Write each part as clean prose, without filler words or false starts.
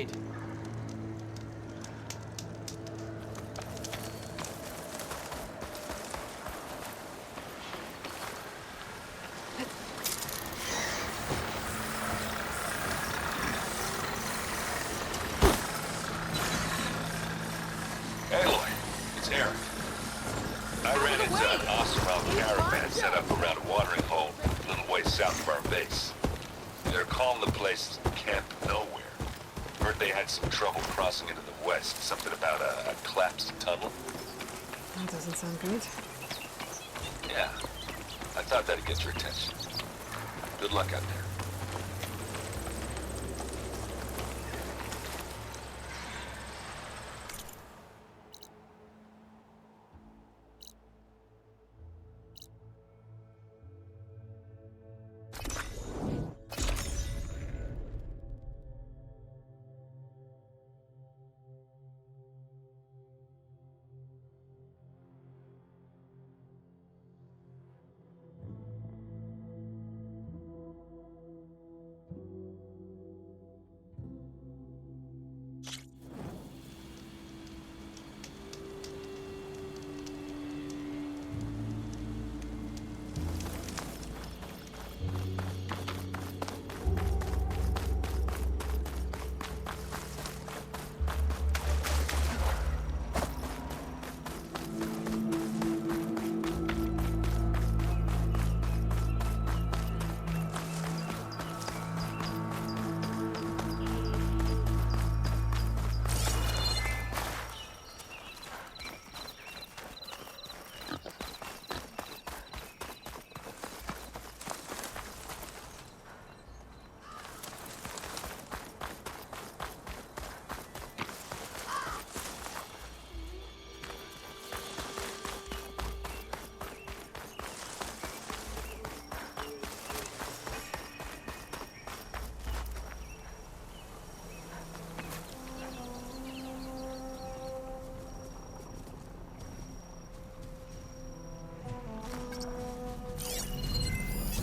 trade. I ran into an Osterwald caravan set up around a watering hole a little ways south of our base. They're calling the place Camp Nowhere. Heard they had some trouble crossing into the west. Something about a collapsed tunnel. That doesn't sound good. Yeah, I thought that'd get your attention. Good luck out there.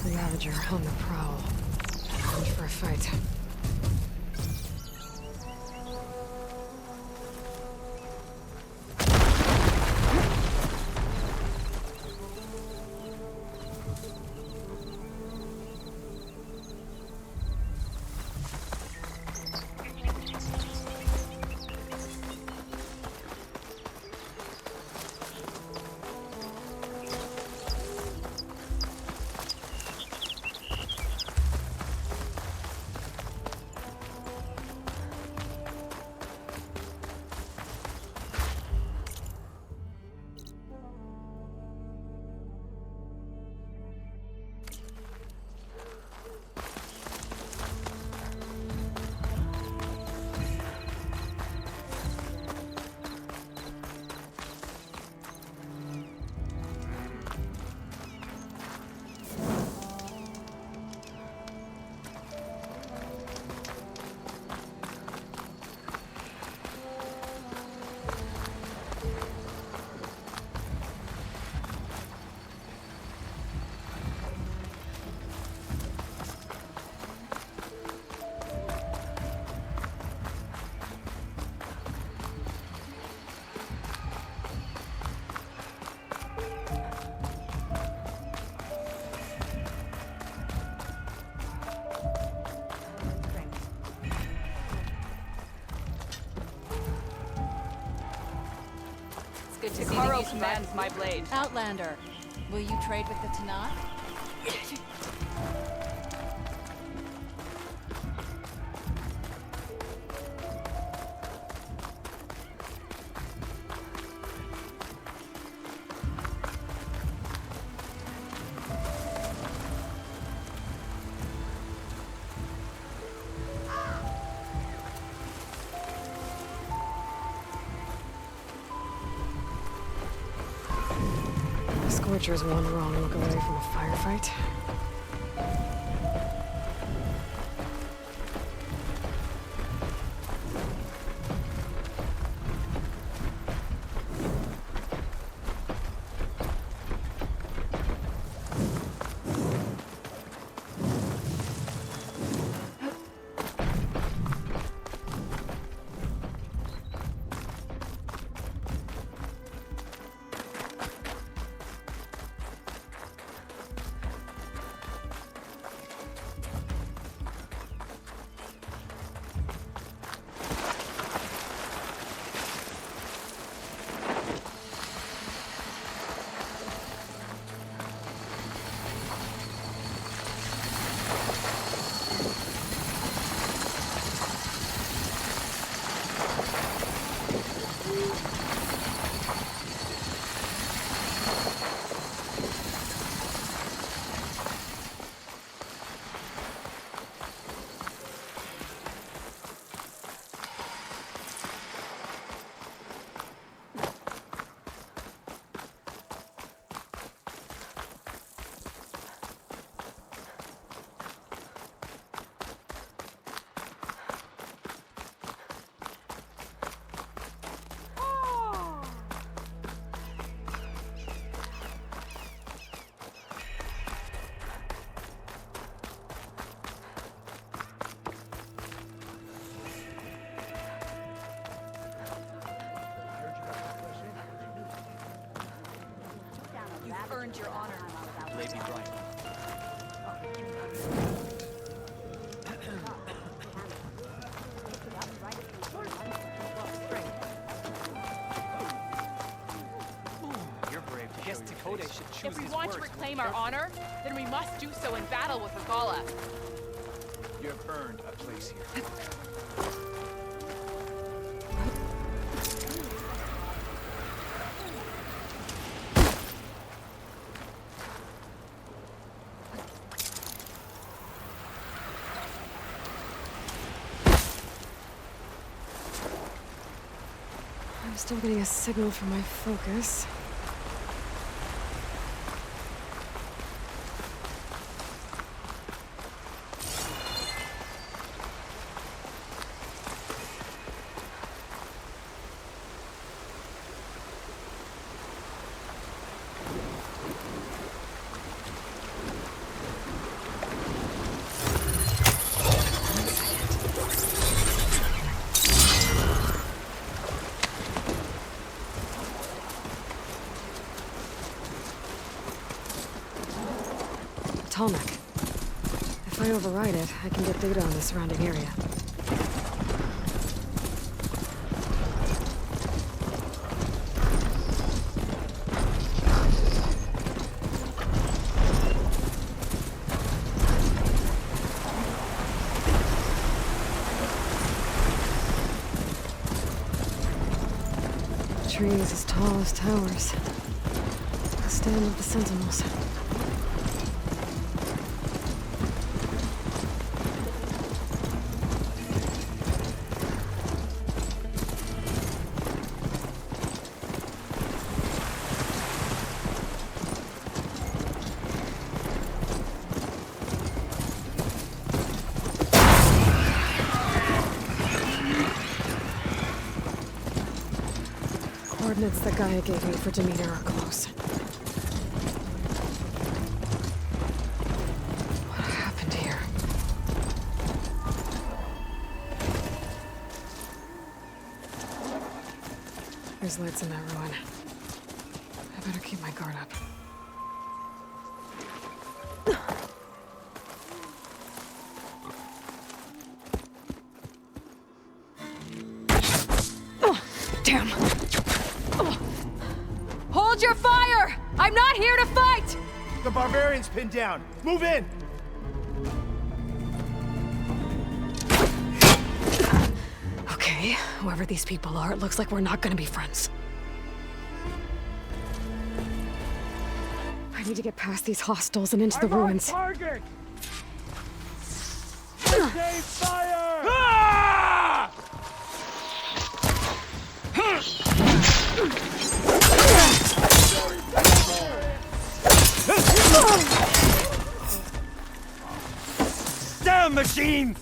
Ravager on the prowl. Armed for a fight. Good to see that you commands my blade. Outlander, will you trade with the Tanakh? Scorcher's one wrong look away from a firefight. earned your honor. Lady Bright. You're brave to Guess show your Dakota face. should choose If we his want to words reclaim more our honor, then we must do so in battle with Regala. carefully. You have earned a place here. I'm still getting a signal from my focus. Tarmac. If I override it, I can get data on the surrounding area. Trees as tall as towers. The stand of the sentinels. Coordinates that Gaia gave me for Demeter are close. What happened here? There's lights in that ruin. I better keep my guard up. Oh, damn! Hold your fire! I'm not here to fight! The barbarian's pinned down. Move in! Okay, whoever these people are, it looks like we're not gonna be friends. I need to get past these hostels and into the ruins. Target! Stay fire! Ah! Down, machine!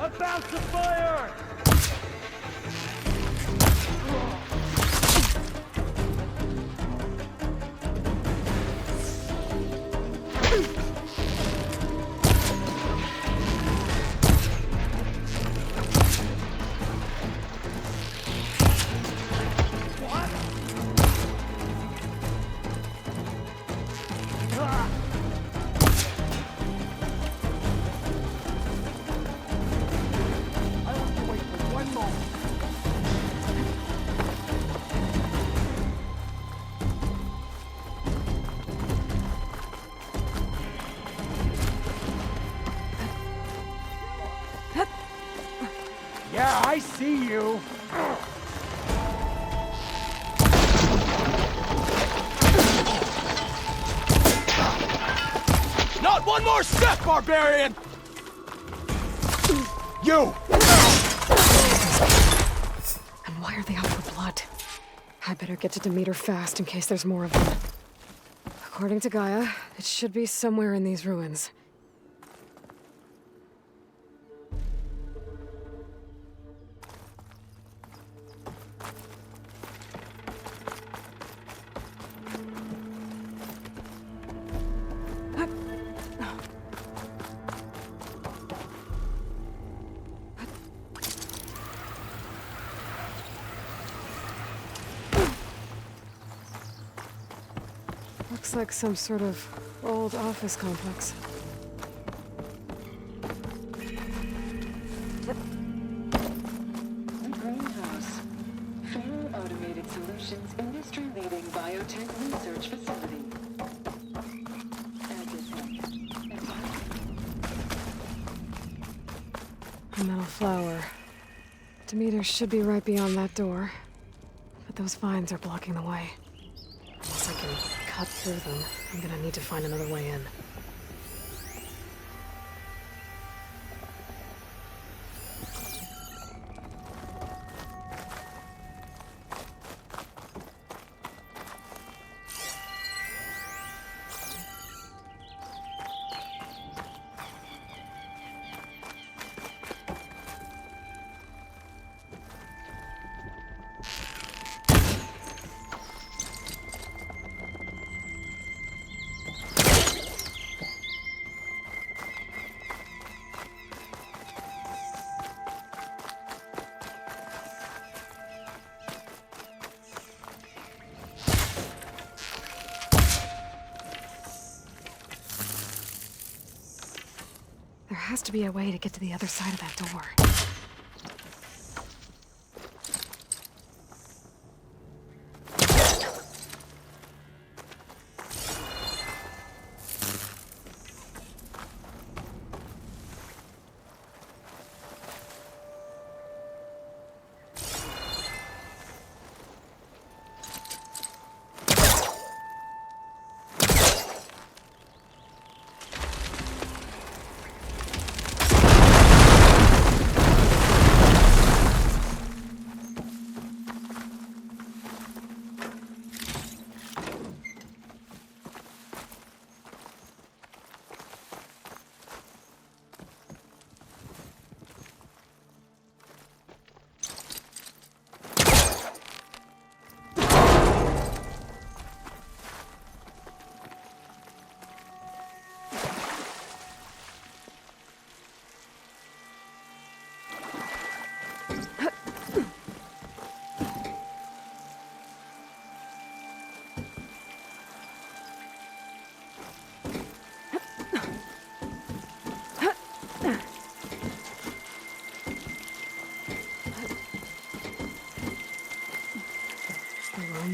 About to fire! Yeah, I see you. Not one more step, barbarian! You! And why are they out for blood? I better get to Demeter fast in case there's more of them. According to Gaia, it should be somewhere in these ruins. Looks like some sort of old office complex. Greenhouse. Fully automated solutions industry-leading biotech research facility. A metal flower. Demeters should be right beyond that door. But those vines are blocking the way. Unless I can cut through them, I'm gonna need to find another way in. There has to be a way to get to the other side of that door.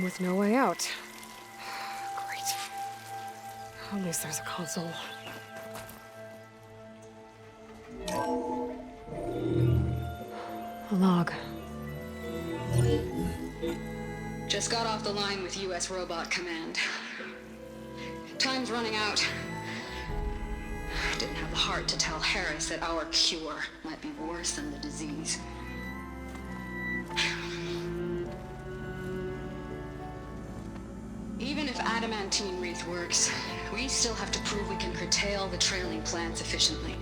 With no way out. Great. At least there's a console. A log. Just got off the line with U.S. Robot Command. Time's running out. Didn't have the heart to tell Harris that our cure might be worse than the disease. Even if adamantine wreath works, we still have to prove we can curtail the trailing plants efficiently.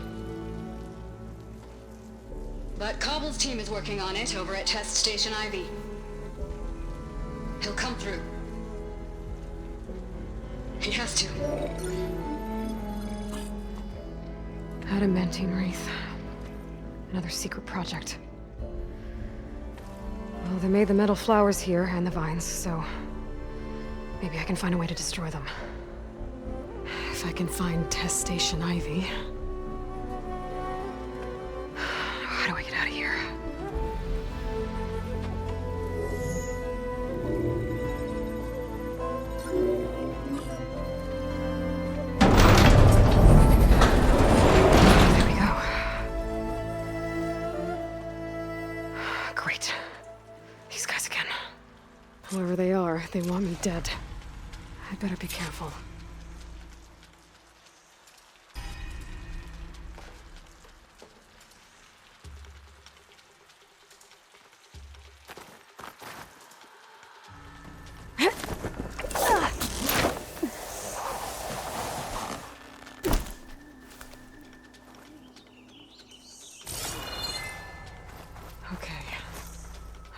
But Cobble's team is working on it over at Test Station Ivy. He'll come through. He has to. Adamantine wreath. Another secret project. Well, they made the metal flowers here and the vines, so maybe I can find a way to destroy them. If I can find Test Station Ivy. How do I get out of here? There we go. Great. These guys again. Whoever they are, they want me dead. I better be careful. Okay.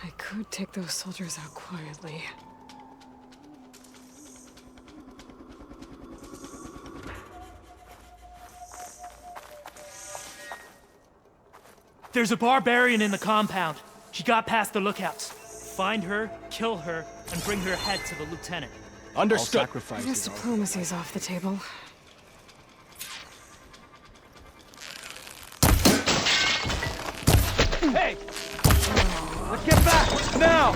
I could take those soldiers out quietly. There's a barbarian in the compound. She got past the lookouts. Find her, kill her, and bring her head to the lieutenant. Understood. I guess diplomacy's off the table. Hey! Let's get back! Now!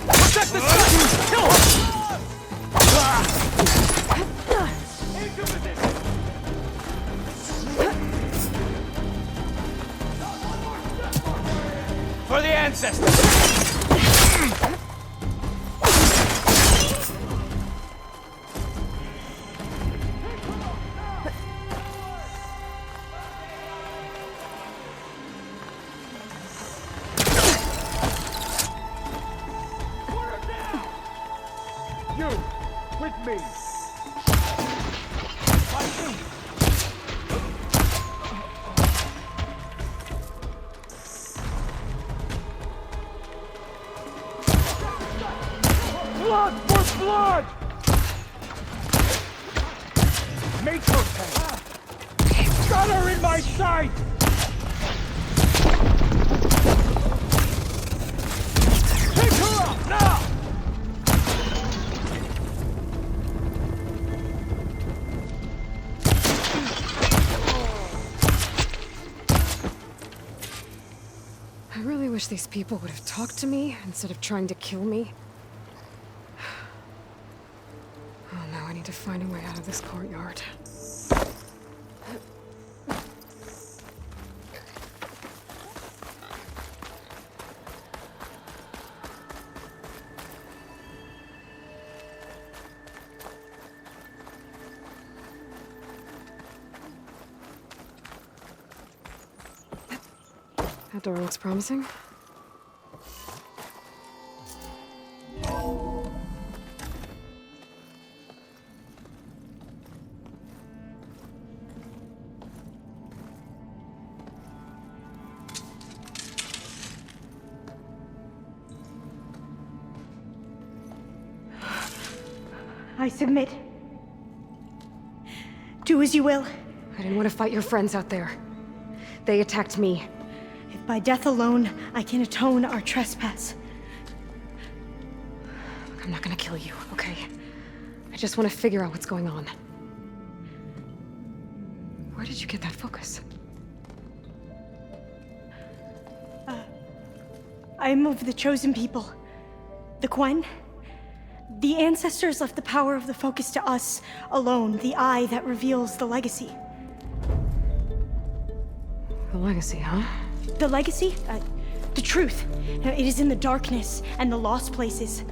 Protect the gun! Kill him! For the ancestors! You, with me. Blood for blood! Make her pay. Got her in my sight! Take her out now! I really wish these people would have talked to me instead of trying to kill me. Oh no, I need to find a way out of this courtyard. That door looks promising. I submit. Do as you will. I didn't want to fight your friends out there. They attacked me. If by death alone I can atone our trespass. I'm not gonna kill you, okay? I just want to figure out what's going on. Where did you get that focus? I'm of the chosen people. The Quen. The ancestors left the power of the focus to us alone, the eye that reveals the legacy. The legacy, huh? The legacy? The truth. It is in the darkness and the lost places,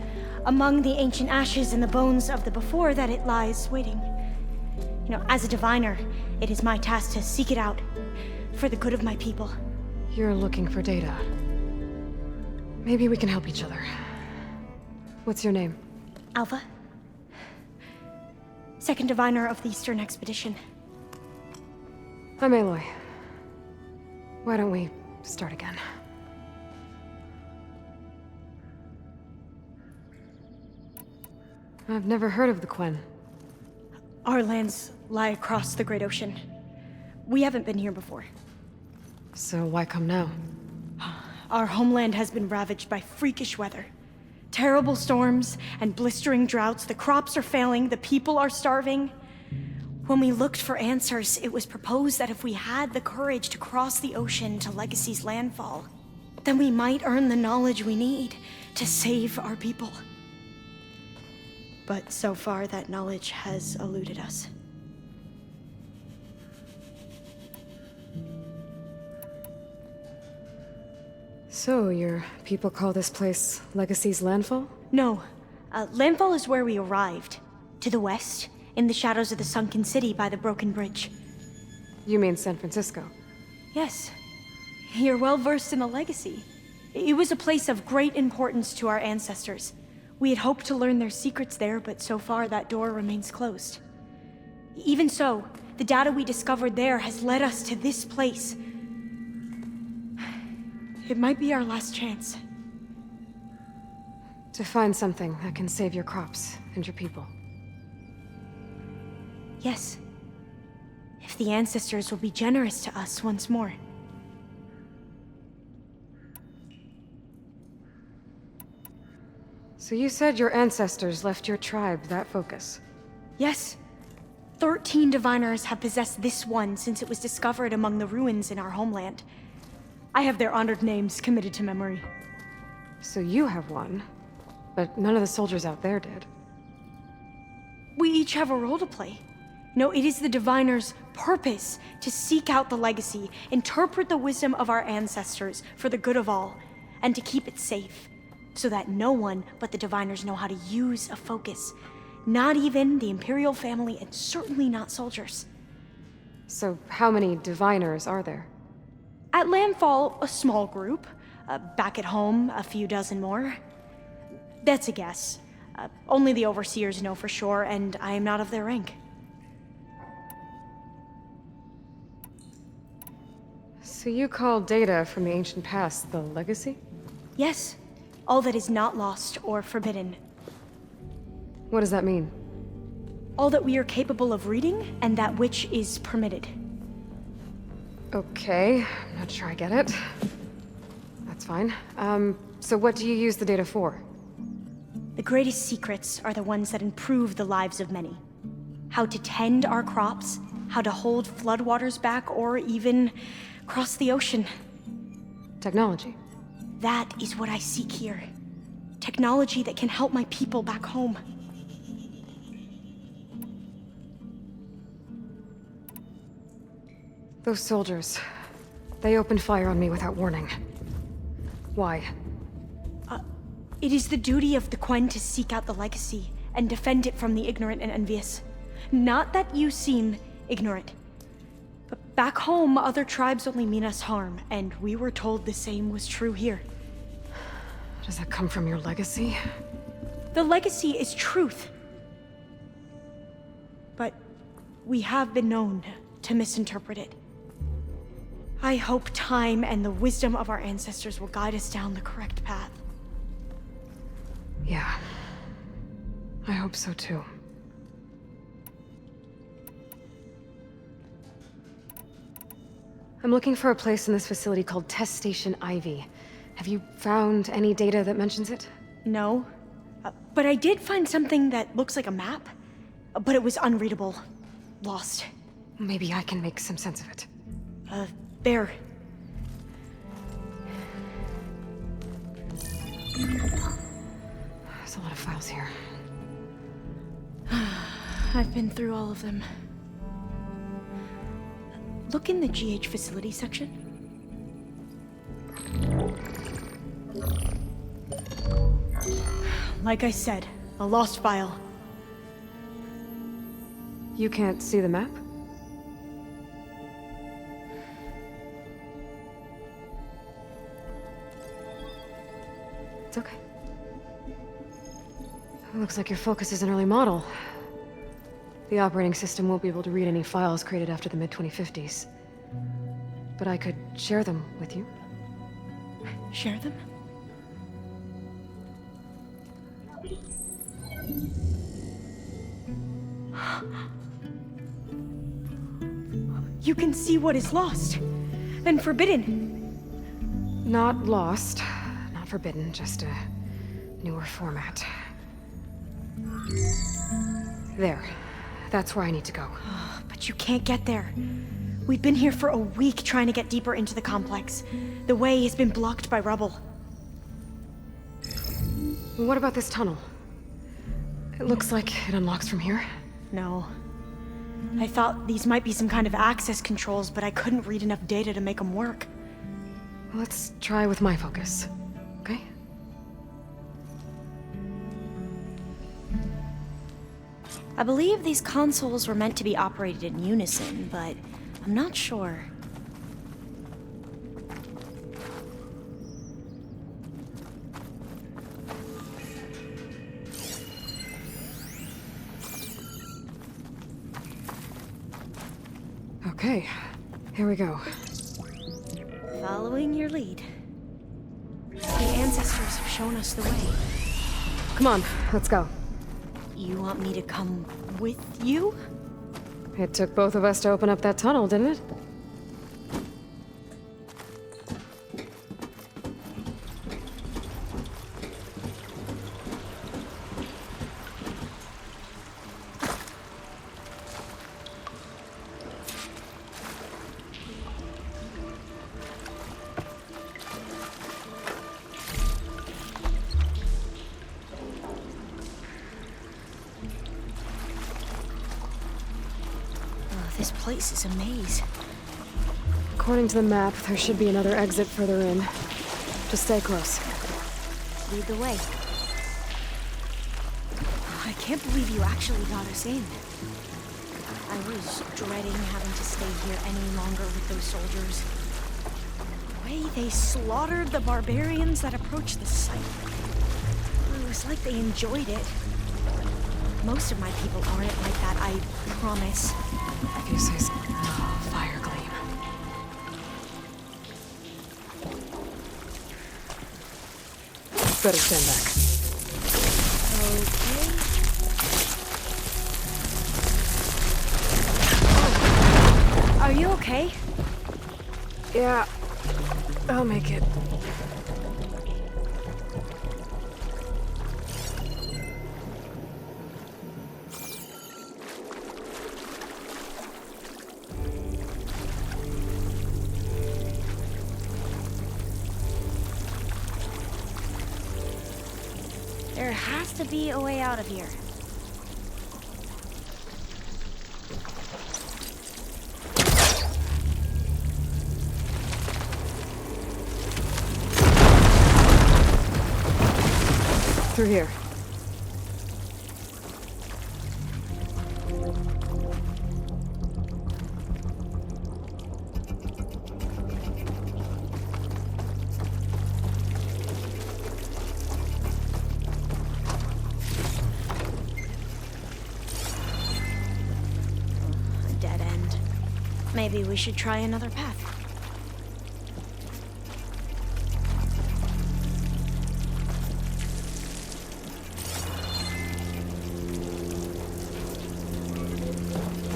among the ancient ashes and the bones of the before that it lies waiting. As a diviner, it is my task to seek it out for the good of my people. You're looking for data. Maybe we can help each other. What's your name? Alva. Second diviner of the Eastern Expedition. I'm Aloy. Why don't we start again? I've never heard of the Quen. Our lands lie across the Great Ocean. We haven't been here before. So why come now? Our homeland has been ravaged by freakish weather. Terrible storms and blistering droughts. The crops are failing, the people are starving. When we looked for answers, it was proposed that if we had the courage to cross the ocean to Legacy's landfall, then we might earn the knowledge we need to save our people. But so far, that knowledge has eluded us. So, your people call this place Legacy's landfall? No. Landfall is where we arrived. To the west, in the shadows of the sunken city by the broken bridge. You mean San Francisco? Yes. You're well versed in the Legacy. It was a place of great importance to our ancestors. We had hoped to learn their secrets there, but so far that door remains closed. Even so, the data we discovered there has led us to this place. It might be our last chance. To find something that can save your crops and your people. Yes. If the ancestors will be generous to us once more. So you said your ancestors left your tribe that focus? Yes. 13 diviners have possessed this one since it was discovered among the ruins in our homeland. I have their honored names committed to memory. So you have one, but none of the soldiers out there did. We each have a role to play. No, it is the diviner's purpose to seek out the legacy, interpret the wisdom of our ancestors for the good of all, and to keep it safe, so that no one but the diviners know how to use a focus. Not even the Imperial family, and certainly not soldiers. So how many diviners are there? At landfall, a small group. Back at home, a few dozen more. That's a guess. Only the overseers know for sure, and I am not of their rank. So you call data from the ancient past the legacy? Yes. All that is not lost or forbidden. What does that mean? All that we are capable of reading, and that which is permitted. Okay, I'm not sure I get it. That's fine. So what do you use the data for? The greatest secrets are the ones that improve the lives of many. How to tend our crops, how to hold floodwaters back, or even cross the ocean. Technology. That is what I seek here. Technology that can help my people back home. Those soldiers, they opened fire on me without warning. Why? It is the duty of the Quen to seek out the legacy and defend it from the ignorant and envious. Not that you seem ignorant. But back home, other tribes only mean us harm, and we were told the same was true here. Does that come from your legacy? The legacy is truth. But we have been known to misinterpret it. I hope time and the wisdom of our ancestors will guide us down the correct path. Yeah. I hope so too. I'm looking for a place in this facility called Test Station Ivy. Have you found any data that mentions it? No. But I did find something that looks like a map. But it was unreadable. Lost. Maybe I can make some sense of it. There. There's a lot of files here. I've been through all of them. Look in the GH facility section. Like I said, a lost file. You can't see the map? It's okay. It looks like your focus is an early model. The operating system won't be able to read any files created after the mid-2050s. But I could share them with you. Share them? You can see what is lost and forbidden. Not lost, not forbidden, just a newer format. There. That's where I need to go. But you can't get there. We've been here for a week trying to get deeper into the complex. The way has been blocked by rubble. What about this tunnel? It looks like it unlocks from here. No. I thought these might be some kind of access controls, but I couldn't read enough data to make them work. Let's try with my focus, okay? I believe these consoles were meant to be operated in unison, but I'm not sure. Okay, here we go. Following your lead. The ancestors have shown us the way. Come on, let's go. You want me to come with you? It took both of us to open up that tunnel, didn't it? This place is a maze. According to the map, there should be another exit further in. Just stay close. Lead the way. I can't believe you actually got us in. I was dreading having to stay here any longer with those soldiers. The way they slaughtered the barbarians that approached the site. It was like they enjoyed it. Most of my people aren't like that, I promise. If you say so. Oh, fire gleam. Better stand back. Okay. Oh. Are you okay? Yeah, I'll make it. There has to be a way out of here. Through here. A dead end. Maybe we should try another path.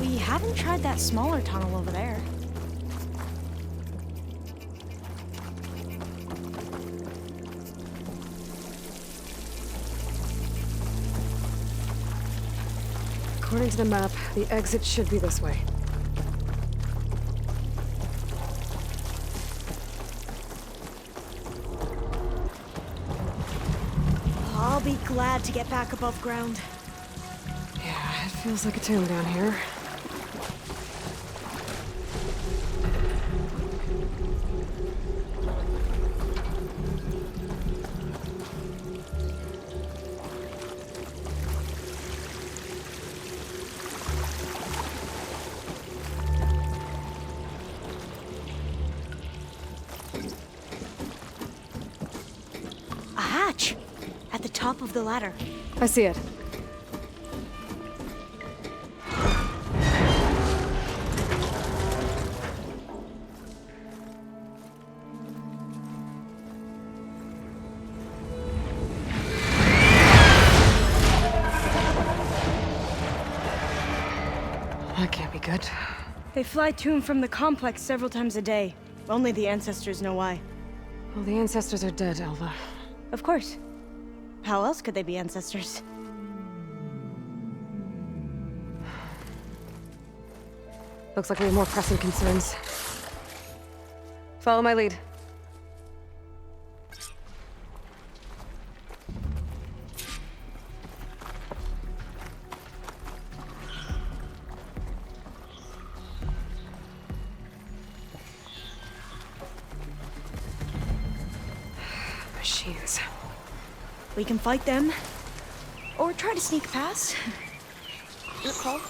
We haven't tried that smaller tunnel over there. According to the map, the exit should be this way. I'll be glad to get back above ground. Yeah, it feels like a tomb down here. A hatch! At the top of the ladder. I see it. That can't be good. They fly to and from the complex several times a day. Only the ancestors know why. Well, the ancestors are dead, Elva. Of course. How else could they be ancestors? Looks like we have more pressing concerns. Follow my lead. Machines. We can fight them, or try to sneak past. Your call.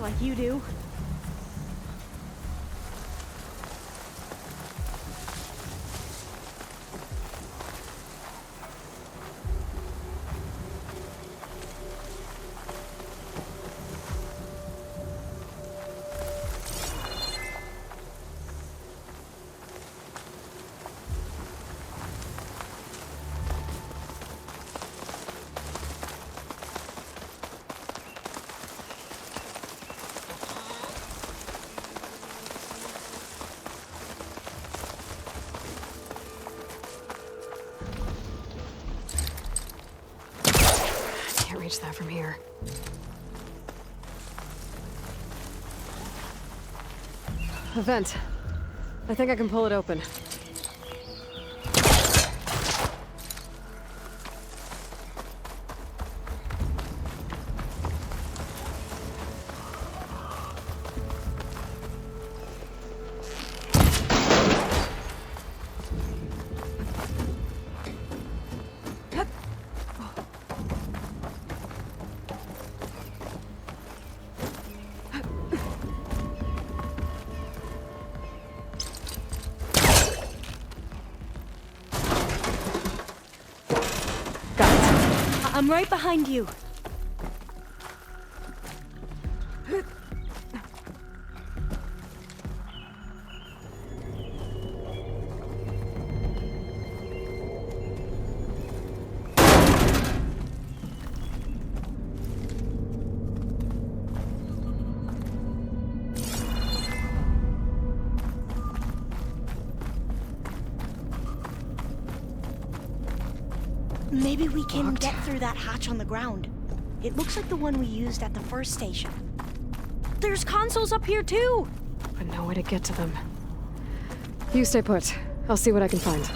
like you do. Reach that from here. A vent. I think I can pull it open. I'm right behind you. Maybe we can get through that hatch on the ground. It looks like the one we used at the first station. There's consoles up here too! But no way to get to them. You stay put. I'll see what I can find.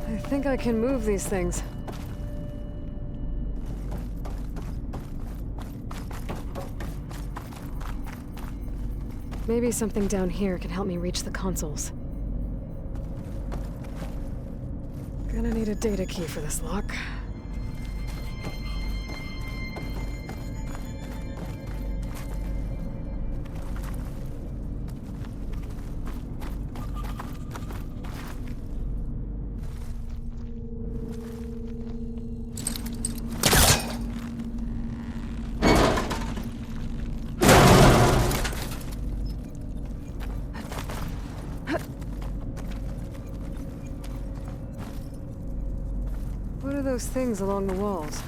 I think I can move these things. Maybe something down here can help me reach the consoles. Gonna need a data key for this lock. What are those things along the walls?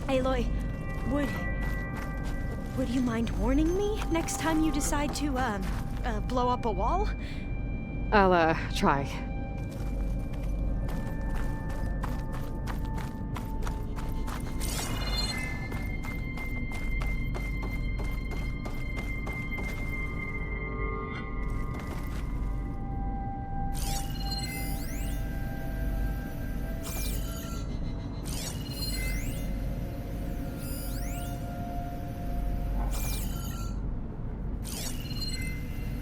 Aloy, would you mind warning me next time you decide to, blow up a wall? I'll, try.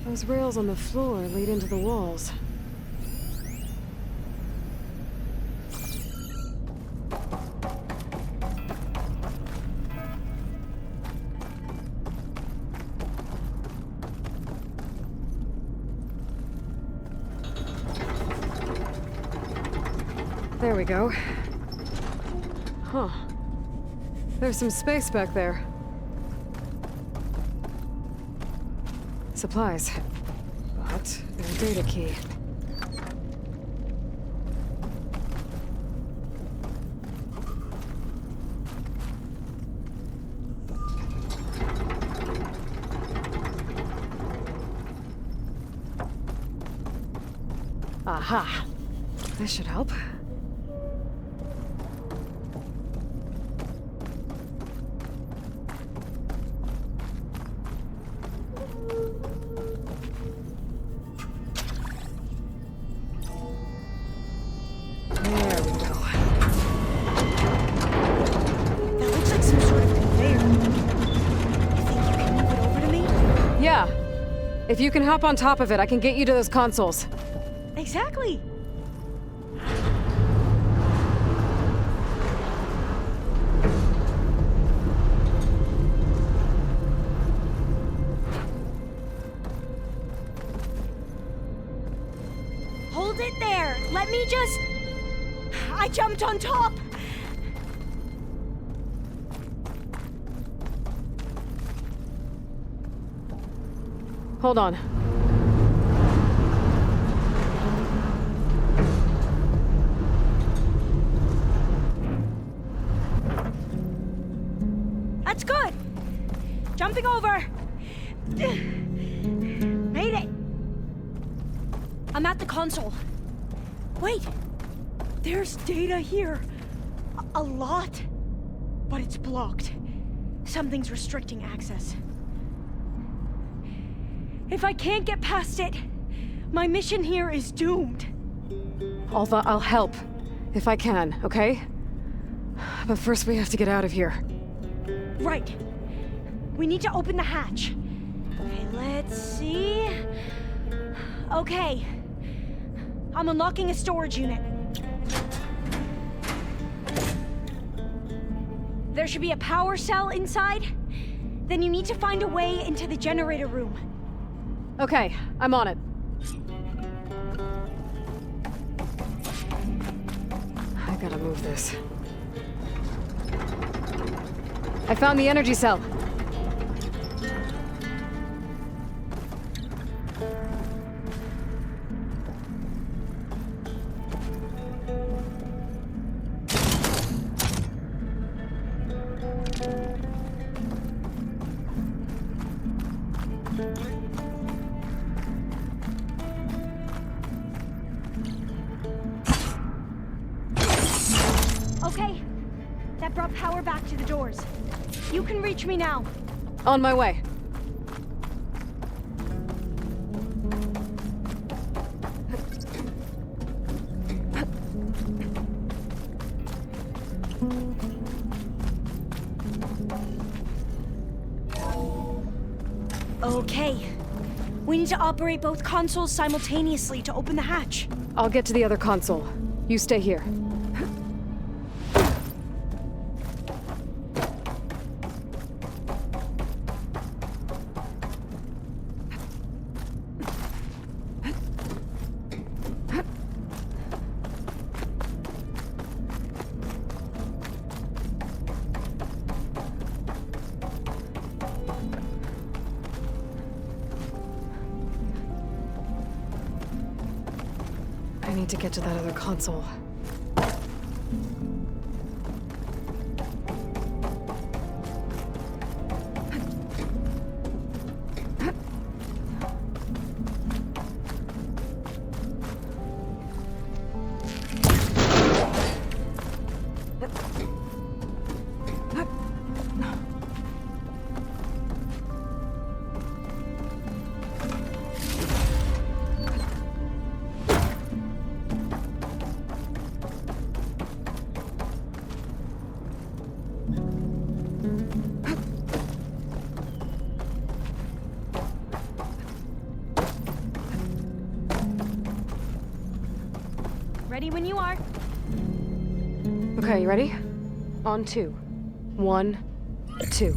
Those rails on the floor lead into the walls. There we go. Huh. There's some space back there. Supplies. But no data key. Aha. This should help. There we go. That looks like some sort of conveyor. You think you can move it over to me? Yeah. If you can hop on top of it, I can get you to those consoles. Exactly. Hold it there. Let me just... I jumped on top. Hold on. That's good. Jumping over. Made it. I'm at the console. Wait. There's data here. A lot. But it's blocked. Something's restricting access. If I can't get past it, my mission here is doomed. Alva, I'll help. If I can, okay? But first we have to get out of here. Right. We need to open the hatch. Okay, let's see. Okay. I'm unlocking a storage unit. There should be a power cell inside. Then you need to find a way into the generator room. Okay, I'm on it. I gotta move this. I found the energy cell. Okay, that brought power back to the doors. You can reach me now. On my way. Okay. We need to operate both consoles simultaneously to open the hatch. I'll get to the other console. You stay here. I need to get to that other console. Ready when you are. Okay, you ready? On 2. 1, 2.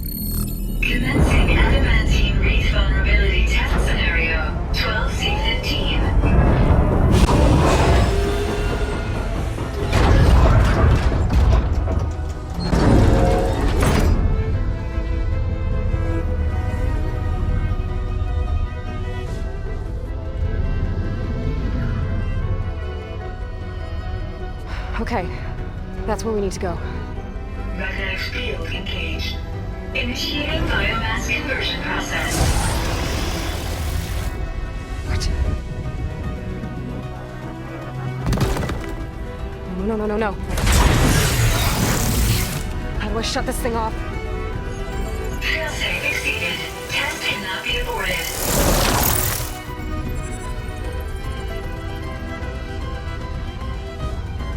Commencing adamantine wreath vulnerability test scenario 12C15. Okay, that's where we need to go. Magnetic field engaged. Initiating biomass conversion process. What? No. How do I shut this thing off? Failsafe exceeded. Test cannot be aborted.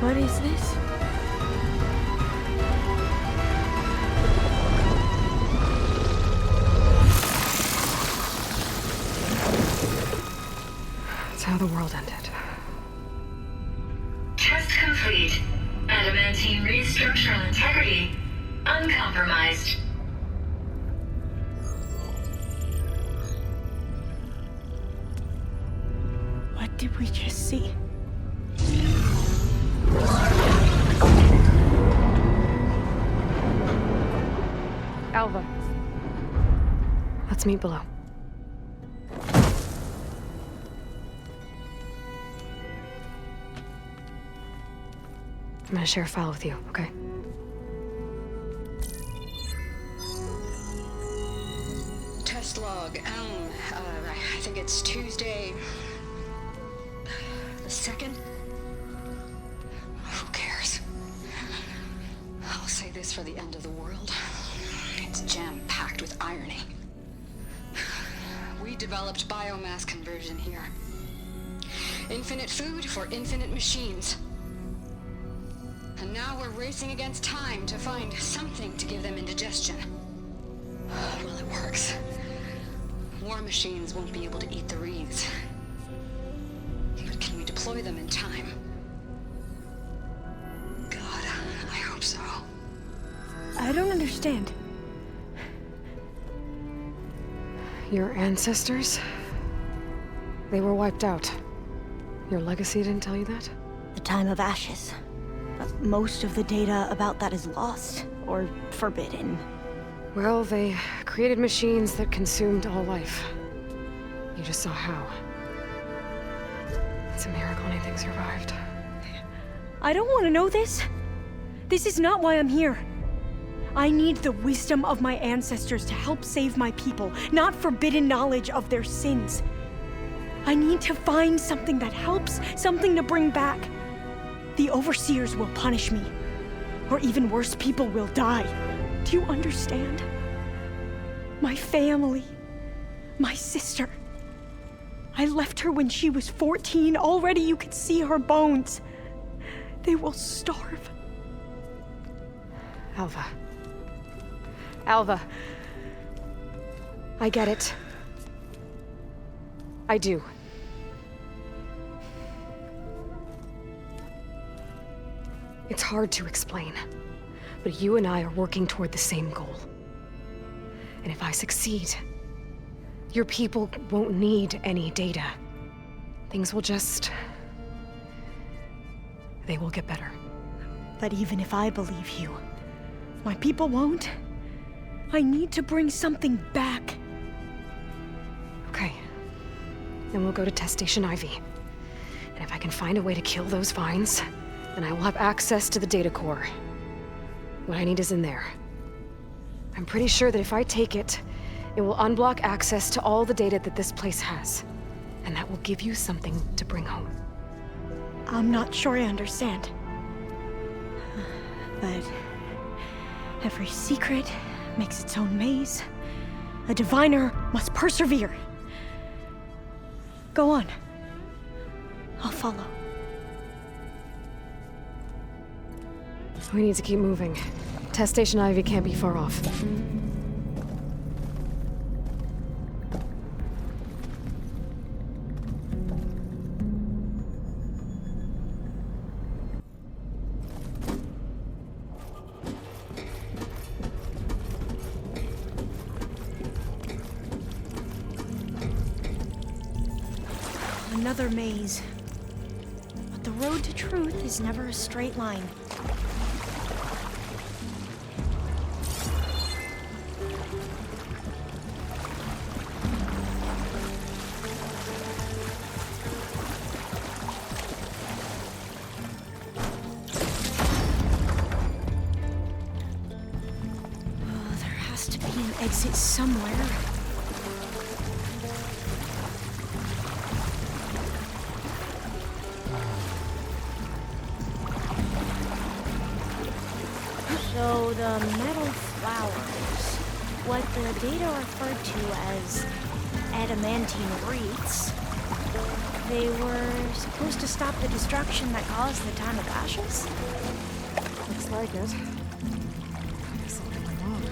What is this? That's how the world ended. Test complete. Adamantine read structural integrity uncompromised. What did we just see? Alva. Let's meet below. I'm gonna share a file with you, okay? Test log, I think it's Tuesday the 2nd? Who cares? I'll say this for the end of the world. It's jam-packed with irony. We developed biomass conversion here. Infinite food for infinite machines. And now we're racing against time to find something to give them indigestion. Well, it works. War machines won't be able to eat the wreaths. But can we deploy them in time? God, I hope so. I don't understand. Your ancestors? They were wiped out. Your legacy didn't tell you that? The time of ashes. But most of the data about that is lost or forbidden. Well, they created machines that consumed all life. You just saw how. It's a miracle anything survived. I don't want to know this. This is not why I'm here. I need the wisdom of my ancestors to help save my people, not forbidden knowledge of their sins. I need to find something that helps, something to bring back. The overseers will punish me. Or even worse, people will die. Do you understand? My family. My sister. I left her when she was 14. Already you could see her bones. They will starve. Alva. Alva. I get it. I do. It's hard to explain, but you and I are working toward the same goal. And if I succeed, your people won't need any data. Things will just... they will get better. But even if I believe you, my people won't. I need to bring something back. Okay. Then we'll go to Test Station Ivy. And if I can find a way to kill those vines, then I will have access to the data core. What I need is in there. I'm pretty sure that if I take it, it will unblock access to all the data that this place has. And that will give you something to bring home. I'm not sure I understand. But every secret makes its own maze. A diviner must persevere. Go on. I'll follow. We need to keep moving. Test Station Ivy can't be far off. Another maze. But the road to truth is never a straight line. Exit somewhere. The metal flowers, what the data referred to as adamantine wreaths, they were supposed to stop the destruction that caused the Time of Ashes? Looks like it. Something wrong.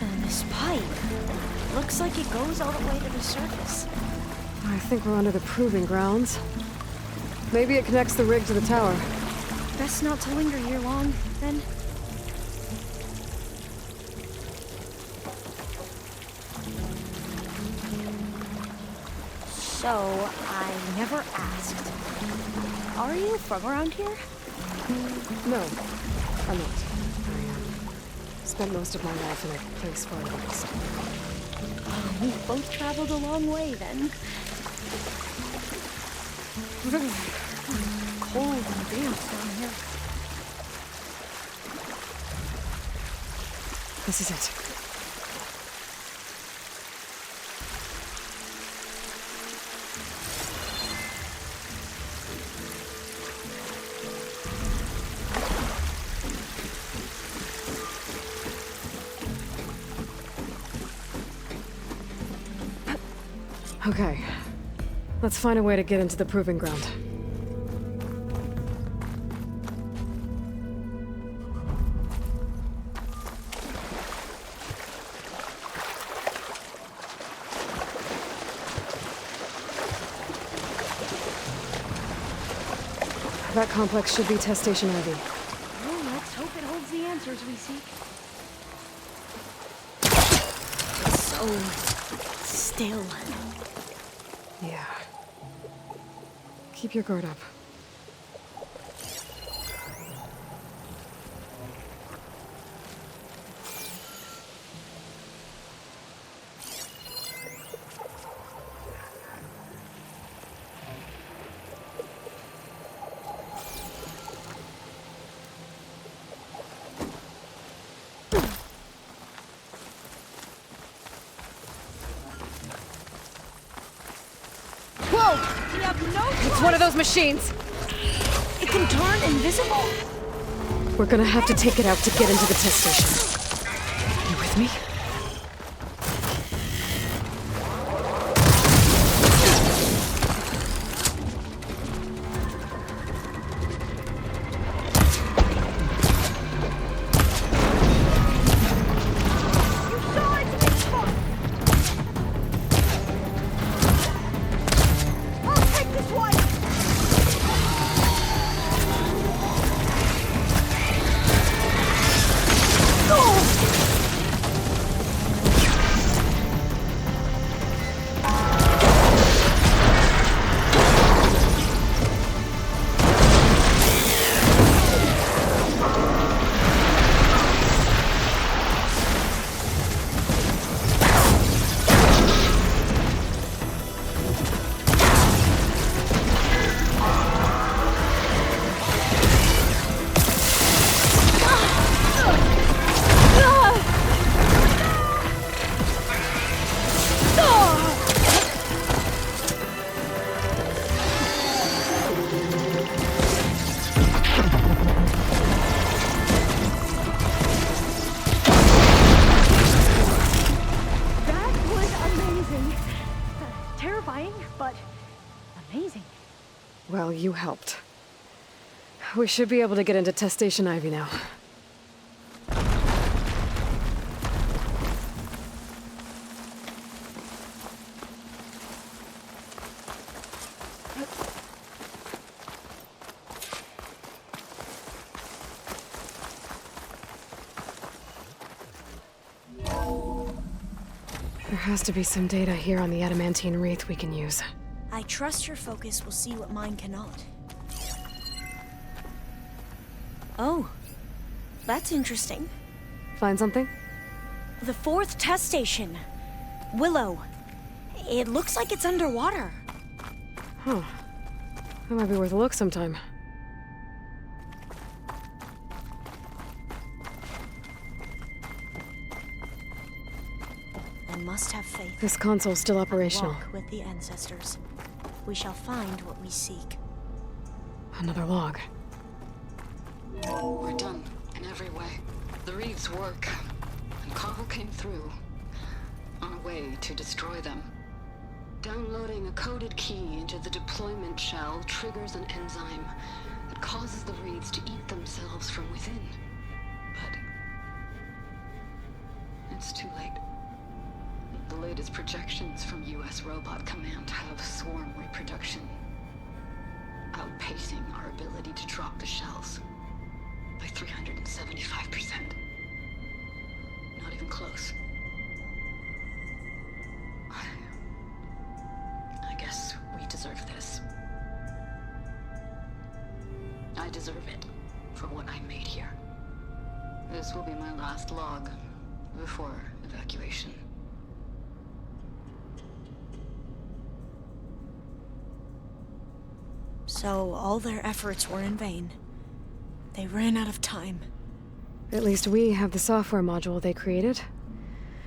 And this pipe, looks like it goes all the way to the surface. I think we're under the proving grounds. Maybe it connects the rig to the tower. Best not to linger here long, then. So, I never asked. Are you from around here? No, I'm not. I spent most of my life in a place far west. We've both traveled a long way, then. Cold and damp down here. This is it. Okay. Let's find a way to get into the proving ground. That complex should be test station Ivy. Well, let's hope it holds the answers we seek. So still. Yeah. Keep your guard up. It's one of those machines! It can turn invisible? We're gonna have to take it out to get into the test station. You with me? Well, you helped. We should be able to get into test station Ivy now. There has to be some data here on the adamantine wreath we can use. I trust your focus will see what mine cannot. Oh, that's interesting. Find something? The 4th test station. Willow. It looks like it's underwater. Huh. That might be worth a look sometime. I must have faith. This console's still operational. Walk with the ancestors. We shall find what we seek. Another log. We're done in every way. The Reeves work, and Cobble came through on a way to destroy them. Downloading a coded key into the deployment shell triggers an enzyme that causes the Reeves to eat themselves from within. But it's too late. The latest projections from U.S. Robot Command have swarm reproduction, outpacing our ability to drop the shells by 375%. Not even close. I guess we deserve this. I deserve it for what I made here. This will be my last log before evacuation. So all their efforts were in vain. They ran out of time. At least we have the software module they created.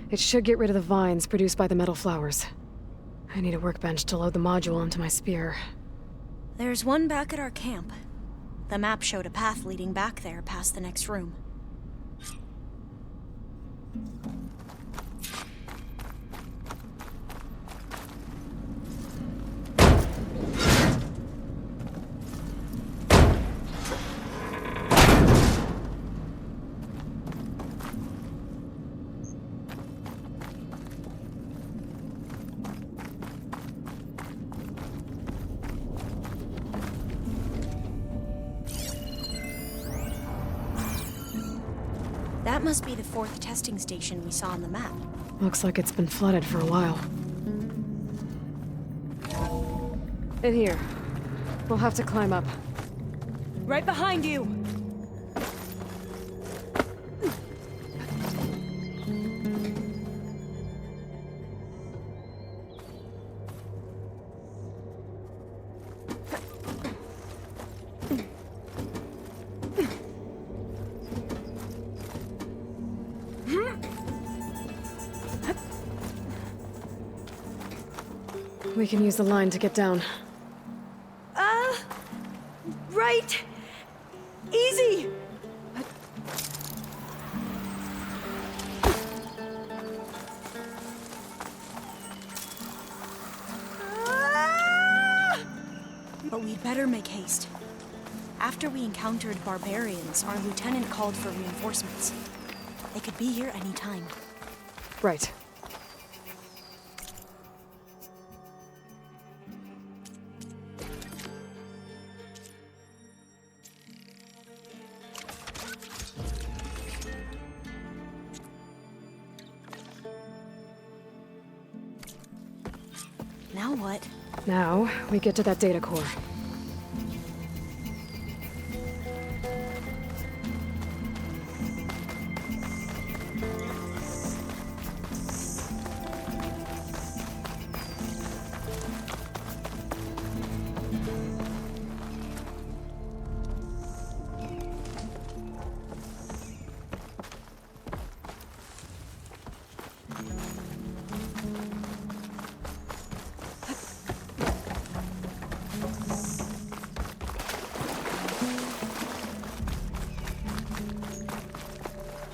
It should get rid of the vines produced by the metal flowers. I need a workbench to load the module onto my spear. There's one back at our camp. The map showed a path leading back there past the next room. That must be the 4th testing station we saw on the map. Looks like it's been flooded for a while. In here. We'll have to climb up. Right behind you! We can use the line to get down. Right! Easy! But we'd better make haste. After we encountered barbarians, our lieutenant called for reinforcements. They could be here any time. Right. Now what? Now, we get to that data core.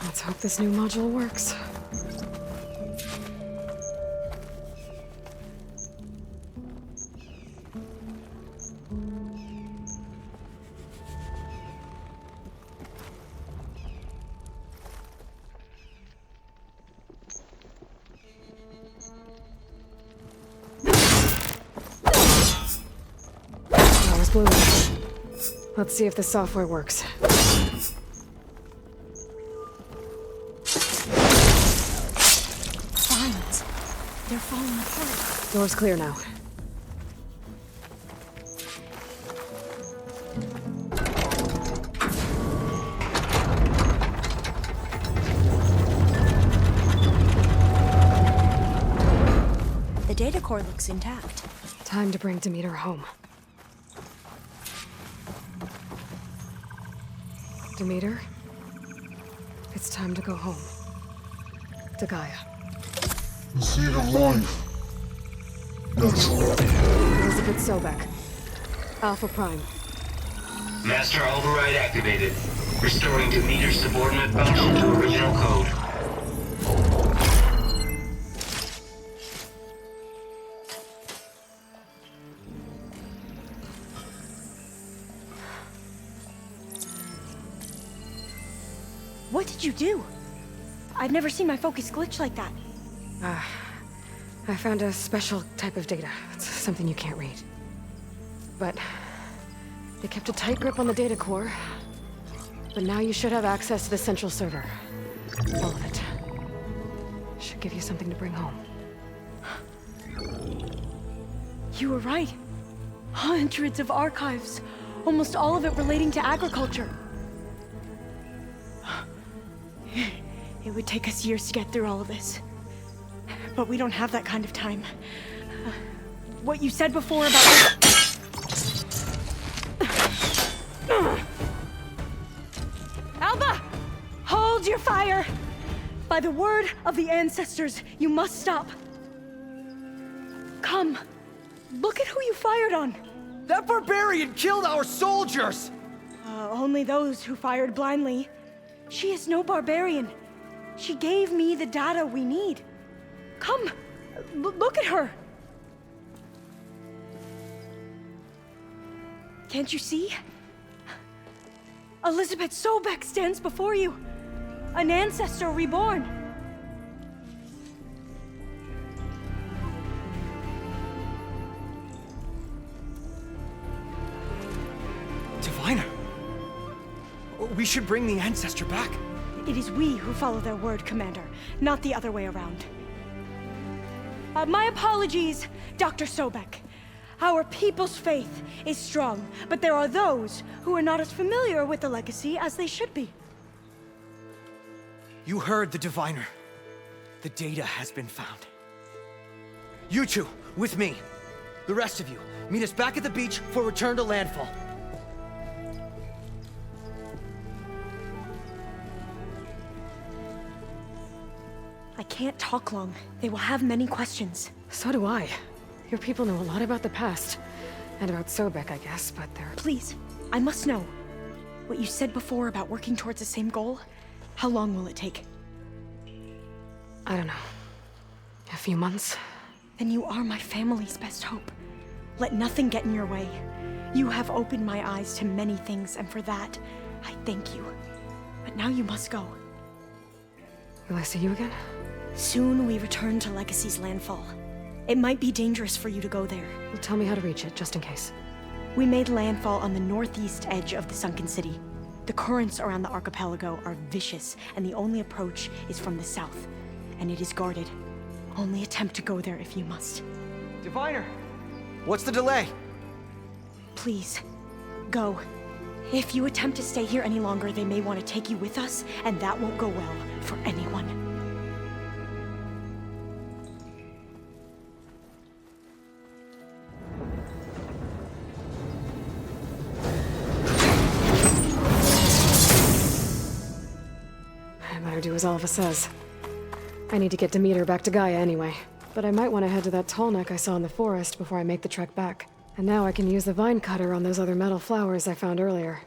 Let's hope this new module works. That was blue. Let's see if the software works. They're falling apart. Door's clear now. The data core looks intact. Time to bring Demeter home. Demeter, it's time to go home. To Gaia. The seed of life. Natural. Elizabeth Sobek. Alpha Prime. Master override activated. Restoring to meter subordinate function to original code. What did you do? I've never seen my focus glitch like that. I found a special type of data. It's something you can't read. But they kept a tight grip on the data core. But now you should have access to the central server. All of it. Should give you something to bring home. You were right. Hundreds of archives. Almost all of it relating to agriculture. It would take us years to get through all of this. But we don't have that kind of time. What you said before about... Alba! Hold your fire! By the word of the ancestors, you must stop. Come. Look at who you fired on. That barbarian killed our soldiers! Only those who fired blindly. She is no barbarian. She gave me the data we need. Come, look at her. Can't you see? Elizabeth Sobek stands before you. An ancestor reborn. Diviner. We should bring the ancestor back. It is we who follow their word, Commander, not the other way around. My apologies, Dr. Sobek. Our people's faith is strong, but there are those who are not as familiar with the legacy as they should be. You heard the diviner. The data has been found. You two, with me. The rest of you, meet us back at the beach for return to landfall. I can't talk long. They will have many questions. So do I. Your people know a lot about the past. And about Sobek, I guess, but they're... Please, I must know. What you said before about working towards the same goal, how long will it take? I don't know. A few months? Then you are my family's best hope. Let nothing get in your way. You have opened my eyes to many things, and for that, I thank you. But now you must go. Will I see you again? Soon we return to Legacy's landfall. It might be dangerous for you to go there. Well, tell me how to reach it, just in case. We made landfall on the northeast edge of the sunken city. The currents around the archipelago are vicious, and the only approach is from the south. And it is guarded. Only attempt to go there if you must. Diviner! What's the delay? Please, go. If you attempt to stay here any longer, they may want to take you with us, and that won't go well for anyone. I better do as Alva says. I need to get Demeter back to Gaia anyway. But I might want to head to that tall neck I saw in the forest before I make the trek back. And now I can use the vine cutter on those other metal flowers I found earlier.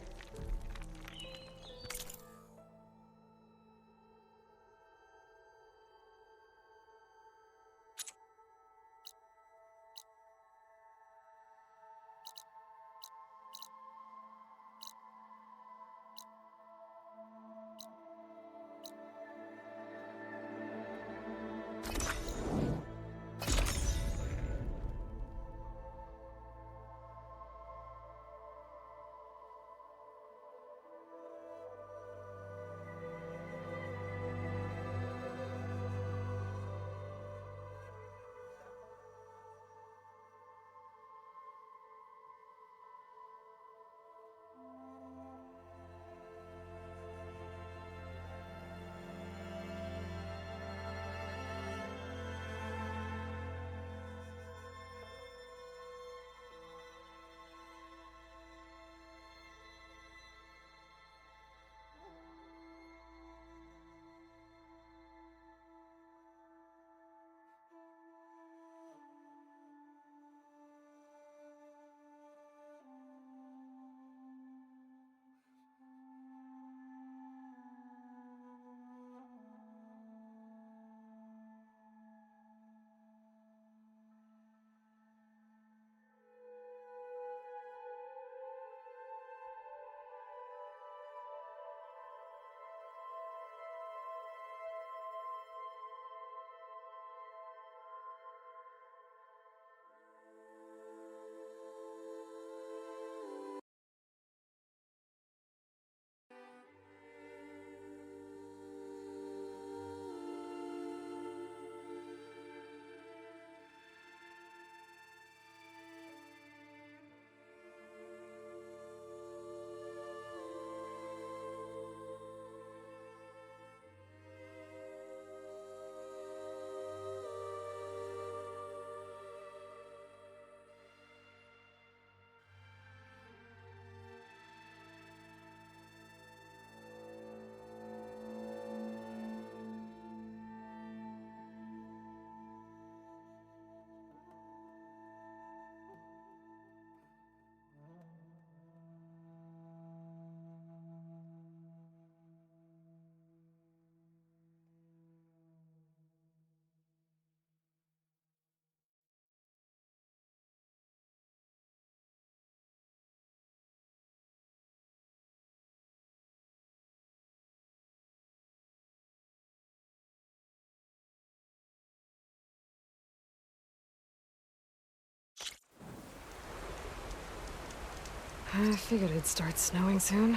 I figured it'd start snowing soon.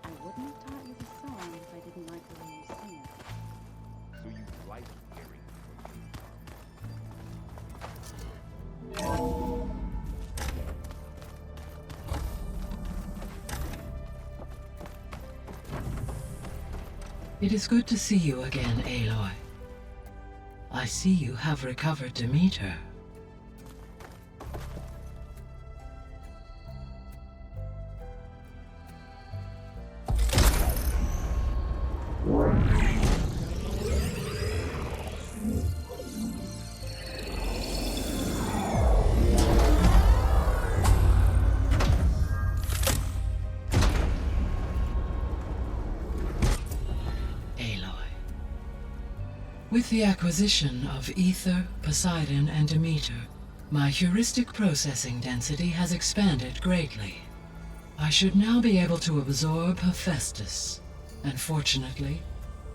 I wouldn't have taught you the song if I didn't like the way you sing it. So you like hearing It is good to see you again, Aloy. I see you have recovered Demeter. With the acquisition of Ether, Poseidon, and Demeter, my heuristic processing density has expanded greatly. I should now be able to absorb Hephaestus, and fortunately,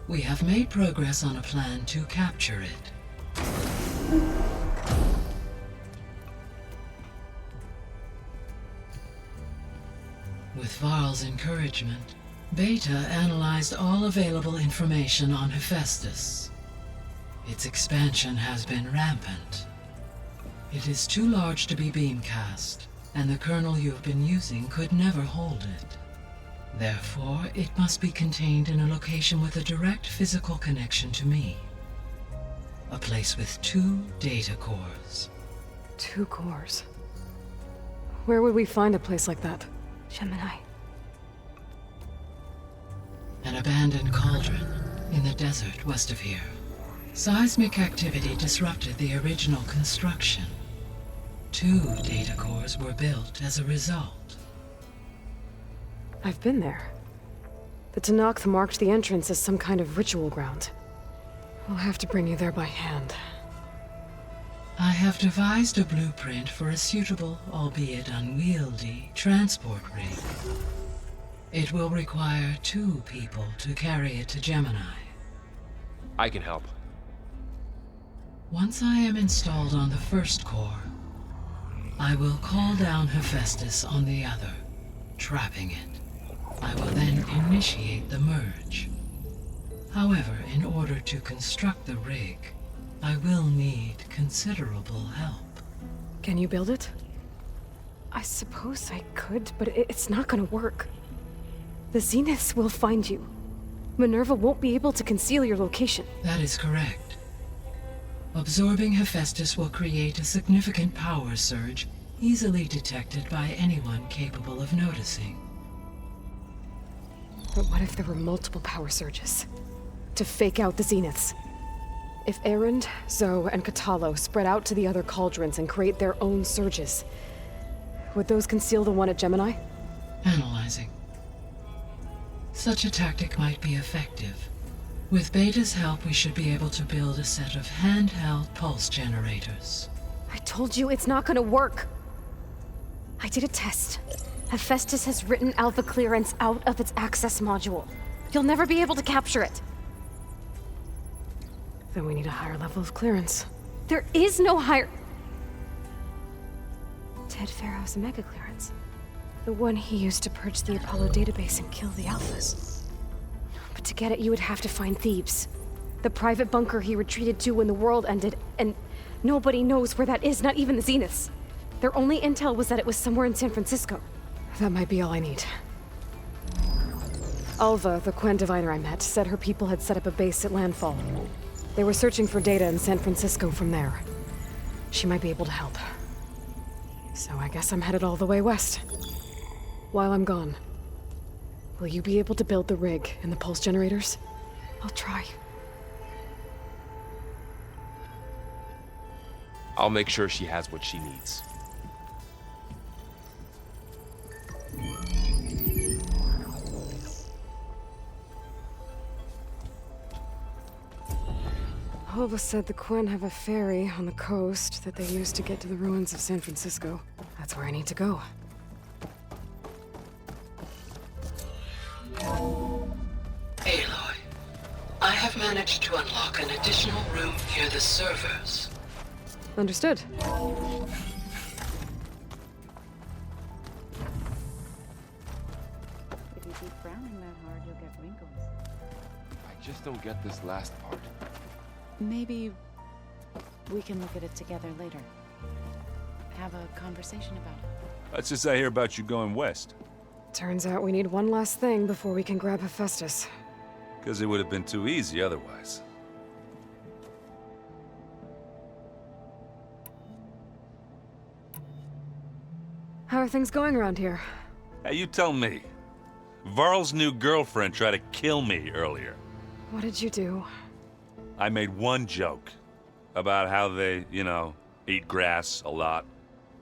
we have made progress on a plan to capture it. With Varl's encouragement, Beta analyzed all available information on Hephaestus. Its expansion has been rampant. It is too large to be beamcast, and the kernel you have been using could never hold it. Therefore, it must be contained in a location with a direct physical connection to me. A place with 2 data cores. 2 cores? Where would we find a place like that? Gemini. An abandoned cauldron in the desert west of here. Seismic activity disrupted the original construction. 2 data cores were built as a result. I've been there. The Tenakth marked the entrance as some kind of ritual ground. We'll have to bring you there by hand. I have devised a blueprint for a suitable, albeit unwieldy, transport rig. It will require 2 people to carry it to Gemini. I can help. Once I am installed on the first core, I will call down Hephaestus on the other, trapping it. I will then initiate the merge. However, in order to construct the rig, I will need considerable help. Can you build it? I suppose I could, but it's not gonna work. The Zeniths will find you. Minerva won't be able to conceal your location. That is correct. Absorbing Hephaestus will create a significant power surge, easily detected by anyone capable of noticing. But what if there were multiple power surges? To fake out the Zeniths? If Erend, Zoe, and Katalo spread out to the other cauldrons and create their own surges, would those conceal the one at Gemini? Analyzing. Such a tactic might be effective. With Beta's help, we should be able to build a set of handheld pulse generators. I told you it's not gonna work. I did a test. Hephaestus has written Alpha clearance out of its access module. You'll never be able to capture it. Then we need a higher level of clearance. There is no higher... Ted Pharaoh's mega clearance. The one he used to purge the Apollo database and kill the Alphas. But to get it, you would have to find Thebes. The private bunker he retreated to when the world ended, and nobody knows where that is, not even the Zeniths. Their only intel was that it was somewhere in San Francisco. That might be all I need. Alva, the Quen diviner I met, said her people had set up a base at landfall. They were searching for data in San Francisco from there. She might be able to help. So I guess I'm headed all the way west. While I'm gone, Will you be able to build the rig and the pulse generators? I'll try. I'll make sure she has what she needs. Hova said the Quen have a ferry on the coast that they use to get to the ruins of San Francisco. That's where I need to go. Aloy, I have managed to unlock an additional room near the servers. Understood. If you keep frowning that hard, you'll get wrinkles. I just don't get this last part. Maybe we can look at it together later. Have a conversation about it. That's just I hear about you going west. Turns out we need one last thing before we can grab Hephaestus. Because it would have been too easy otherwise. How are things going around here? Hey, you tell me. Varl's new girlfriend tried to kill me earlier. What did you do? I made one joke about how they, eat grass a lot.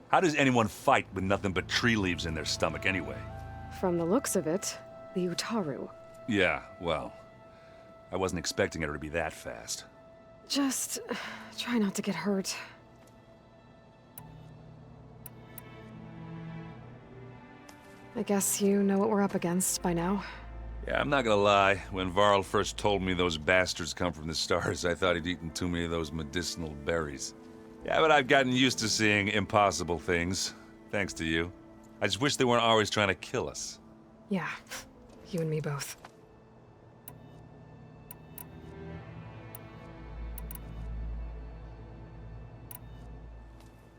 How does anyone fight with nothing but tree leaves in their stomach anyway? From the looks of it, the Utaru. Yeah, well, I wasn't expecting her to be that fast. Just try not to get hurt. I guess you know what we're up against by now. Yeah, I'm not gonna lie. When Varl first told me those bastards come from the stars, I thought he'd eaten too many of those medicinal berries. Yeah, but I've gotten used to seeing impossible things, thanks to you. I just wish they weren't always trying to kill us. Yeah, you and me both.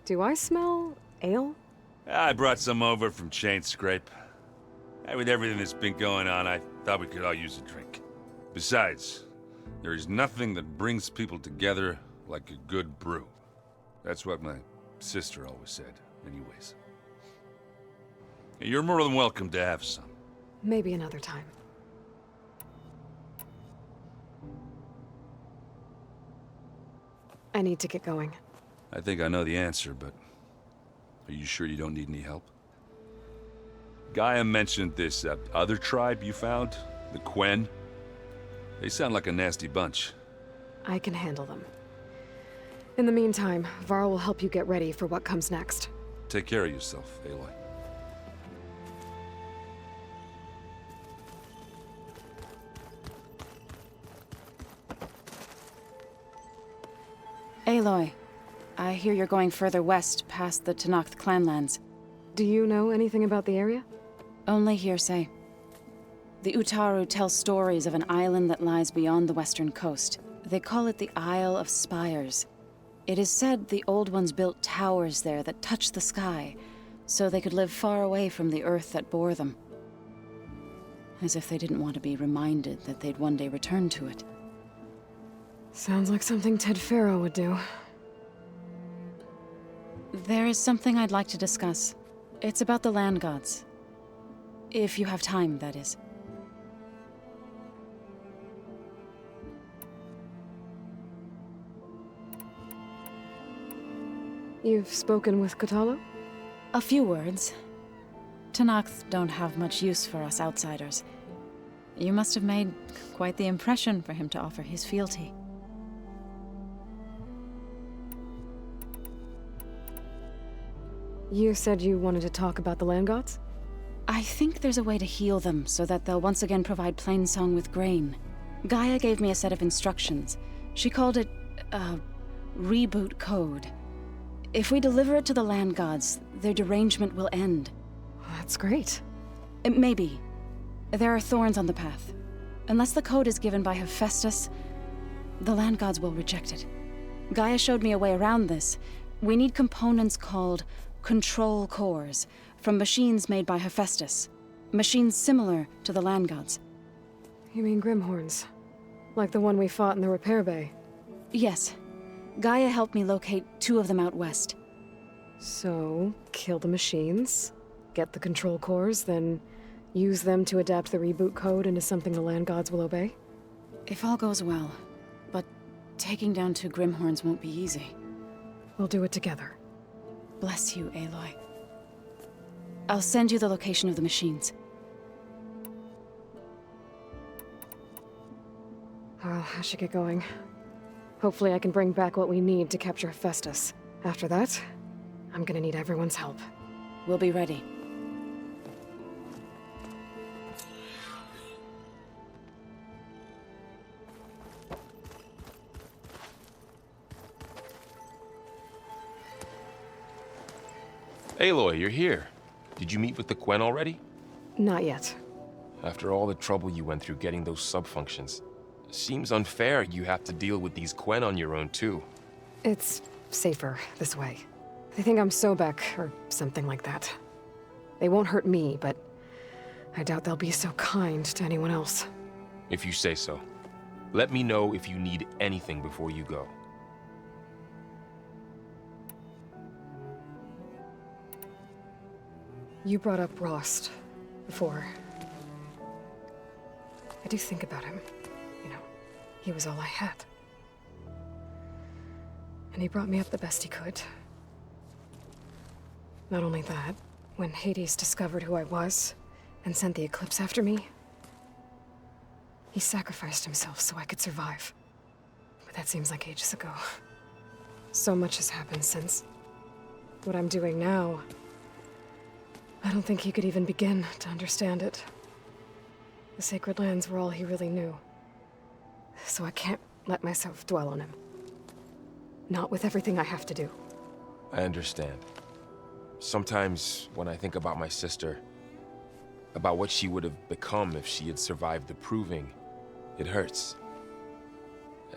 Do I smell ale? I brought some over from Chain Scrape. With everything that's been going on, I thought we could all use a drink. Besides, there is nothing that brings people together like a good brew. That's what my sister always said, anyways. You're more than welcome to have some. Maybe another time. I need to get going. I think I know the answer, but are you sure you don't need any help? Gaia mentioned this other tribe you found, the Quen. They sound like a nasty bunch. I can handle them. In the meantime, Varl will help you get ready for what comes next. Take care of yourself, Aloy. Aloy, I hear you're going further west past the Tenakth clanlands. Do you know anything about the area? Only hearsay. The Utaru tell stories of an island that lies beyond the western coast. They call it the Isle of Spires. It is said the Old Ones built towers there that touch the sky, so they could live far away from the earth that bore them. As if they didn't want to be reminded that they'd one day return to it. Sounds like something Ted Faro would do. There is something I'd like to discuss. It's about the land gods. If you have time, that is. You've spoken with Kotalo? A few words. Tenakth don't have much use for us outsiders. You must have made quite the impression for him to offer his fealty. You said you wanted to talk about the land gods? I think there's a way to heal them so that they'll once again provide Plainsong with grain. Gaia gave me a set of instructions. She called it a reboot code. If we deliver it to the land gods, their derangement will end. That's great. Maybe. There are thorns on the path. Unless the code is given by Hephaestus, the land gods will reject it. Gaia showed me a way around this. We need components called control cores from machines made by Hephaestus. Machines similar to the land gods. You mean Grimhorns? Like the one we fought in the repair bay? Yes. Gaia helped me locate 2 of them out west. So, kill the machines, get the control cores, then Use them to adapt the reboot code into something the land gods will obey? If all goes well. But taking down 2 Grimhorns won't be easy. We'll do it together. Bless you, Aloy. I'll send you the location of the machines. Well, I should get going. Hopefully I can bring back what we need to capture Hephaestus. After that, I'm gonna need everyone's help. We'll be ready. Aloy, you're here. Did you meet with the Quen already? Not yet. After all the trouble you went through getting those subfunctions, seems unfair you have to deal with these Quen on your own too. It's safer this way. They think I'm Sobek, or something like that. They won't hurt me, but I doubt they'll be so kind to anyone else. If you say so. Let me know if you need anything before you go. You brought up Rost before. I do think about him. You know, he was all I had. And he brought me up the best he could. Not only that, when Hades discovered who I was and sent the Eclipse after me, he sacrificed himself so I could survive. But that seems like ages ago. So much has happened since. What I'm doing now, I don't think he could even begin to understand it. The Sacred Lands were all he really knew. So I can't let myself dwell on him. Not with everything I have to do. I understand. Sometimes, when I think about my sister, about what she would have become if she had survived the Proving, it hurts.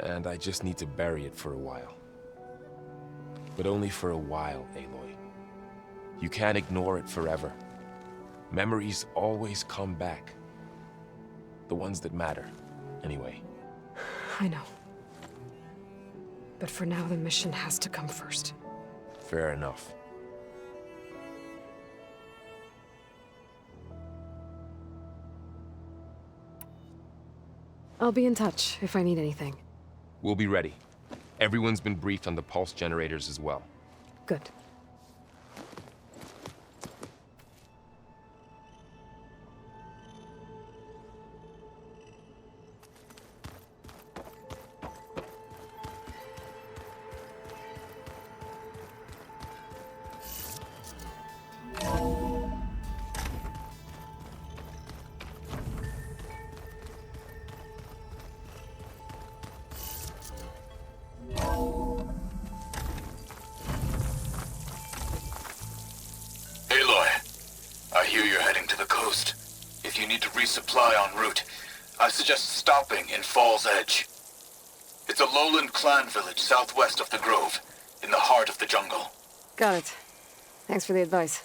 And I just need to bury it for a while. But only for a while, Aloy. You can't ignore it forever. Memories always come back. The ones that matter, anyway. I know. But for now, the mission has to come first. Fair enough. I'll be in touch if I need anything. We'll be ready. Everyone's been briefed on the pulse generators as well. Good. Resupply en route. I suggest stopping in Fall's Edge. It's a lowland clan village southwest of the Grove, in the heart of the jungle. Got it. Thanks for the advice.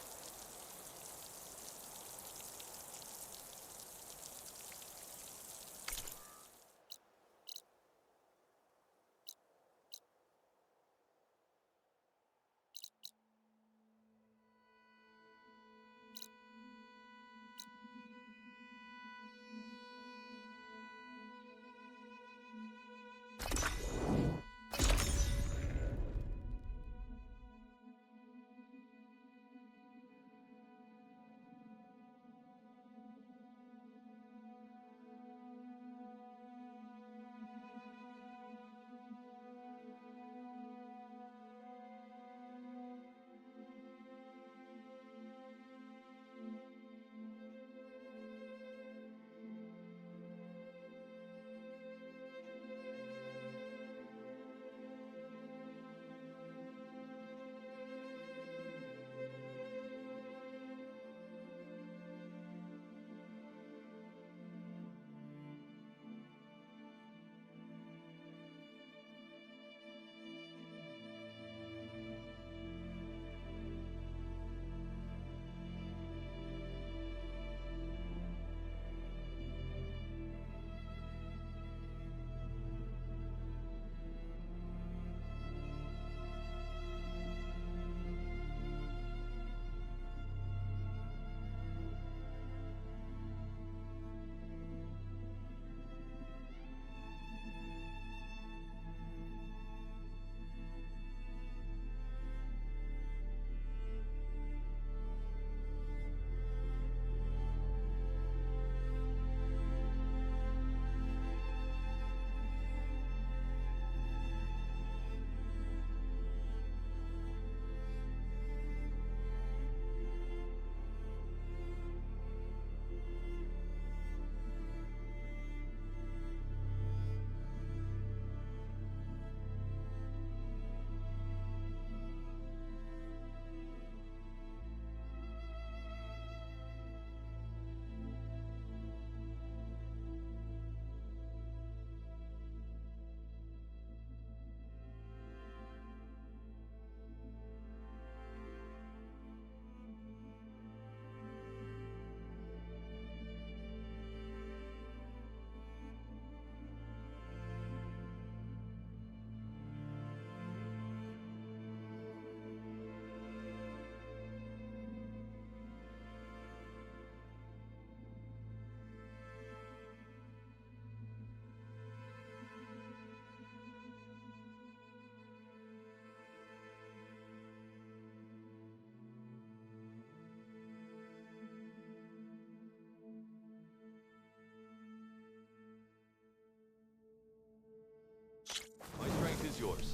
yours.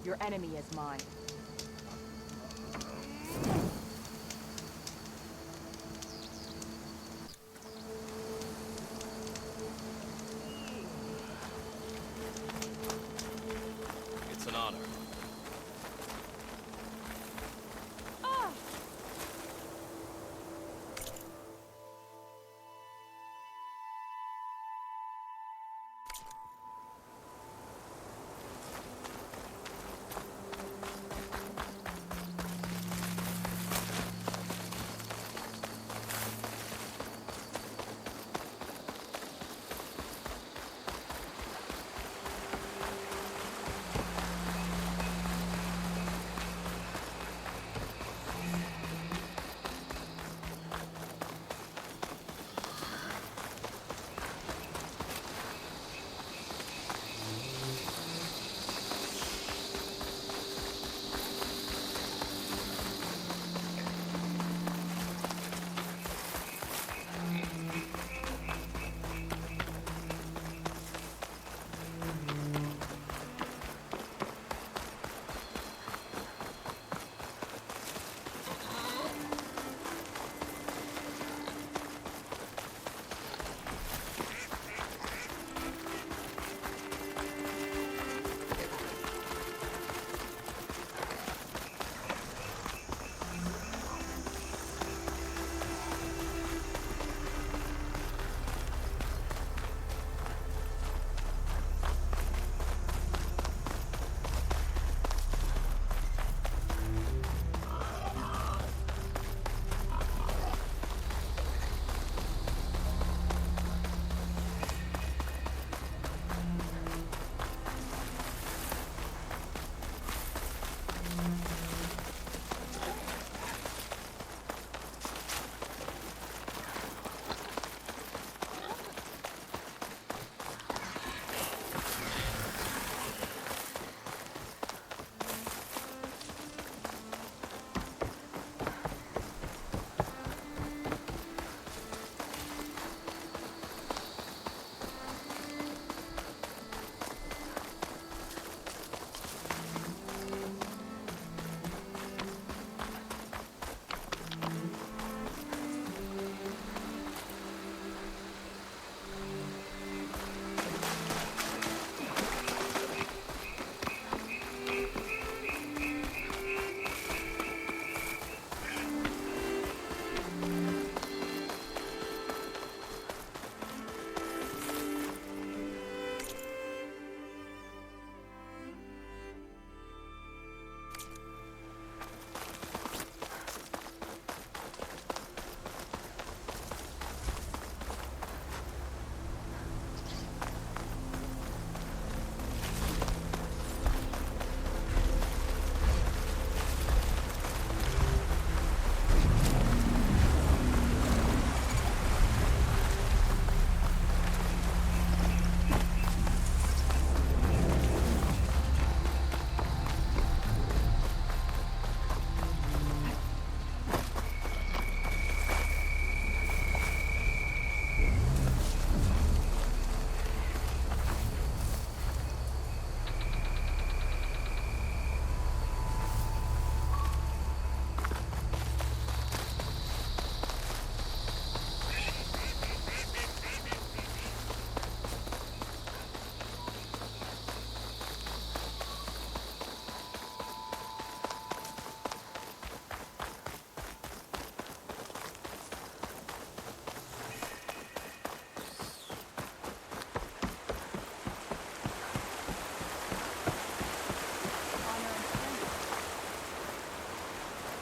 Your enemy is mine. It's an honor.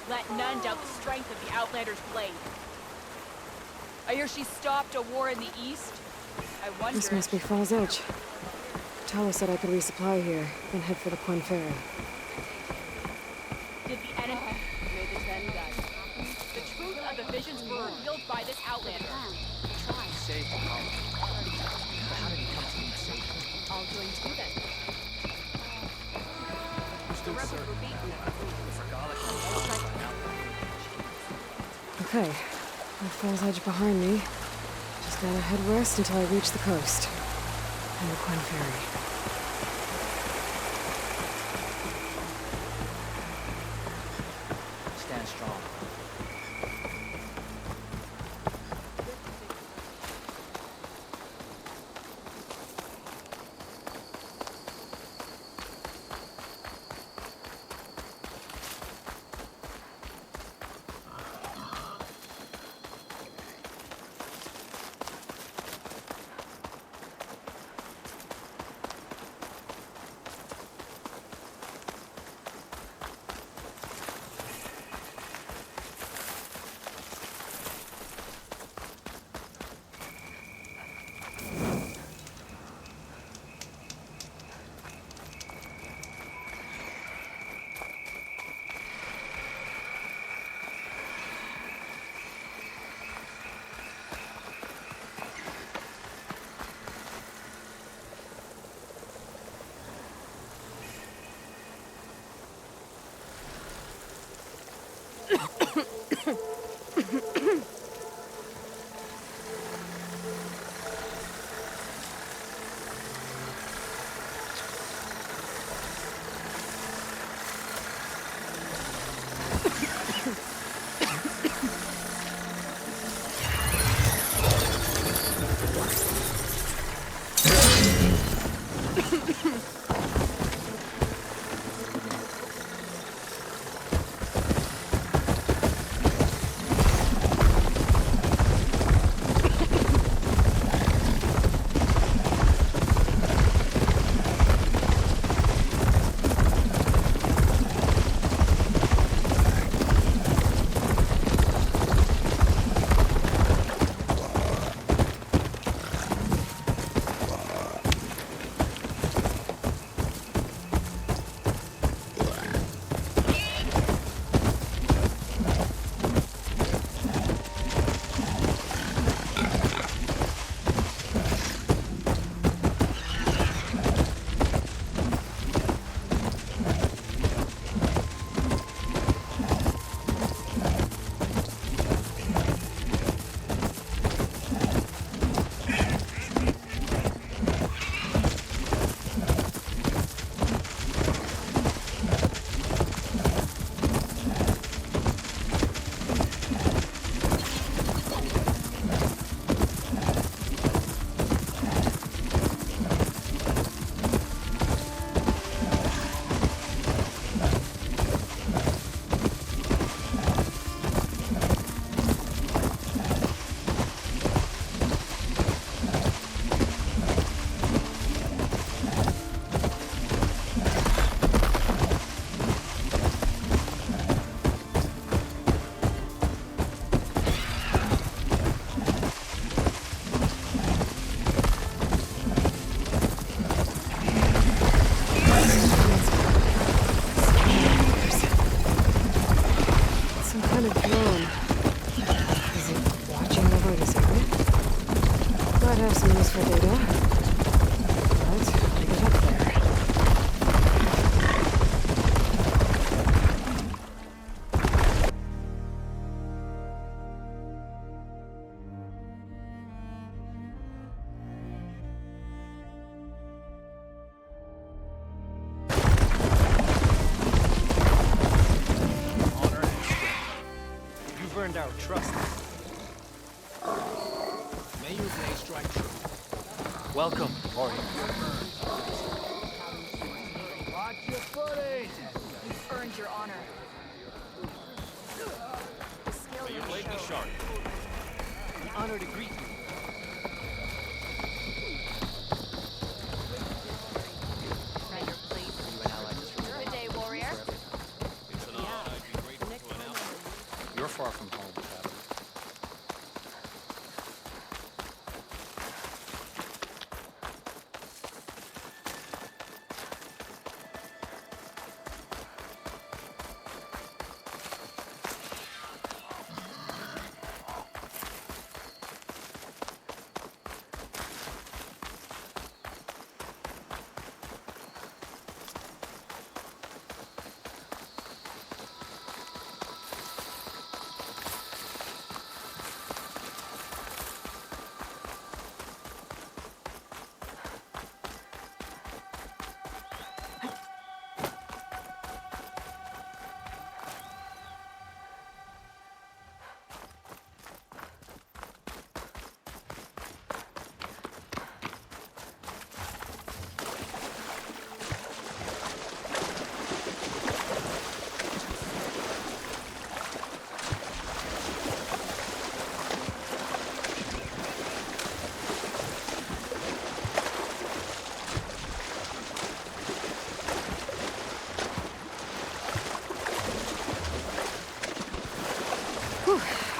Let none doubt the strength of the Outlander's blade. I hear she stopped a war in the east. I wonder... This must be Fall's Edge. Tala said I could resupply here, then head for the Point Ferry. Did the enemy... The truth of the visions were revealed by this Outlander. Try. Save the colony. How did he come to be safe? I'll join too then. The rebels were beaten. Okay, with Fall's Edge behind me, just gotta head west until I reach the coast. And the Point Ferry. earned our trust. May your day strike true. Welcome, warrior. Watch your footing! You've earned your honor. The skill May your blade be sharp. An honor to greet you. Good day, warrior. It's an honor. I'd be grateful to announce. You're far from home, Captain.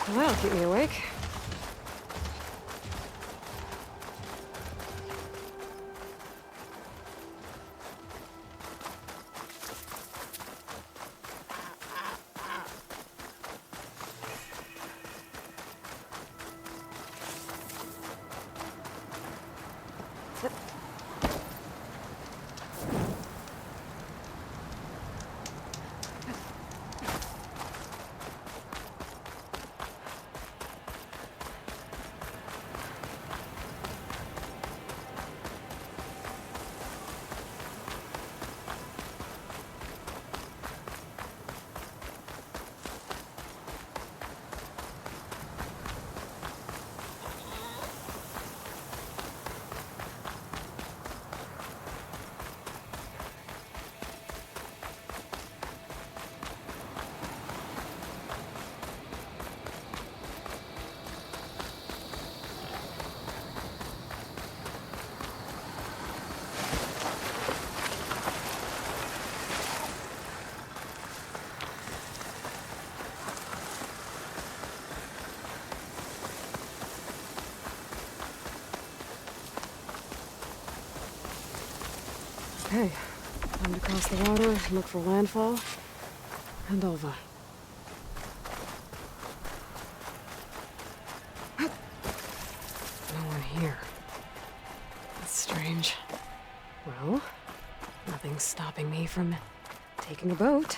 That'll keep me awake. Okay, time to cross the water, look for landfall, and Ulva. No one here. That's strange. Well, nothing's stopping me from taking a boat.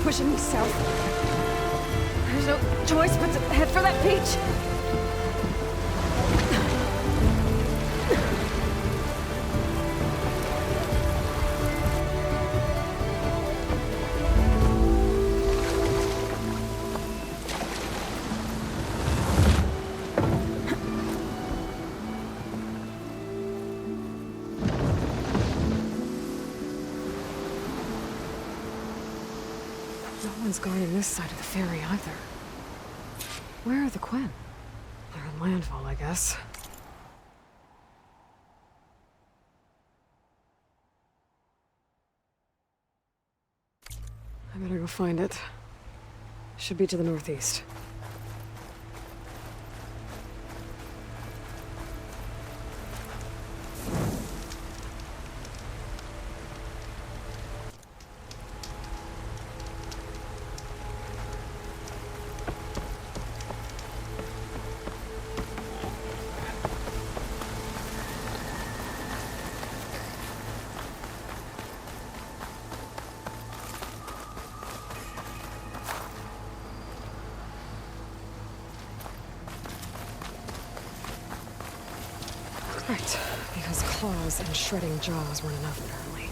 Pushing me south. There's no choice but to head for that beach. No one's guarding this side of the ferry either. Where are the Quen? They're on landfall, I guess. I better go find it. Should be to the northeast. Right, because claws and shredding jaws weren't enough, apparently.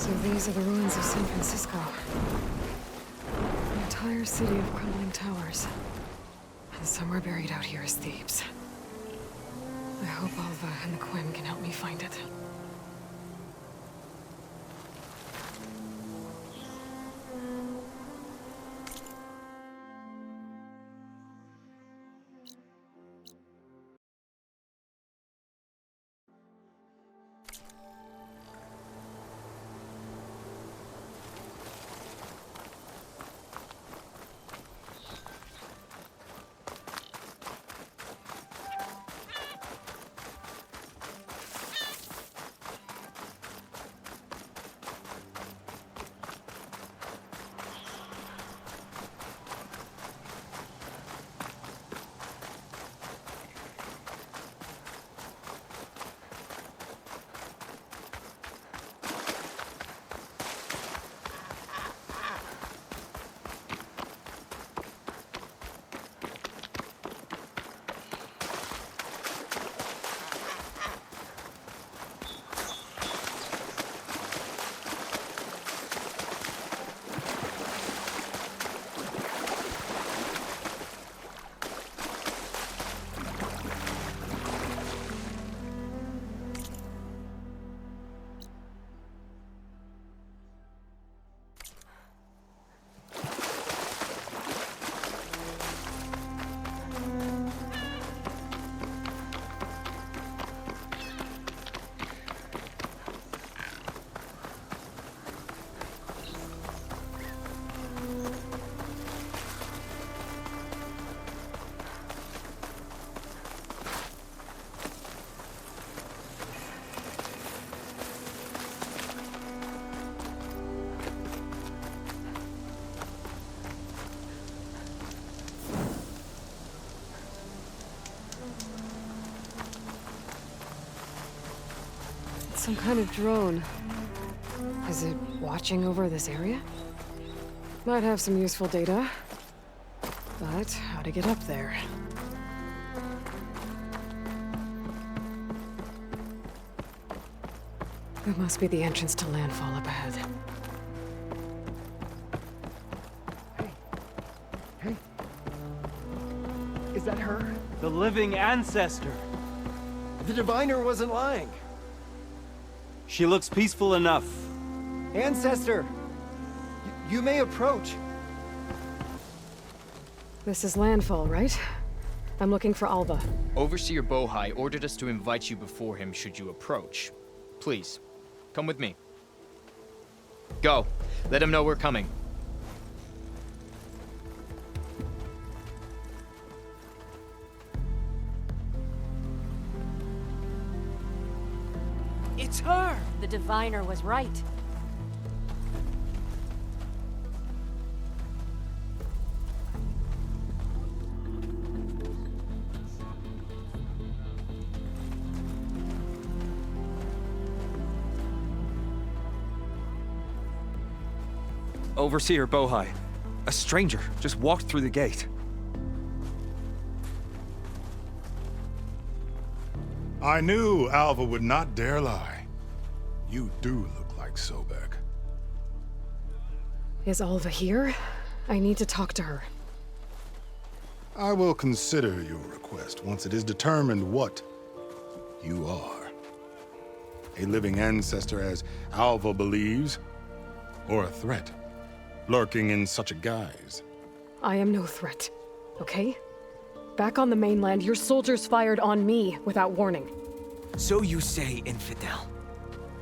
So these are the ruins of San Francisco. An entire city of crumbling towers. And somewhere buried out here is Thebes. I hope Alva and Quinn can help me find it. Some kind of drone. Is it watching over this area? Might have some useful data. But how to get up there? That must be the entrance to landfall up ahead. Hey. Is that her? The living ancestor. The diviner wasn't lying. She looks peaceful enough. Ancestor! You may approach. This is landfall, right? I'm looking for Alva. Overseer Bohai ordered us to invite you before him should you approach. Please, come with me. Go. Let him know we're coming. It's her! The diviner was right. Overseer Bohai. A stranger just walked through the gate. I knew Alva would not dare lie. You do look like Sobek. Is Alva here? I need to talk to her. I will consider your request once it is determined what you are. A living ancestor, as Alva believes, or a threat, lurking in such a guise. I am no threat, okay? Back on the mainland, your soldiers fired on me without warning. So you say, infidel.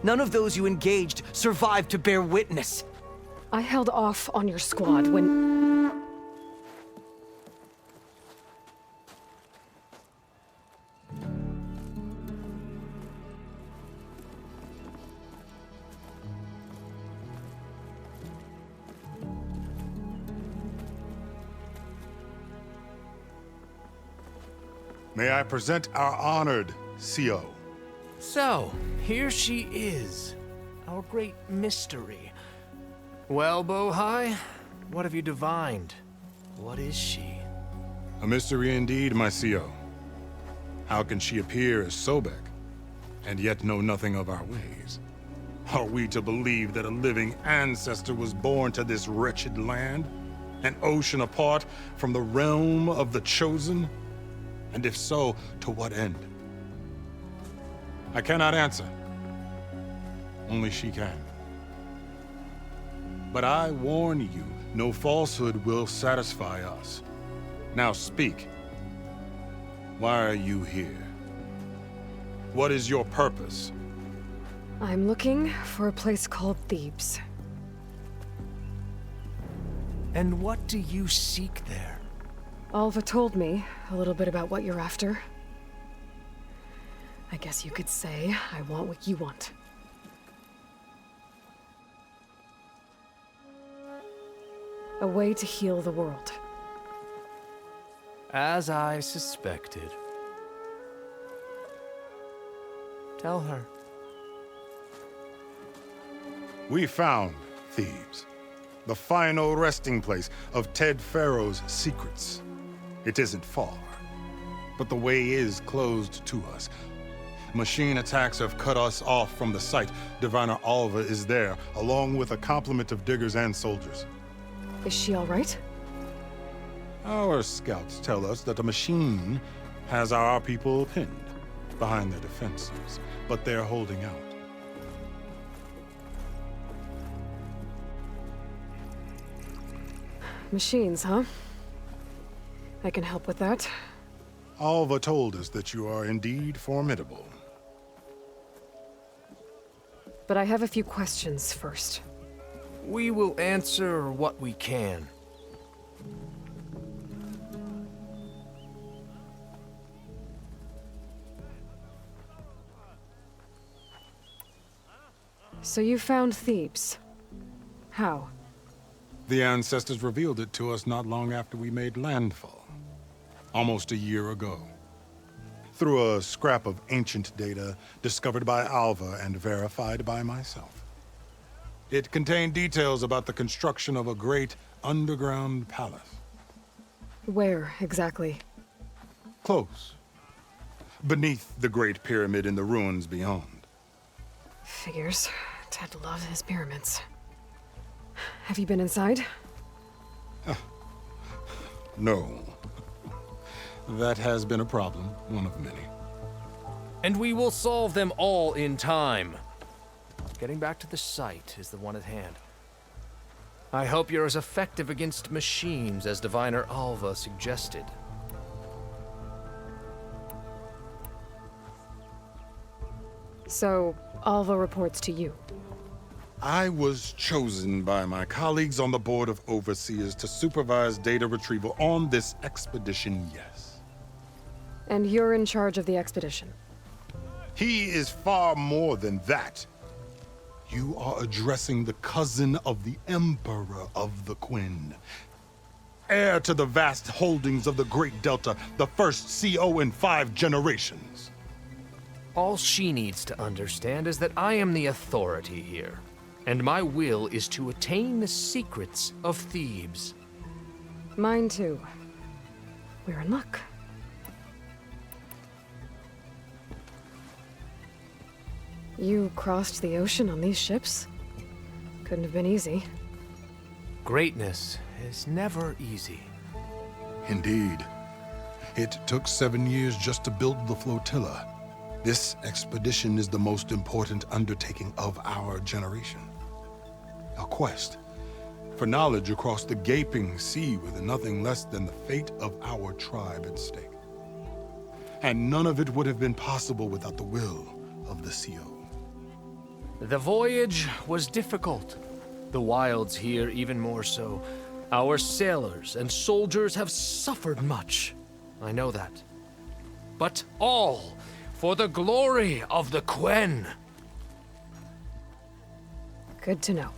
None of those you engaged survived to bear witness. I held off on your squad when... May I present our honored CO. So, here she is, our great mystery. Well, Bohai, what have you divined? What is she? A mystery indeed, my CO. How can she appear as Sobek, and yet know nothing of our ways? Are we to believe that a living ancestor was born to this wretched land? An ocean apart from the realm of the chosen? And if so, to what end? I cannot answer. Only she can. But I warn you, no falsehood will satisfy us. Now speak. Why are you here? What is your purpose? I'm looking for a place called Thebes. And what do you seek there? Alva told me a little bit about what you're after. I guess you could say I want what you want. A way to heal the world. As I suspected. Tell her. We found Thebes, the final resting place of Ted Pharaoh's secrets. It isn't far, but the way is closed to us. Machine attacks have cut us off from the site. Diviner Alva is there, along with a complement of diggers and soldiers. Is she all right? Our scouts tell us that the machine has our people pinned behind their defenses, but they're holding out. Machines, huh? I can help with that. Alva told us that you are indeed formidable. But I have a few questions first. We will answer what we can. So you found Thebes. How? The ancestors revealed it to us not long after we made landfall. Almost a year ago. Through a scrap of ancient data discovered by Alva and verified by myself. It contained details about the construction of a great underground palace. Where, exactly? Close. Beneath the Great Pyramid in the ruins beyond. Figures. Ted loved his pyramids. Have you been inside? No. That has been a problem, one of many. And we will solve them all in time. Getting back to the site is the one at hand. I hope you're as effective against machines as Diviner Alva suggested. So, Alva reports to you. I was chosen by my colleagues on the Board of Overseers to supervise data retrieval on this expedition, yes. And you're in charge of the expedition? He is far more than that. You are addressing the cousin of the Emperor of the Quinn. Heir to the vast holdings of the Great Delta, the first CO in 5 generations. All she needs to understand is that I am the authority here, and my will is to attain the secrets of Thebes. Mine too. We're in luck. You crossed the ocean on these ships? Couldn't have been easy. Greatness is never easy. Indeed. It took 7 years just to build the flotilla. This expedition is the most important undertaking of our generation. A quest for knowledge across the gaping sea with nothing less than the fate of our tribe at stake. And none of it would have been possible without the will of the CO. The voyage was difficult. The wilds here even more so. Our sailors and soldiers have suffered much. I know that. But all for the glory of the Quen. Good to know.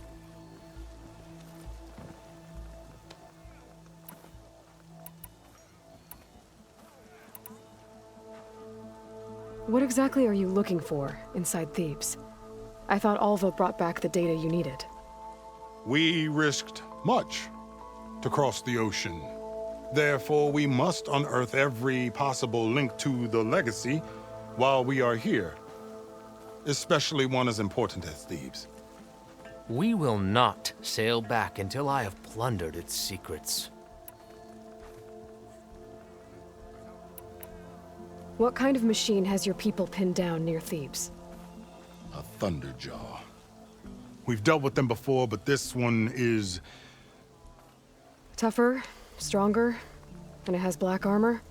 What exactly are you looking for inside Thebes? I thought Alva brought back the data you needed. We risked much to cross the ocean. Therefore, we must unearth every possible link to the legacy while we are here. especially one as important as Thebes. We will not sail back until I have plundered its secrets. What kind of machine has your people pinned down near Thebes? A Thunderjaw. We've dealt with them before, but this one is... Tougher, stronger, and it has black armor?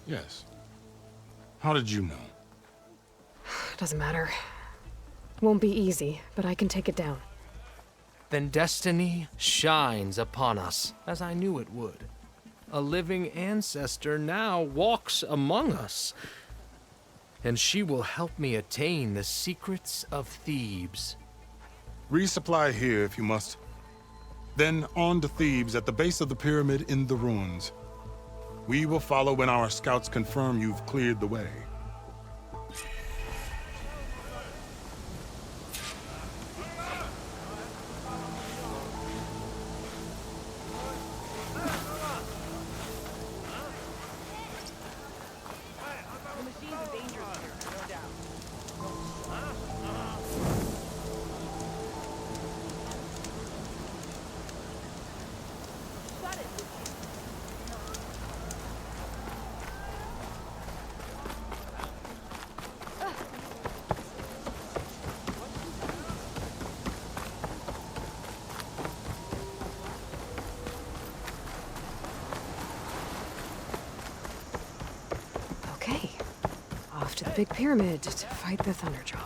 Yes. How did you know? Doesn't matter. Won't be easy, but I can take it down. Then destiny shines upon us, as I knew it would. A living ancestor now walks among us, and she will help me attain the secrets of Thebes. Resupply here if you must. Then on to Thebes at the base of the pyramid in the ruins. We will follow when our scouts confirm you've cleared the way. Okay. Off to the big pyramid to fight the Thunderjaw.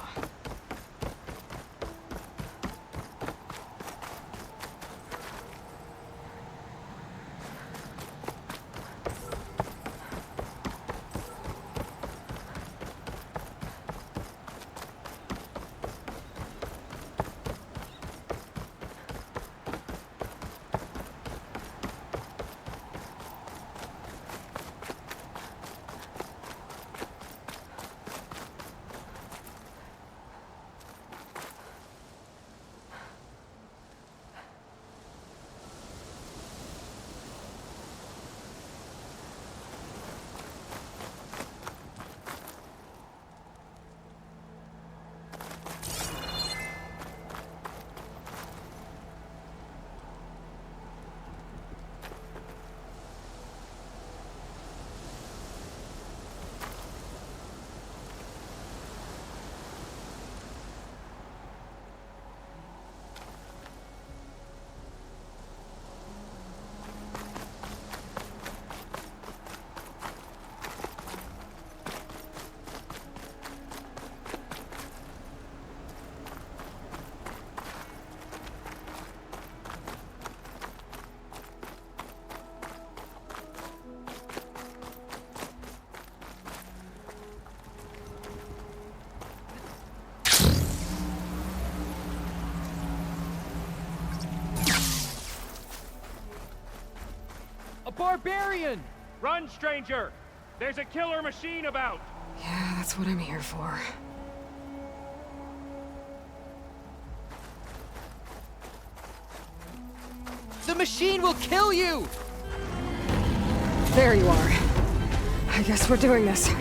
Barbarian! Run, stranger! There's a killer machine about! Yeah, that's what I'm here for. The machine will kill you! There you are. I guess we're doing this.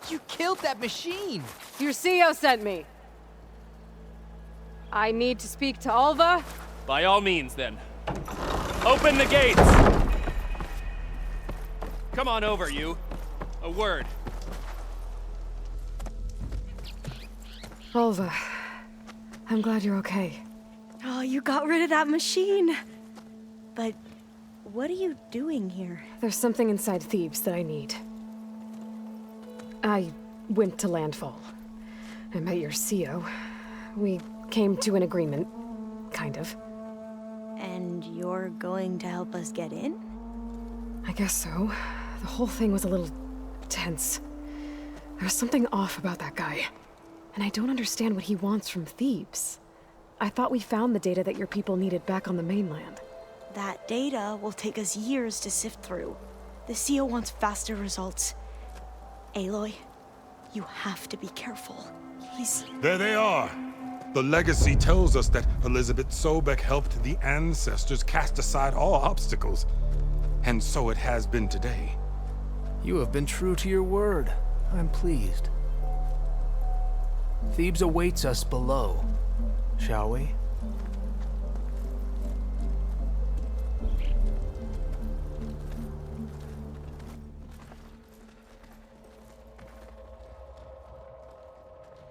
You killed that machine! Your CEO sent me. I need to speak to Alva. By all means, then. Open the gates! Come on over, you. A word. Alva, I'm glad you're okay. Oh, you got rid of that machine. But what are you doing here? There's something inside Thebes that I need. I went to landfall. I met your CEO. We came to an agreement, kind of. And you're going to help us get in? I guess so. The whole thing was a little tense. There's something off about that guy. And I don't understand what he wants from Thebes. I thought we found the data that your people needed back on the mainland. That data will take us years to sift through. The CEO wants faster results. Aloy, you have to be careful. There they are. The legacy tells us that Elizabeth Sobek helped the ancestors cast aside all obstacles. And so it has been today. You have been true to your word. I'm pleased. Thebes awaits us below. Shall we?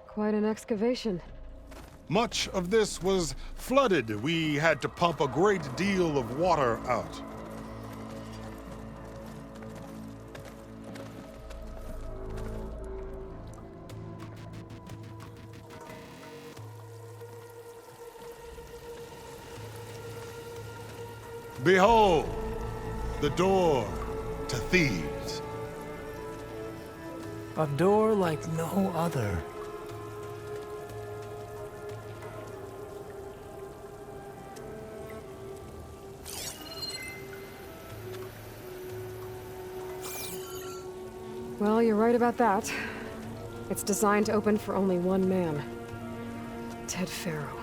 Quite an excavation. Much of this was flooded. We had to pump a great deal of water out. Behold, the door to Thebes. A door like no other. Well, you're right about that. It's designed to open for only one man. Ted Farrow.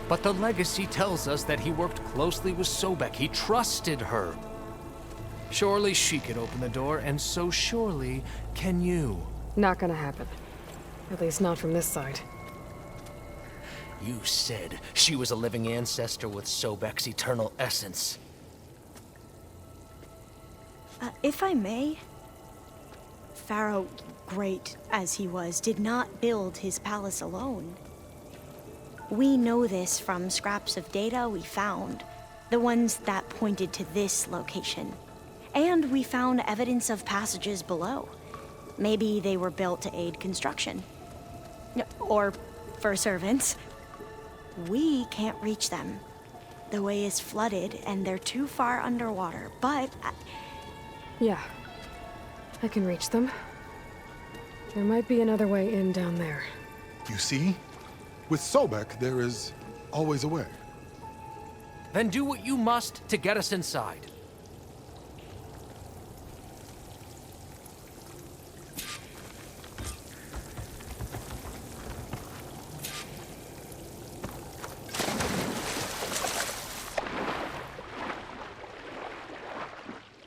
But the legacy tells us that he worked closely with Sobek. He trusted her. Surely she could open the door, and so surely can you. Not gonna happen. At least not from this side. You said she was a living ancestor with Sobek's eternal essence. If I may, Pharaoh, great as he was, did not build his palace alone. We know this from scraps of data we found, the ones that pointed to this location. And we found evidence of passages below. Maybe they were built to aid construction. Or for servants. We can't reach them. The way is flooded and they're too far underwater, but... Yeah. I can reach them. There might be another way in down there. You see? With Sobek, there is always a way. Then do what you must to get us inside.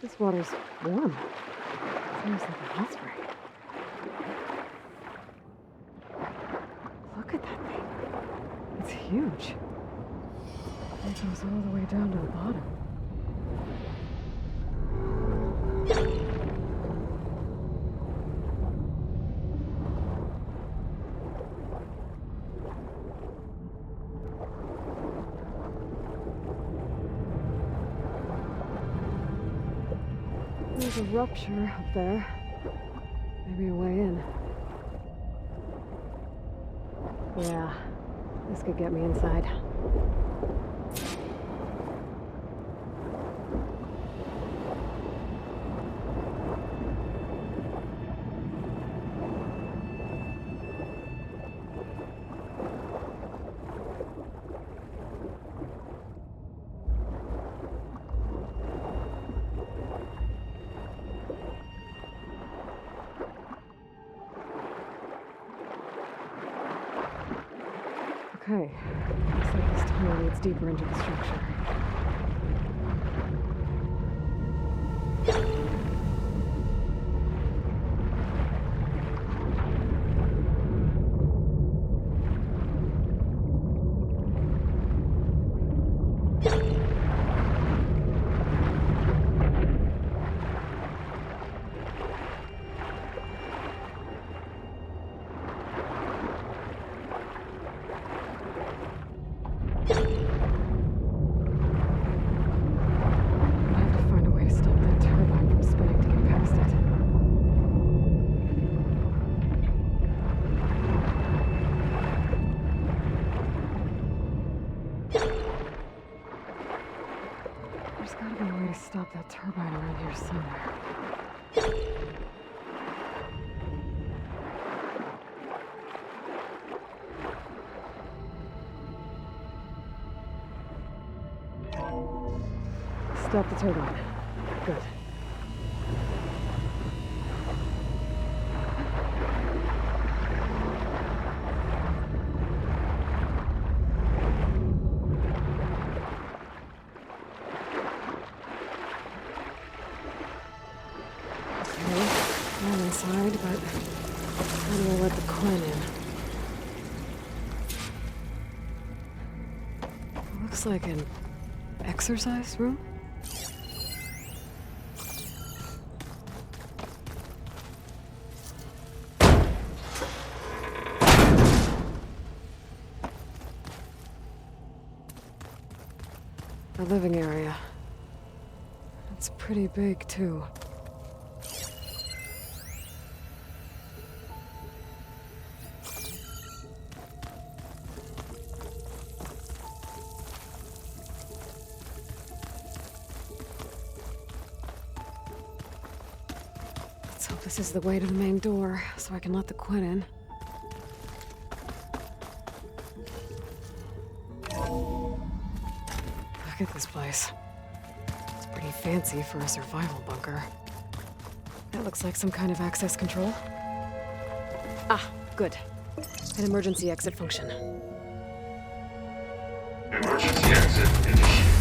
This water's warm. Seems like a hot spring. Look at that thing. It's huge. It goes all the way down to the bottom. There's a rupture up there. Maybe a way in. Yeah, this could get me inside. Okay, looks like this tunnel leads deeper into the structure. Gotta be a way to stop that turbine around here somewhere. Stop the turbine. Good. I'm inside, but how do I let the Quinn in? It looks like an exercise room? The living area. It's pretty big, too. Let's hope this is the way to the main door, so I can let the Quinn in. Look at this place. It's pretty fancy for a survival bunker. That looks like some kind of access control. Ah, good. An emergency exit function. Emergency exit initiated.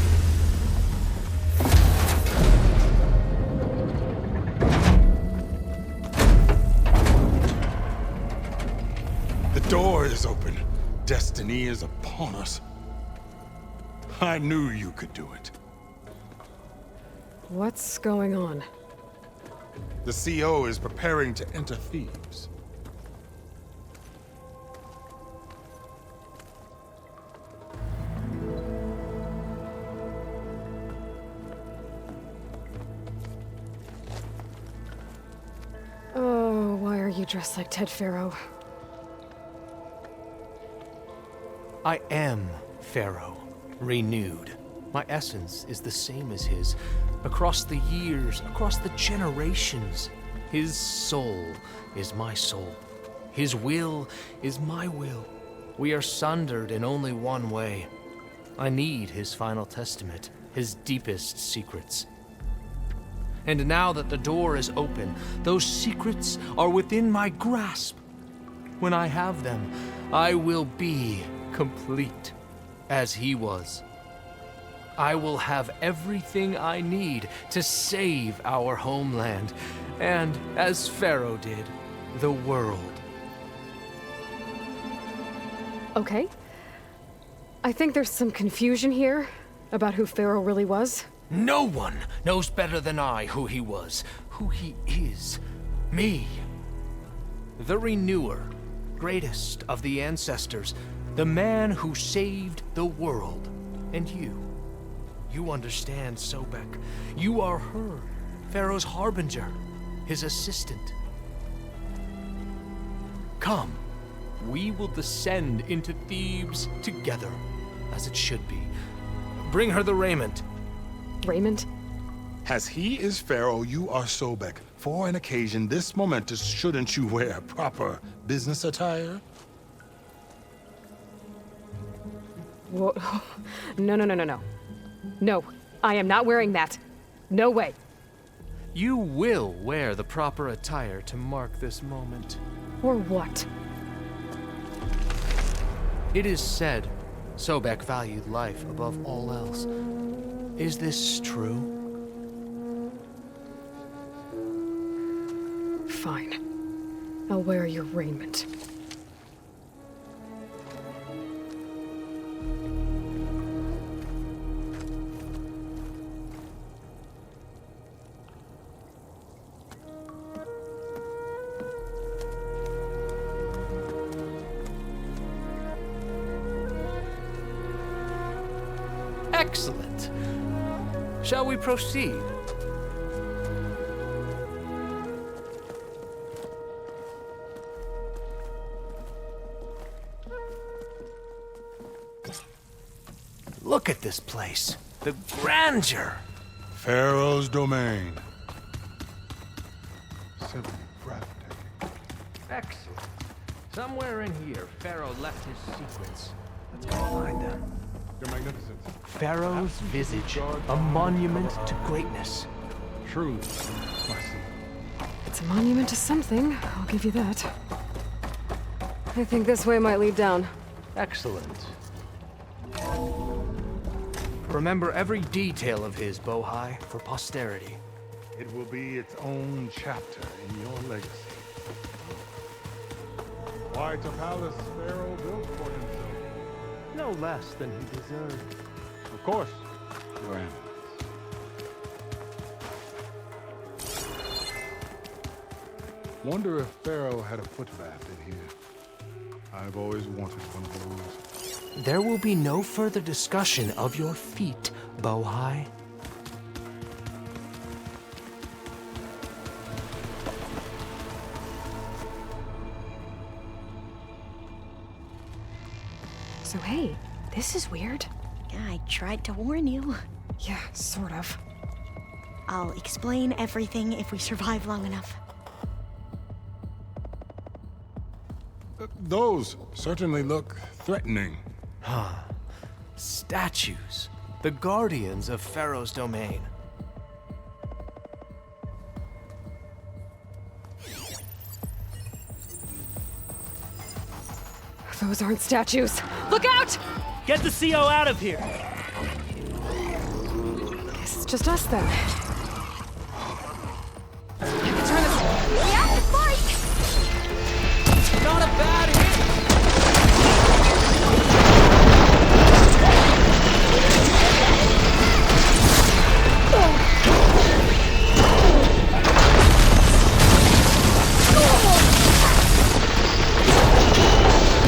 The door is open. Destiny is upon us. I knew you could do it. What's going on? The CO is preparing to enter Thebes. Oh, why are you dressed like Ted Pharaoh? I am Pharaoh, renewed. My essence is the same as his. Across the years, across the generations, his soul is my soul. His will is my will. We are sundered in only one way. I need his final testament, his deepest secrets. And now that the door is open, those secrets are within my grasp. When I have them, I will be complete, as he was. I will have everything I need to save our homeland, and, as Pharaoh did, the world. Okay. I think there's some confusion here about who Pharaoh really was. No one knows better than I who he was, who he is. Me. The Renewer, greatest of the ancestors, the man who saved the world. And you. You understand, Sobek. You are her, Pharaoh's harbinger, his assistant. Come, we will descend into Thebes together, as it should be. Bring her the raiment. Raiment? As he is Pharaoh, you are Sobek. For an occasion this momentous, shouldn't you wear proper business attire? Whoa. No. No, I am not wearing that. No way. You will wear the proper attire to mark this moment. Or what? It is said Sobek valued life above all else. Is this true? Fine. I'll wear your raiment. Excellent. Shall we proceed? Look at this place. The grandeur. Pharaoh's domain. Simply breathtaking. Excellent. Somewhere in here, Pharaoh left his secrets. Let's go find them. Your Magnificence. Pharaoh's visage, a monument to greatness. Truly, my son. It's a monument to something, I'll give you that. I think this way might lead down. Excellent. Remember every detail of his, Bohai, for posterity. It will be its own chapter in your legacy. Quite a palace Pharaoh built for himself. No less than he deserved. Of course, Your Eminence. Wonder if Pharaoh had a footbath in here. I've always wanted one of those. There will be no further discussion of your feet, Bohai. So hey, this is weird. Yeah, I tried to warn you. Yeah, sort of. I'll explain everything if we survive long enough. Those certainly look threatening. Huh. Statues. The guardians of Pharaoh's domain. Those aren't statues. Look out! Get the CO out of here! Guess it's just us then. We have to fight! Not a bad hit!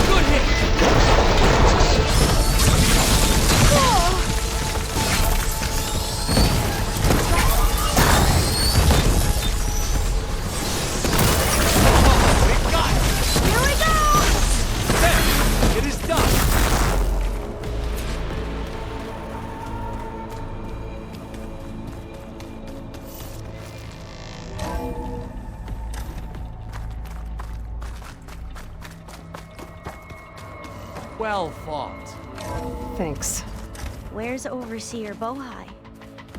Good hit! Well fought. Thanks. Where's Overseer Bohai?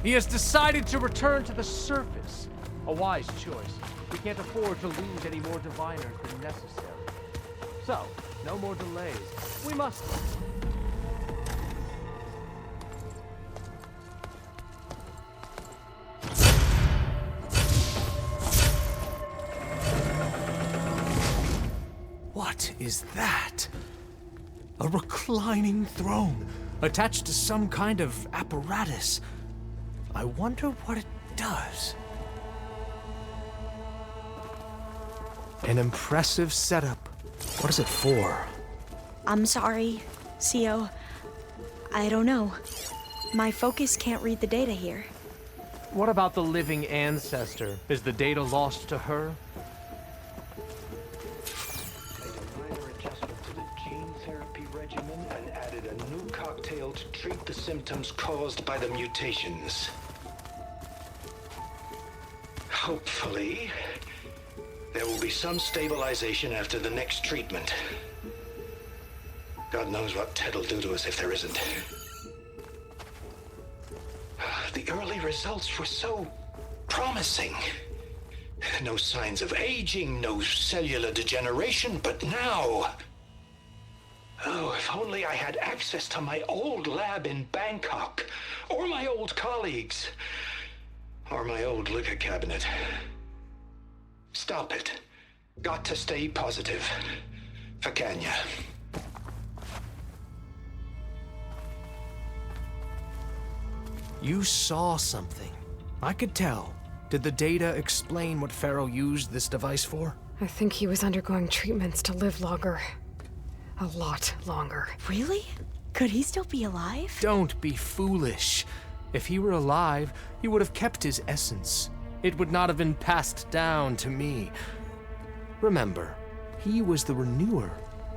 He has decided to return to the surface. A wise choice. We can't afford to lose any more diviners than necessary. So, no more delays. We must. What is that? A reclining throne, attached to some kind of apparatus. I wonder what it does. An impressive setup. What is it for? I'm sorry, CO. I don't know. My focus can't read the data here. What about the living ancestor? Is the data lost to her? And added a new cocktail to treat the symptoms caused by the mutations. Hopefully, there will be some stabilization after the next treatment. God knows what Ted'll do to us if there isn't. The early results were so promising. No signs of aging, no cellular degeneration, but now... Oh, if only I had access to my old lab in Bangkok, or my old colleagues, or my old liquor cabinet. Stop it. Got to stay positive. For Kenya. You saw something. I could tell. Did the data explain what Pharaoh used this device for? I think he was undergoing treatments to live longer. A lot longer. Really? Could he still be alive? Don't be foolish. If he were alive, he would have kept his essence. It would not have been passed down to me. Remember, he was the renewer.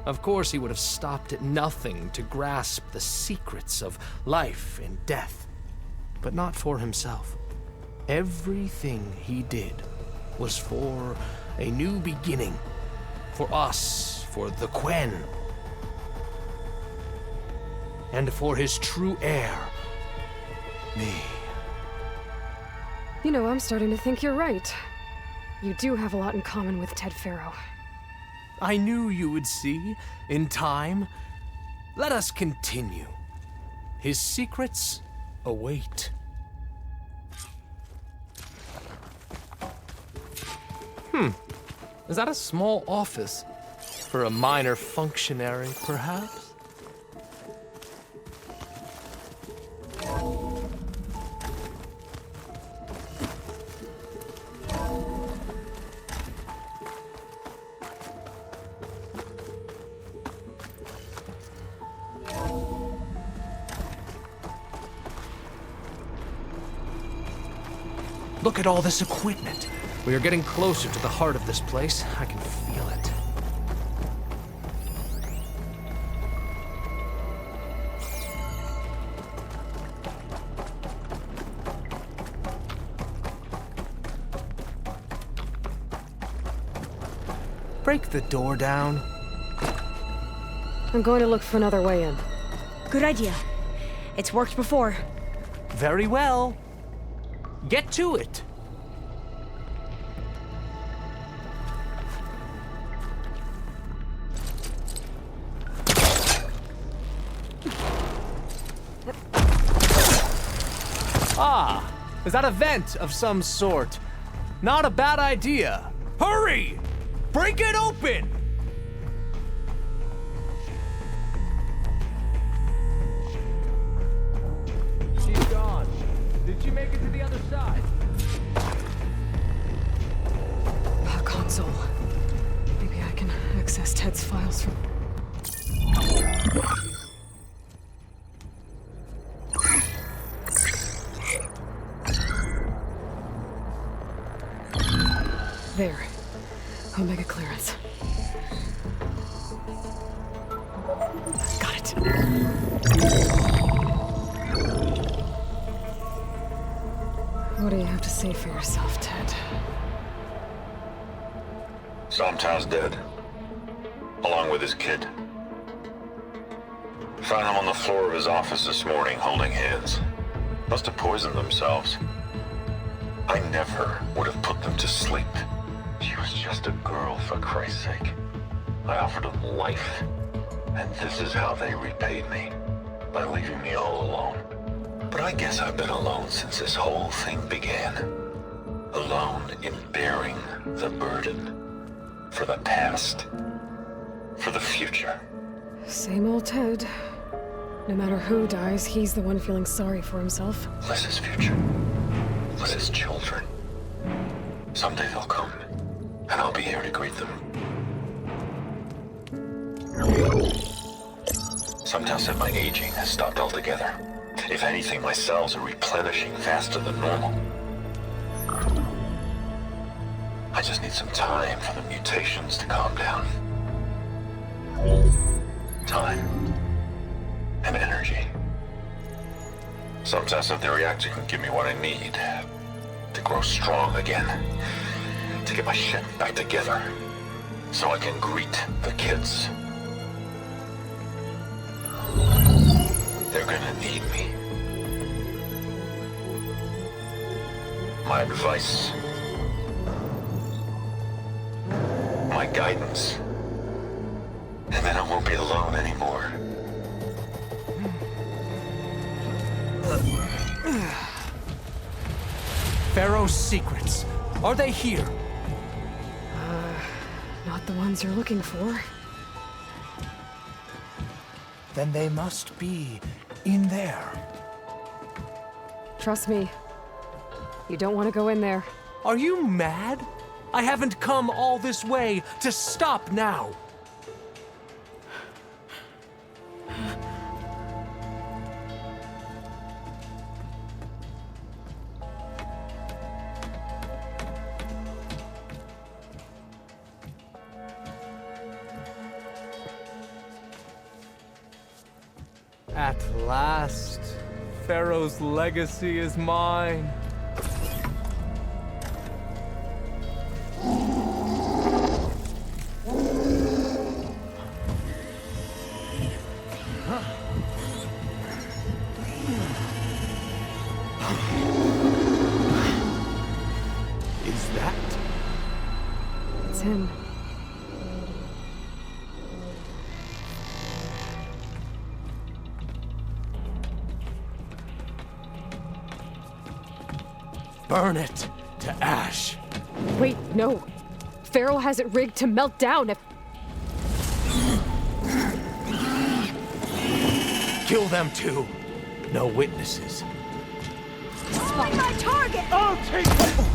Of course, he would have stopped at nothing to grasp the secrets of life and death. But not for himself. Everything he did was for a new beginning. For us, for the Quen. And for his true heir, me. You know, I'm starting to think you're right. You do have a lot in common with Ted Faro. I knew you would see, in time. Let us continue. His secrets await. Is that a small office? For a minor functionary, perhaps? Look at all this equipment. We are getting closer to the heart of this place. I can feel it. Break the door down. I'm going to look for another way in. Good idea. It's worked before. Very well. Get to it. Ah, is that a vent of some sort? Not a bad idea. Hurry! Break it open! She's gone. Did she make it to the other side? A console. Maybe I can access Ted's files from... There. Omega clearance. Got it. What do you have to say for yourself, Ted? Somtown's dead. Along with his kid. Found him on the floor of his office this morning, holding hands. Must have poisoned themselves. I never would have put them to sleep. She was just a girl, for Christ's sake. I offered them life, and this is how they repaid me, by leaving me all alone. But I guess I've been alone since this whole thing began. Alone in bearing the burden. For the past. For the future. Same old Ted. No matter who dies, he's the one feeling sorry for himself. Liz's future. Liz's children. Someday they'll come. And I'll be here to greet them. Sometimes said my aging has stopped altogether. If anything, my cells are replenishing faster than normal. I just need some time for the mutations to calm down. Time. And energy. Sometimes if the reactor can give me what I need to grow strong again. To get my shit back together, so I can greet the kids. They're gonna need me. My advice. My guidance. And then I won't be alone anymore. Pharaoh's secrets. Are they here? Not the ones you're looking for. Then they must be in there. Trust me. You don't want to go in there. Are you mad? I haven't come all this way to stop now. At last, Pharaoh's legacy is mine. him. Burn it to ash. Wait, no. Pharaoh has it rigged to melt down if... Kill them too. No witnesses. Find my target! I'll take it!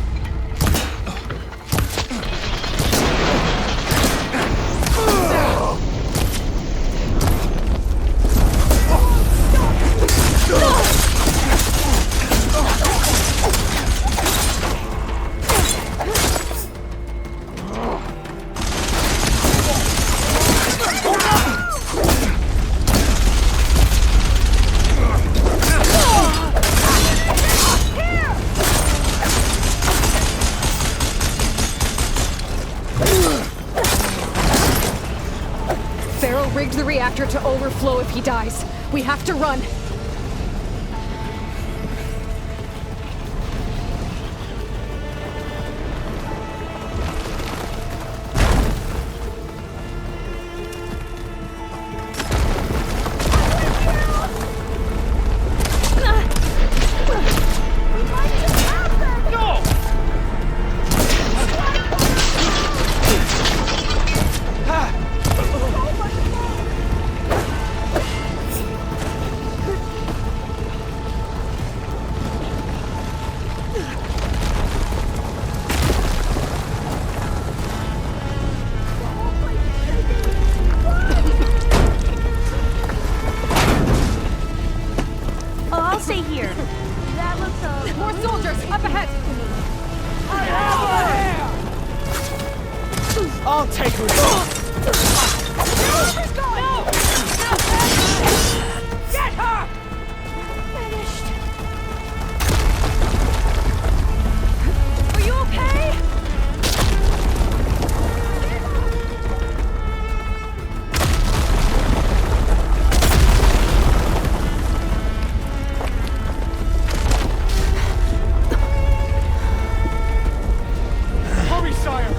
Pharaoh rigged the reactor to overflow if he dies. We have to run. I'll stay here. That looks, More soldiers, up ahead! I'll take her. Whoever's going! No! Get her! Finished. Are you okay? Hurry, sire!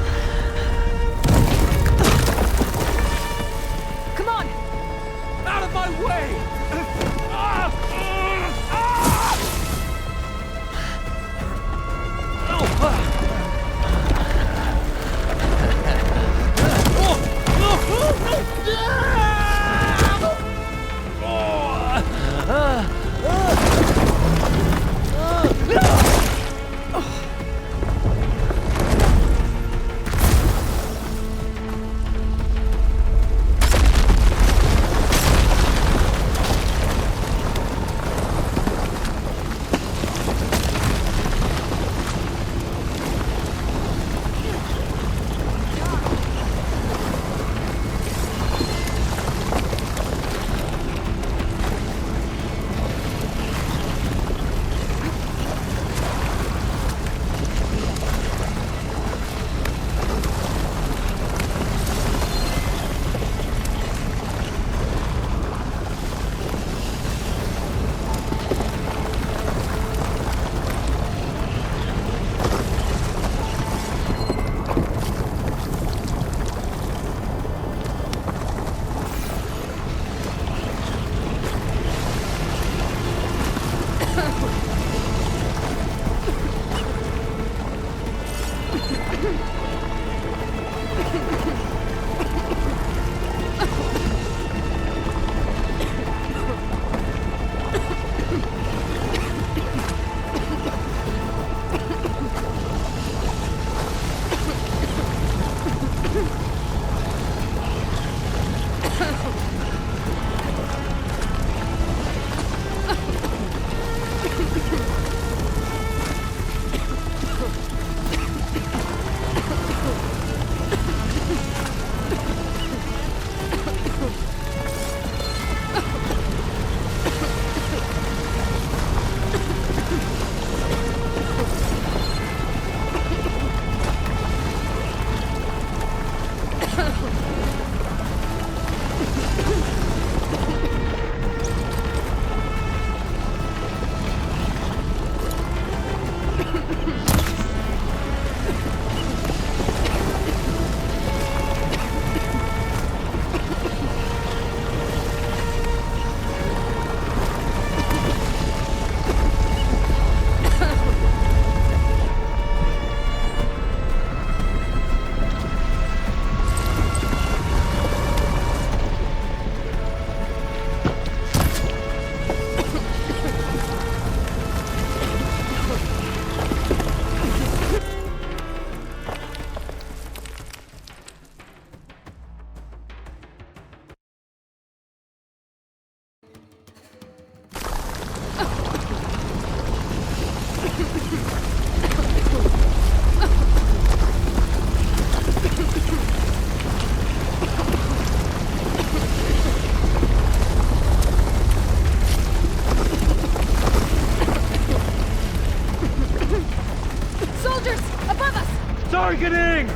Targeting!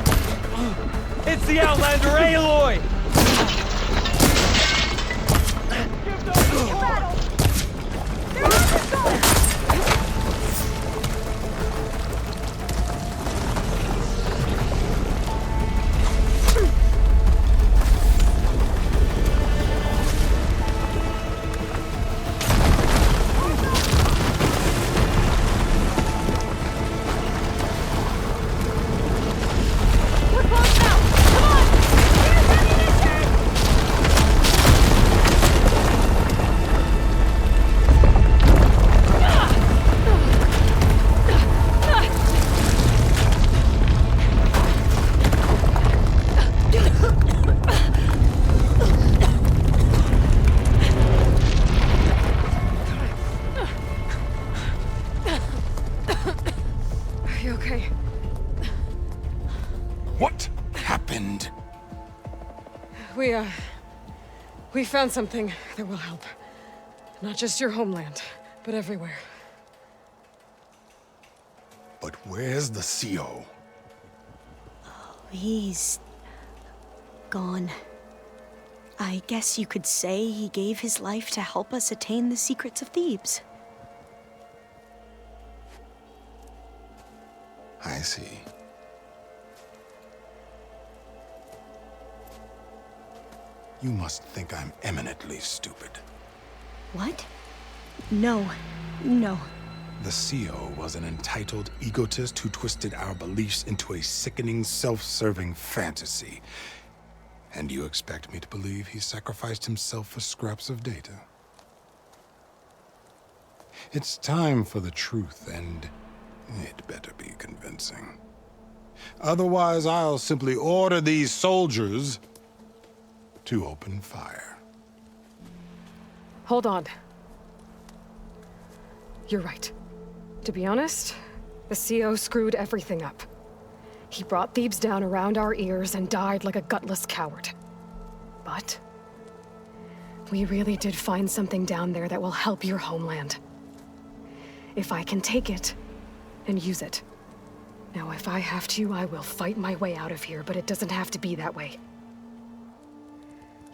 It's the Outlander Aloy! We found something that will help. Not just your homeland, but everywhere. But where's the CO? He's gone. I guess you could say he gave his life to help us attain the secrets of Thebes. I see. You must think I'm eminently stupid. What? No. The CO was an entitled egotist who twisted our beliefs into a sickening, self-serving fantasy. And you expect me to believe he sacrificed himself for scraps of data? It's time for the truth, and it better be convincing. Otherwise, I'll simply order these soldiers to open fire. Hold on. You're right. To be honest, the CO screwed everything up. He brought Thebes down around our ears and died like a gutless coward. But we really did find something down there that will help your homeland. If I can take it and use it. Now, if I have to, I will fight my way out of here, but it doesn't have to be that way.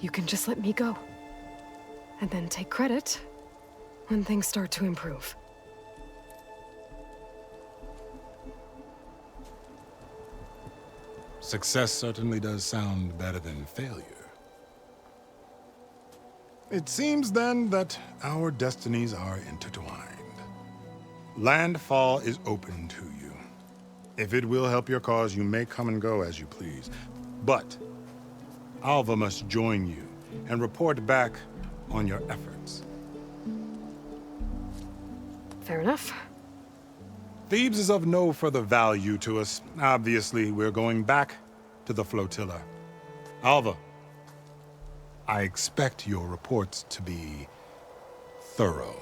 You can just let me go. And then take credit when things start to improve. Success certainly does sound better than failure. It seems then that our destinies are intertwined. Landfall is open to you. If it will help your cause, you may come and go as you please. But Alva must join you and report back on your efforts. Fair enough. Thebes is of no further value to us. Obviously, we're going back to the flotilla. Alva, I expect your reports to be thorough.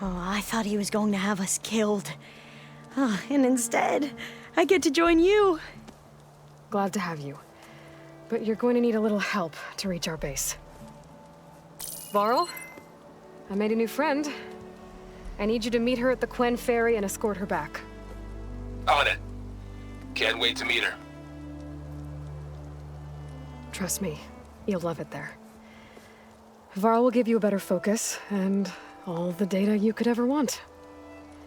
Oh, I thought he was going to have us killed. Oh, and instead, I get to join you. Glad to have you. But you're going to need a little help to reach our base. Varl, I made a new friend. I need you to meet her at the Quen Ferry and escort her back. On it. Can't wait to meet her. Trust me, you'll love it there. Varl will give you a better focus, and all the data you could ever want.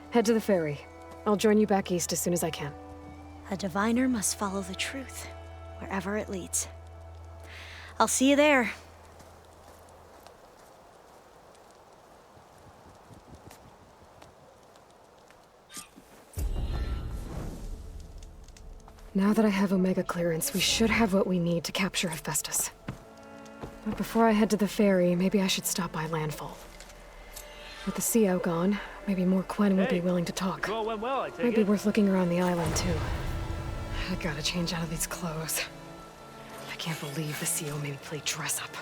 Head to the ferry. I'll join you back east as soon as I can. A diviner must follow the truth, wherever it leads. I'll see you there. Now that I have Omega clearance, we should have what we need to capture Hephaestus. But before I head to the ferry, maybe I should stop by Landfall. With the CO gone, maybe more Quen will be willing to talk. Might be worth looking around the island, too. I gotta change out of these clothes. I can't believe the CO made me play dress up.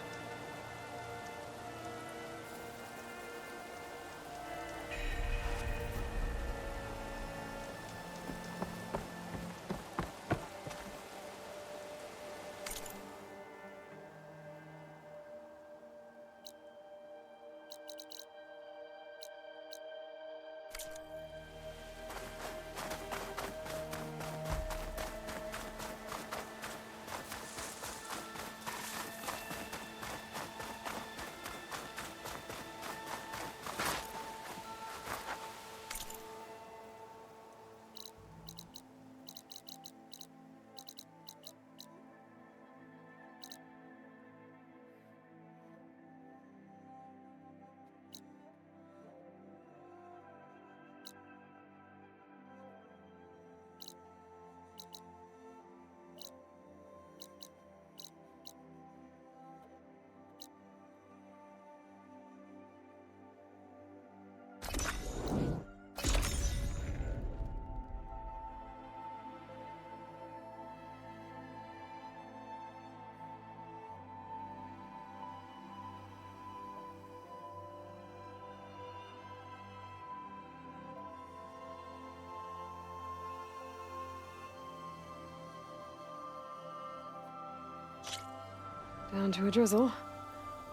Down to a drizzle.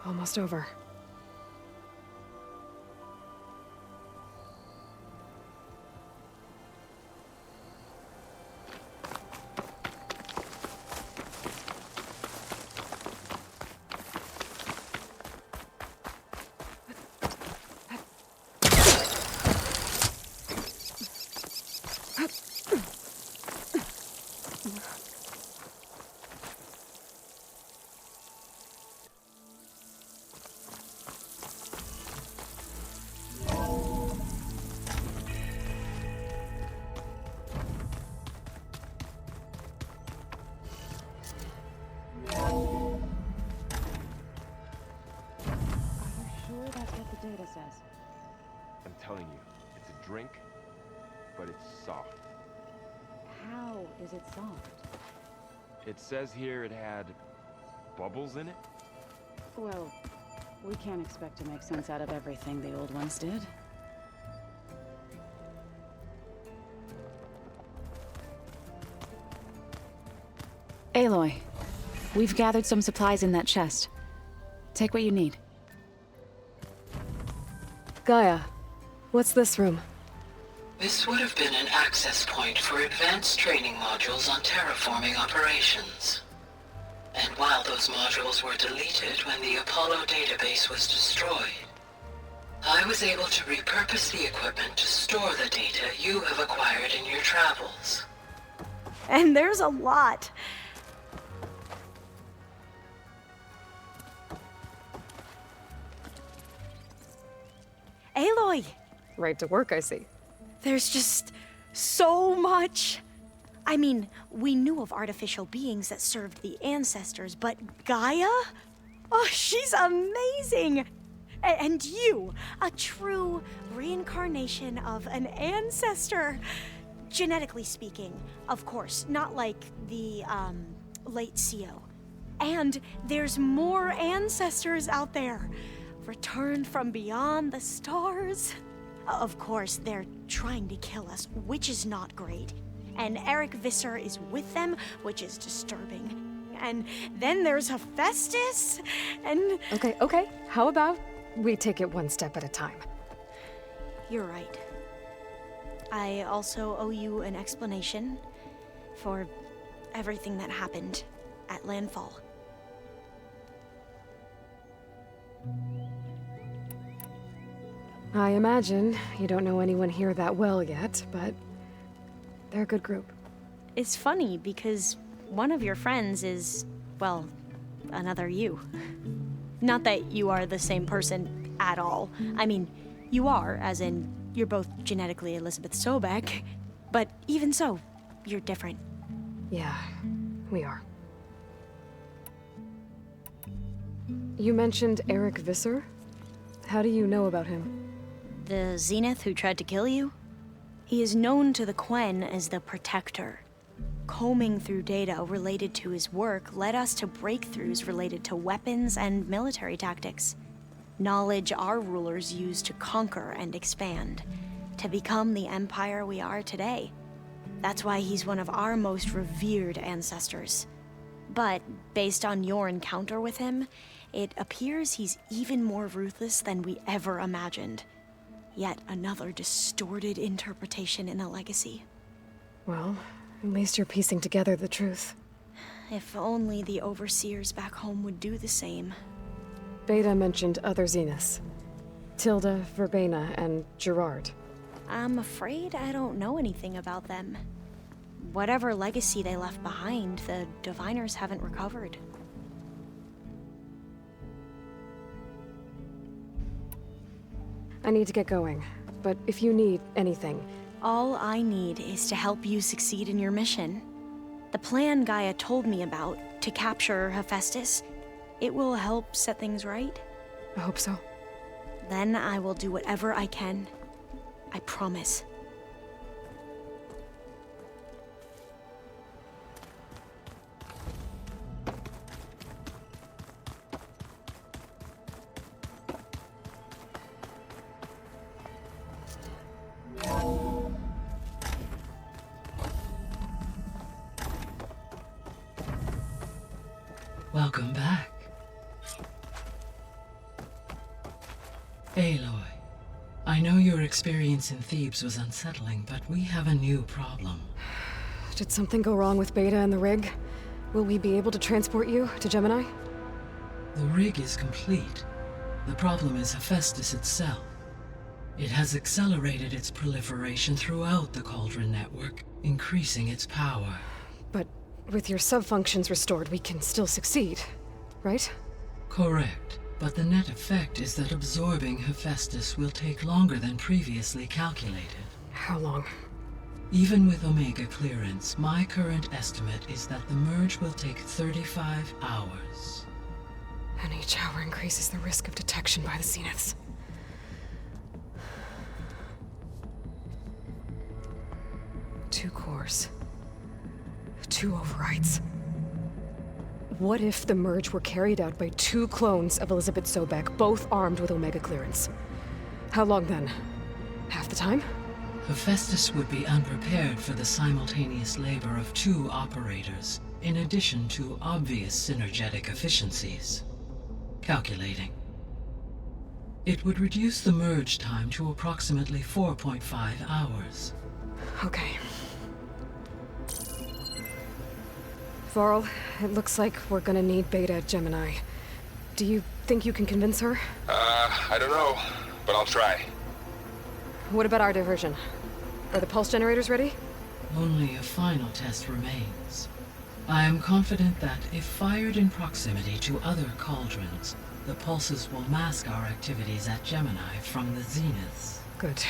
Almost over. Data says. I'm telling you, it's a drink, but it's soft. How is it soft? It says here it had bubbles in it? Well, we can't expect to make sense out of everything the old ones did. Aloy, we've gathered some supplies in that chest. Take what you need. Gaia, what's this room? This would have been an access point for advanced training modules on terraforming operations. And while those modules were deleted when the Apollo database was destroyed, I was able to repurpose the equipment to store the data you have acquired in your travels. And there's a lot. Aloy! Right to work, I see. There's just so much. I mean, we knew of artificial beings that served the ancestors, but Gaia? Oh, she's amazing! And you, a true reincarnation of an ancestor. Genetically speaking, of course, not like the, late CO. And there's more ancestors out there. Returned from beyond the stars. Of course, they're trying to kill us, which is not great. And Eric Visser is with them, which is disturbing. And then there's Hephaestus, and... Okay. How about we take it one step at a time? You're right. I also owe you an explanation for everything that happened at Landfall. I imagine you don't know anyone here that well yet, but they're a good group. It's funny because one of your friends is, well, another you. Not that you are the same person at all. I mean, you are, as in, you're both genetically Elizabeth Sobek, but even so, you're different. Yeah, we are. You mentioned Eric Visser? How do you know about him? The Zenith who tried to kill you? He is known to the Quen as the Protector. Combing through data related to his work led us to breakthroughs related to weapons and military tactics. Knowledge our rulers used to conquer and expand, to become the empire we are today. That's why he's one of our most revered ancestors. But based on your encounter with him, it appears he's even more ruthless than we ever imagined. Yet another distorted interpretation in the legacy. Well, at least you're piecing together the truth. If only the overseers back home would do the same. Beta mentioned other Zeniths. Tilda, Verbena, and Gerard. I'm afraid I don't know anything about them. Whatever legacy they left behind, the Diviners haven't recovered. I need to get going, but if you need anything... All I need is to help you succeed in your mission. The plan Gaia told me about, to capture Hephaestus, it will help set things right. I hope so. Then I will do whatever I can. I promise. Welcome back. Aloy, I know your experience in Thebes was unsettling, but we have a new problem. Did something go wrong with Beta and the rig? Will we be able to transport you to Gemini? The rig is complete. The problem is Hephaestus itself. It has accelerated its proliferation throughout the Cauldron network, increasing its power. But with your sub-functions restored, we can still succeed, right? Correct. But the net effect is that absorbing Hephaestus will take longer than previously calculated. How long? Even with Omega clearance, my current estimate is that the merge will take 35 hours. And each hour increases the risk of detection by the Zeniths. Two cores. Two overrides. What if the merge were carried out by two clones of Elizabeth Sobek, both armed with Omega clearance? How long then? Half the time? Hephaestus would be unprepared for the simultaneous labor of two operators, in addition to obvious synergetic efficiencies. Calculating. It would reduce the merge time to approximately 4.5 hours. Okay. Varl, it looks like we're gonna need Beta at Gemini. Do you think you can convince her? I don't know, but I'll try. What about our diversion? Are the pulse generators ready? Only a final test remains. I am confident that if fired in proximity to other cauldrons, the pulses will mask our activities at Gemini from the Zeniths. Good.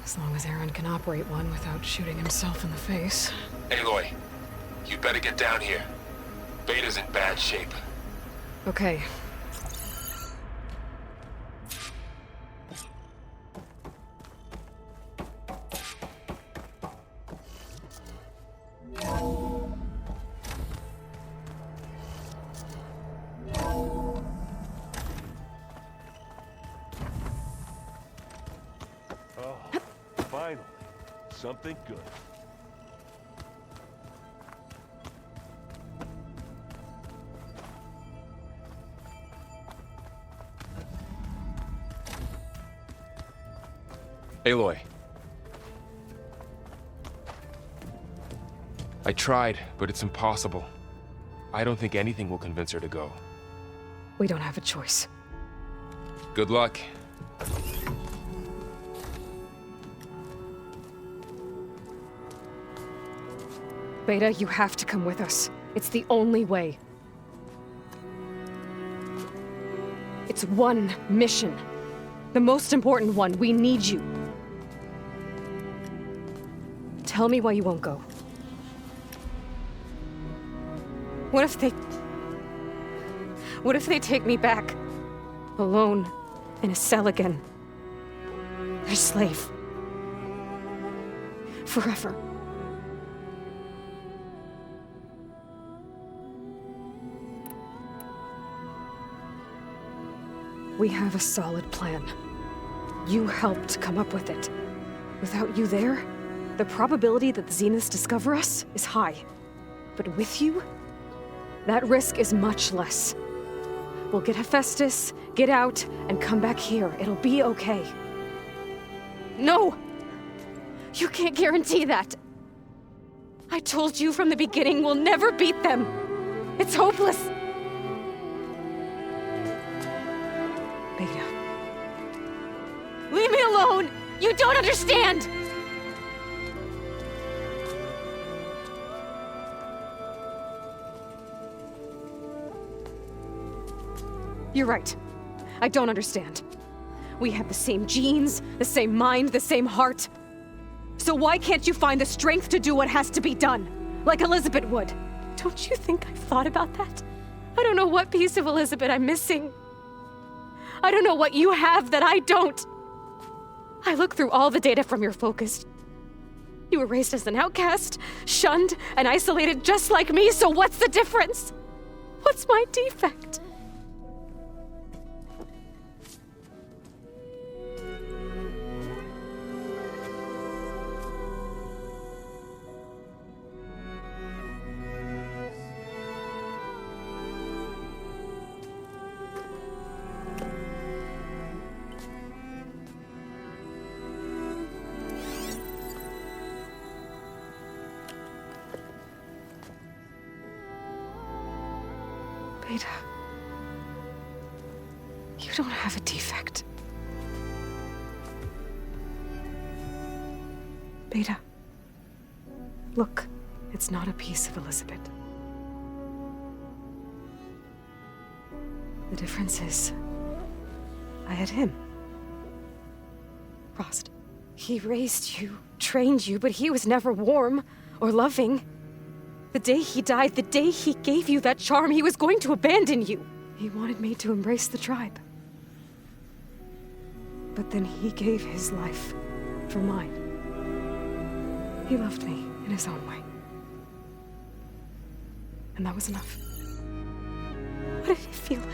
As long as Aaron can operate one without shooting himself in the face. Aloy, you better get down here. Beta's in bad shape. Okay. Oh, finally. Something good. Aloy. I tried, but it's impossible. I don't think anything will convince her to go. We don't have a choice. Good luck. Beta, you have to come with us. It's the only way. It's one mission. The most important one. We need you. Tell me why you won't go. What if they take me back? Alone, in a cell again. A slave. Forever. We have a solid plan. You helped come up with it. Without you there, the probability that the Zeniths discover us is high. But with you, that risk is much less. We'll get Hephaestus, get out, and come back here. It'll be okay. No! You can't guarantee that. I told you from the beginning we'll never beat them. It's hopeless. Beta. Leave me alone! You don't understand! You're right. I don't understand. We have the same genes, the same mind, the same heart. So why can't you find the strength to do what has to be done? Like Elizabeth would. Don't you think I've thought about that? I don't know what piece of Elizabeth I'm missing. I don't know what you have that I don't. I look through all the data from your focus. You were raised as an outcast, shunned, and isolated just like me, so what's the difference? What's my defect? You don't have a defect. Beta. Look, it's not a piece of Elizabeth. The difference is, I had him. Frost. He raised you, trained you, but he was never warm or loving. The day he died, the day he gave you that charm, he was going to abandon you. He wanted me to embrace the tribe. But then he gave his life for mine. He loved me in his own way. And that was enough. What did it feel like?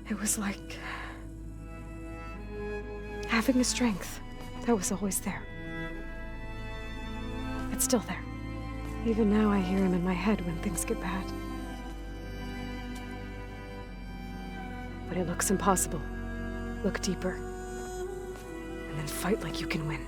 It was like having a strength that was always there. It's still there. Even now I hear him in my head when things get bad. But it looks impossible. Look deeper. And then fight like you can win.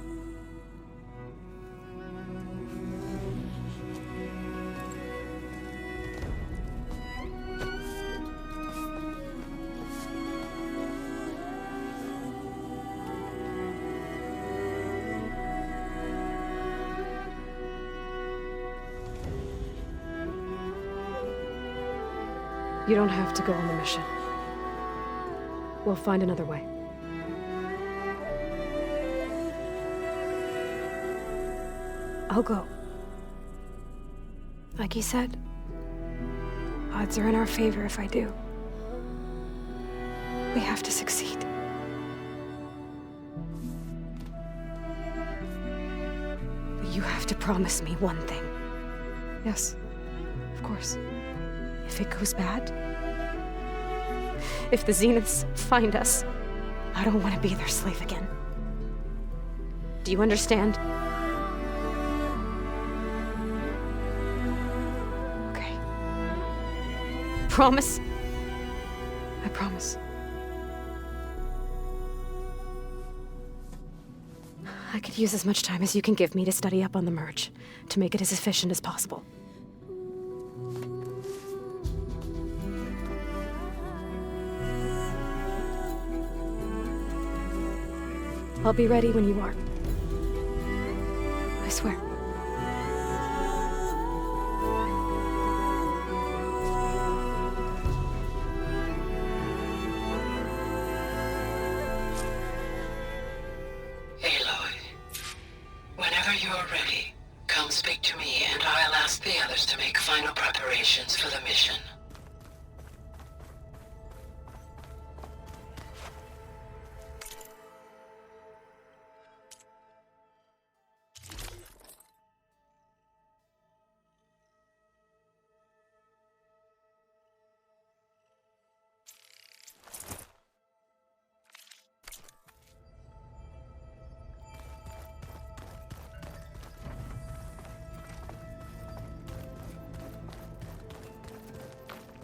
You don't have to go on the mission. We'll find another way. I'll go. Like you said, odds are in our favor if I do. We have to succeed. But you have to promise me one thing. Yes, of course. If it goes bad, if the Zeniths find us, I don't want to be their slave again. Do you understand? Okay. Promise? I promise. I could use as much time as you can give me to study up on the merge, to make it as efficient as possible. I'll be ready when you are. I swear. Aloy, whenever you're ready, come speak to me and I'll ask the others to make final preparations for the mission.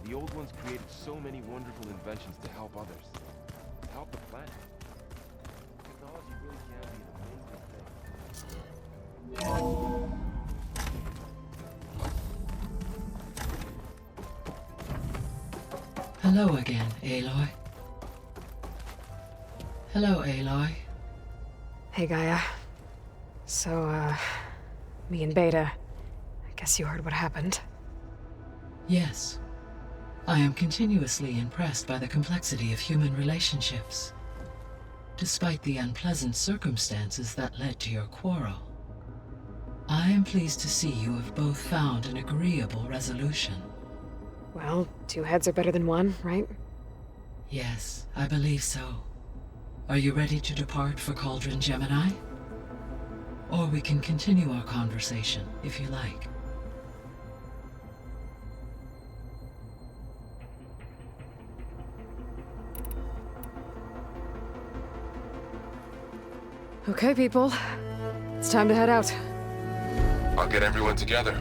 The old ones created so many wonderful inventions to help others. To help the planet. Technology really can be an amazing thing. Hello again, Aloy. Hello, Aloy. Hey, Gaia. So, me and Beta, I guess you heard what happened. Yes. I am continuously impressed by the complexity of human relationships. Despite the unpleasant circumstances that led to your quarrel, I am pleased to see you have both found an agreeable resolution. Well, 2 heads are better than 1, right? Yes, I believe so. Are you ready to depart for Cauldron Gemini? Or we can continue our conversation, if you like. Okay, people. It's time to head out. I'll get everyone together.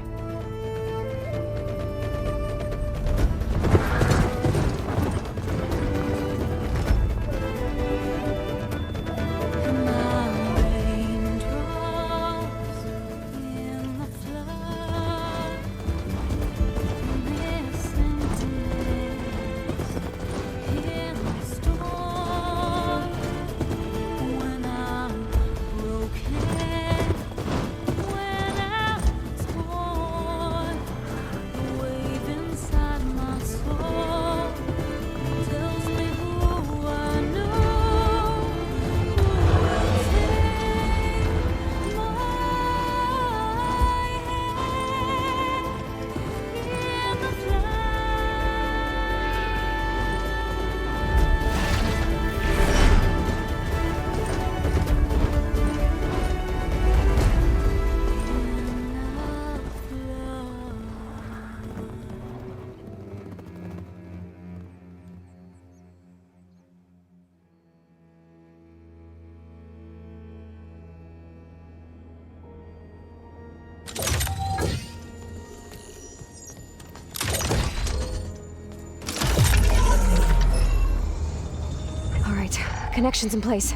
Connection's in place.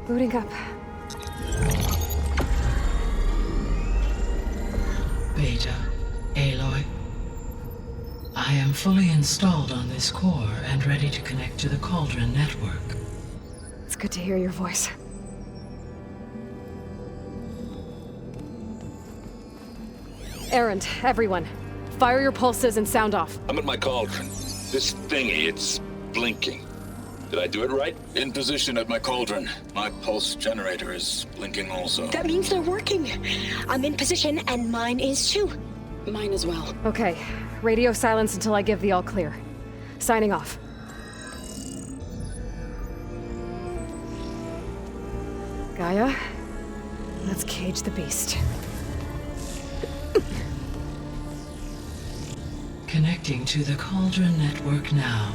Booting up. Beta, Aloy. I am fully installed on this core and ready to connect to the Cauldron network. It's good to hear your voice. Errand, everyone. Fire your pulses and sound off. I'm at my cauldron. This thingy, it's blinking. Did I do it right? In position at my cauldron. My pulse generator is blinking also. That means they're working. I'm in position and mine is too. Mine as well. Okay. Radio silence until I give the all clear. Signing off. Gaia, let's cage the beast. Connecting to the Cauldron network now.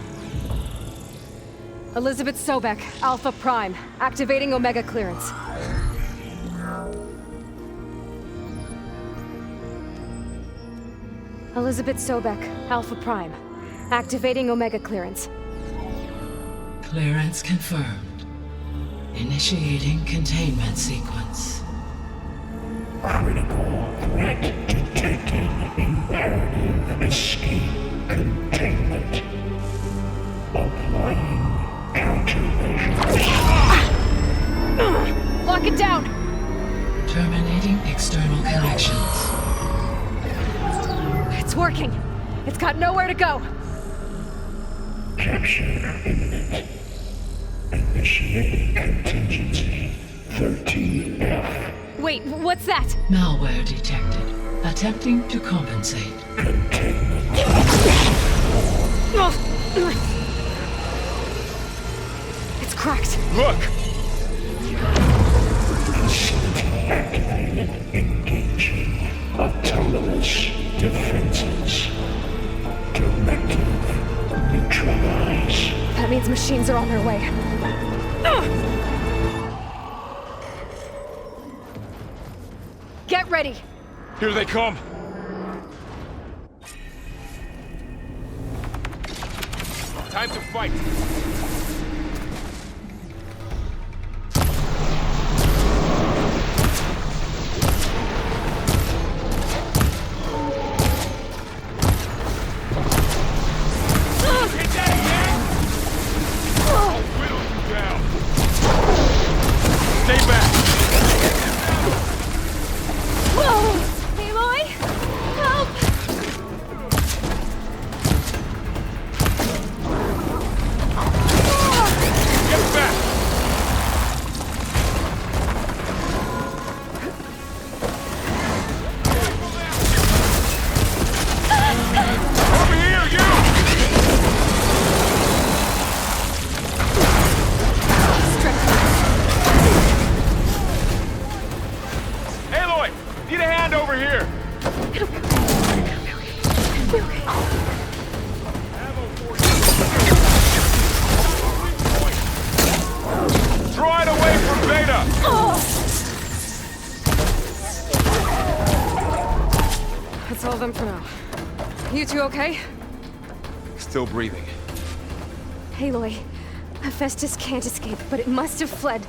Elizabeth Sobek, Alpha Prime, activating Omega clearance. Elizabeth Sobek, Alpha Prime, activating Omega clearance. Clearance confirmed. Initiating containment sequence. Critical threat detected. Imperative escape containment. Applying countermeasures. Lock it down! Terminating external connections. It's working. It's got nowhere to go. Capture imminent. Initiating contingency 13F. Wait, what's that? Malware detected. Attempting to compensate. It's cracked. Look! Facility activated. Engaging autonomous defenses. Directive neutralize. That means machines are on their way. Get ready! Here they come! Time to fight! That's all of them for now. You two okay? Still breathing. Aloy, Hephaestus can't escape, but it must have fled.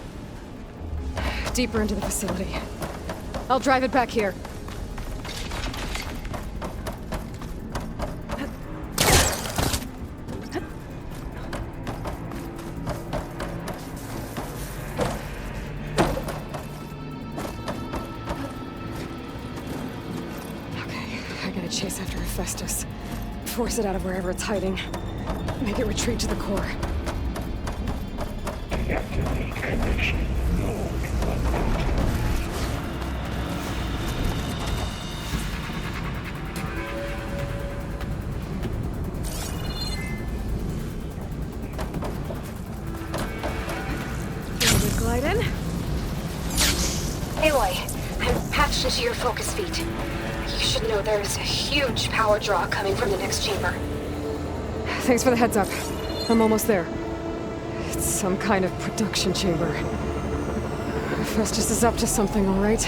Deeper into the facility. I'll drive it back here. Chase after Hephaestus. Force it out of wherever it's hiding. Make it retreat to the core. Deactivate connection. Glide in. Aloy, I'm patched into your focus feed. You should know there's a huge power draw coming from the next chamber. Thanks for the heads up. I'm almost there. It's some kind of production chamber. Hephaestus is up to something, all right?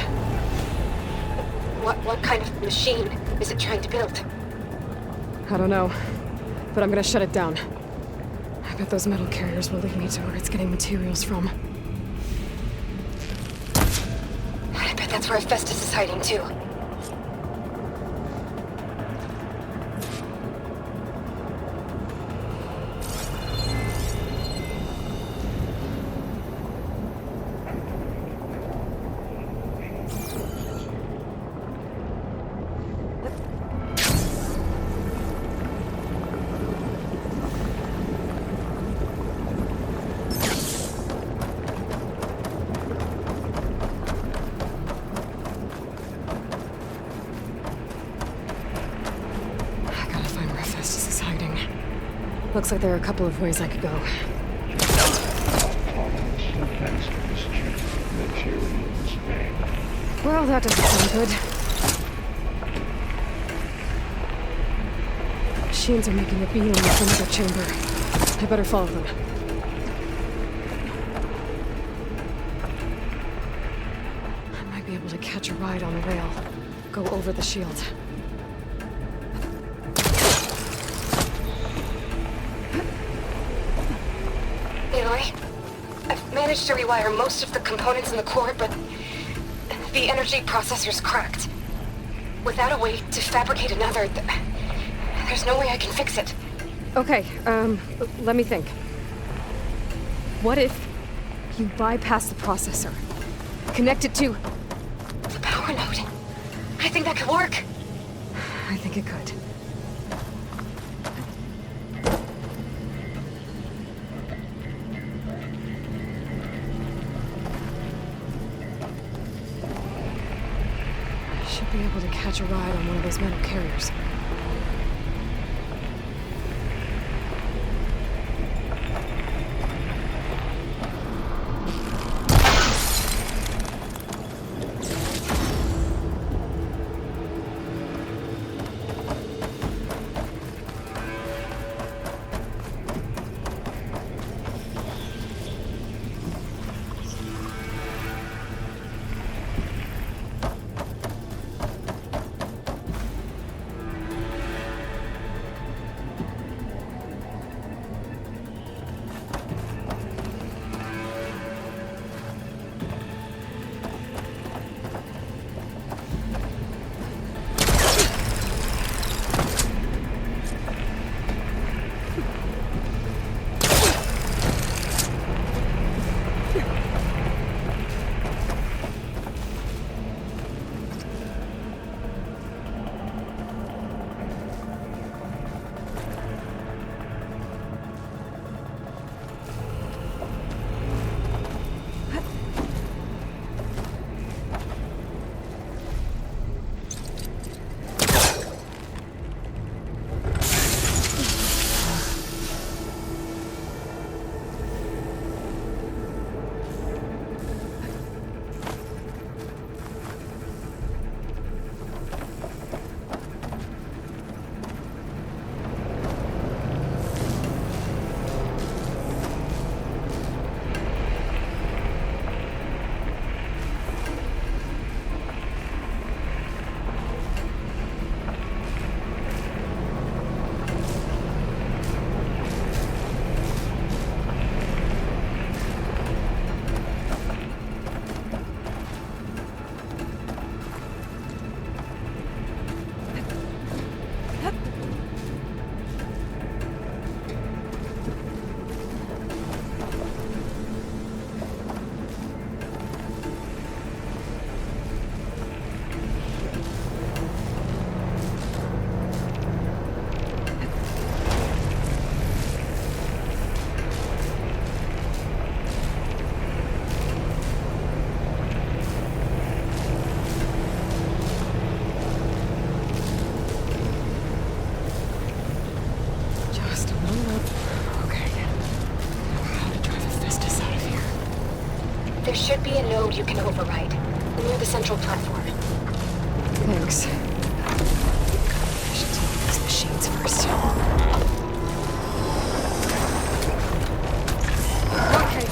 What kind of machine is it trying to build? I don't know, but I'm gonna shut it down. I bet those metal carriers will lead me to where it's getting materials from. I bet that's where Hephaestus is hiding too. Looks like there are a couple of ways I could go. Well, that doesn't sound good. Machines are making a beeline for another chamber. I better follow them. I might be able to catch a ride on the rail. Go over the shield. Managed to rewire most of the components in the core, but the energy processor's cracked. Without a way to fabricate another, there's no way I can fix it. Okay, let me think. What if you bypass the processor? Connect it to the power node. I think that could work. I think it could. Be able to catch a ride on one of those metal carriers. There should be a node you can override, near the central platform. Thanks. I should deal with these machines first. Okay.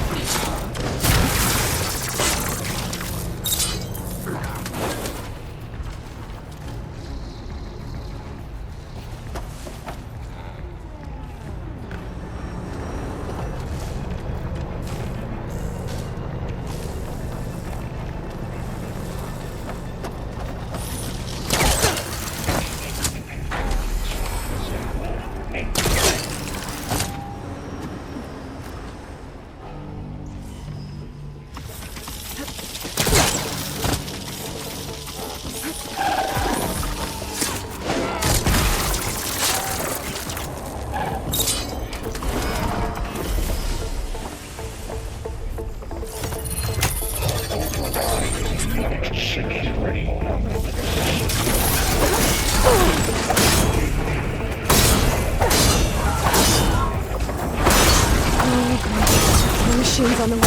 machines on the way.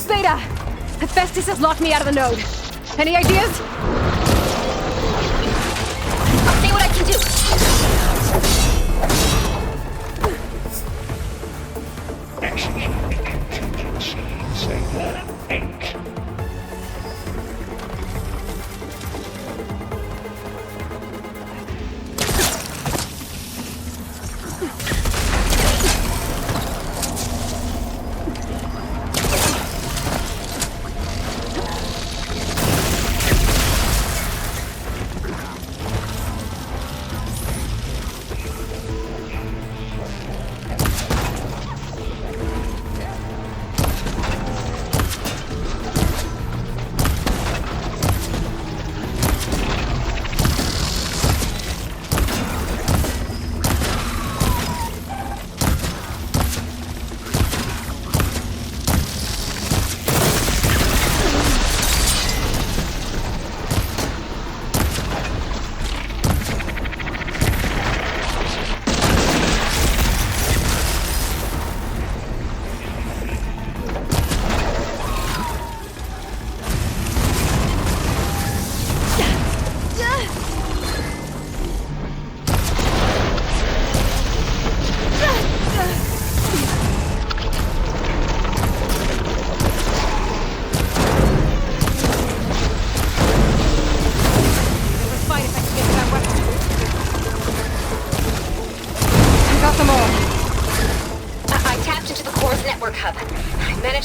Beta! Hephaestus has locked me out of the node. Any ideas? I'll see what I can do. Execute contingency, Sailor 8.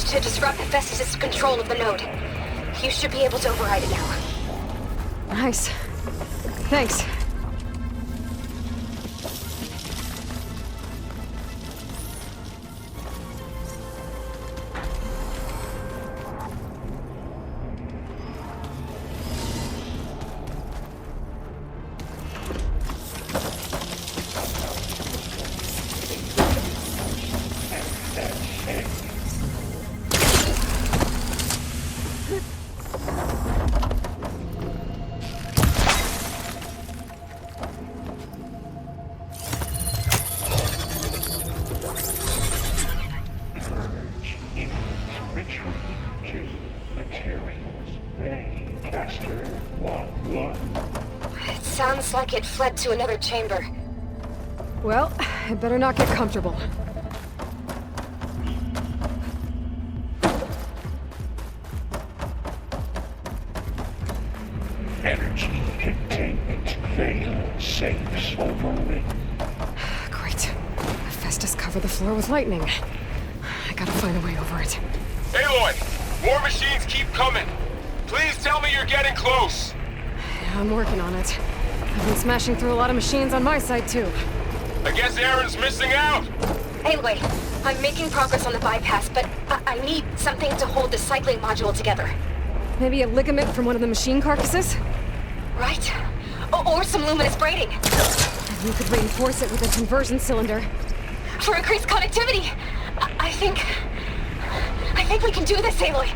To disrupt Hephaestus' control of the node. You should be able to override it now. Nice. Thanks. Sounds like it fled to another chamber. Well, I better not get comfortable. Energy containment fail. Safes overwhelming. Great. Hephaestus covered the floor with lightning. I gotta find a way over it. Aloy! More machines keep coming! Please tell me you're getting close! Yeah, I'm working on it. I've been smashing through a lot of machines on my side, too. I guess Aaron's missing out! Anyway, I'm making progress on the bypass, but I need something to hold the cycling module together. Maybe a ligament from one of the machine carcasses? Right. Or some luminous braiding. And you could reinforce it with a conversion cylinder. For increased connectivity! I think we can do this, Aloy.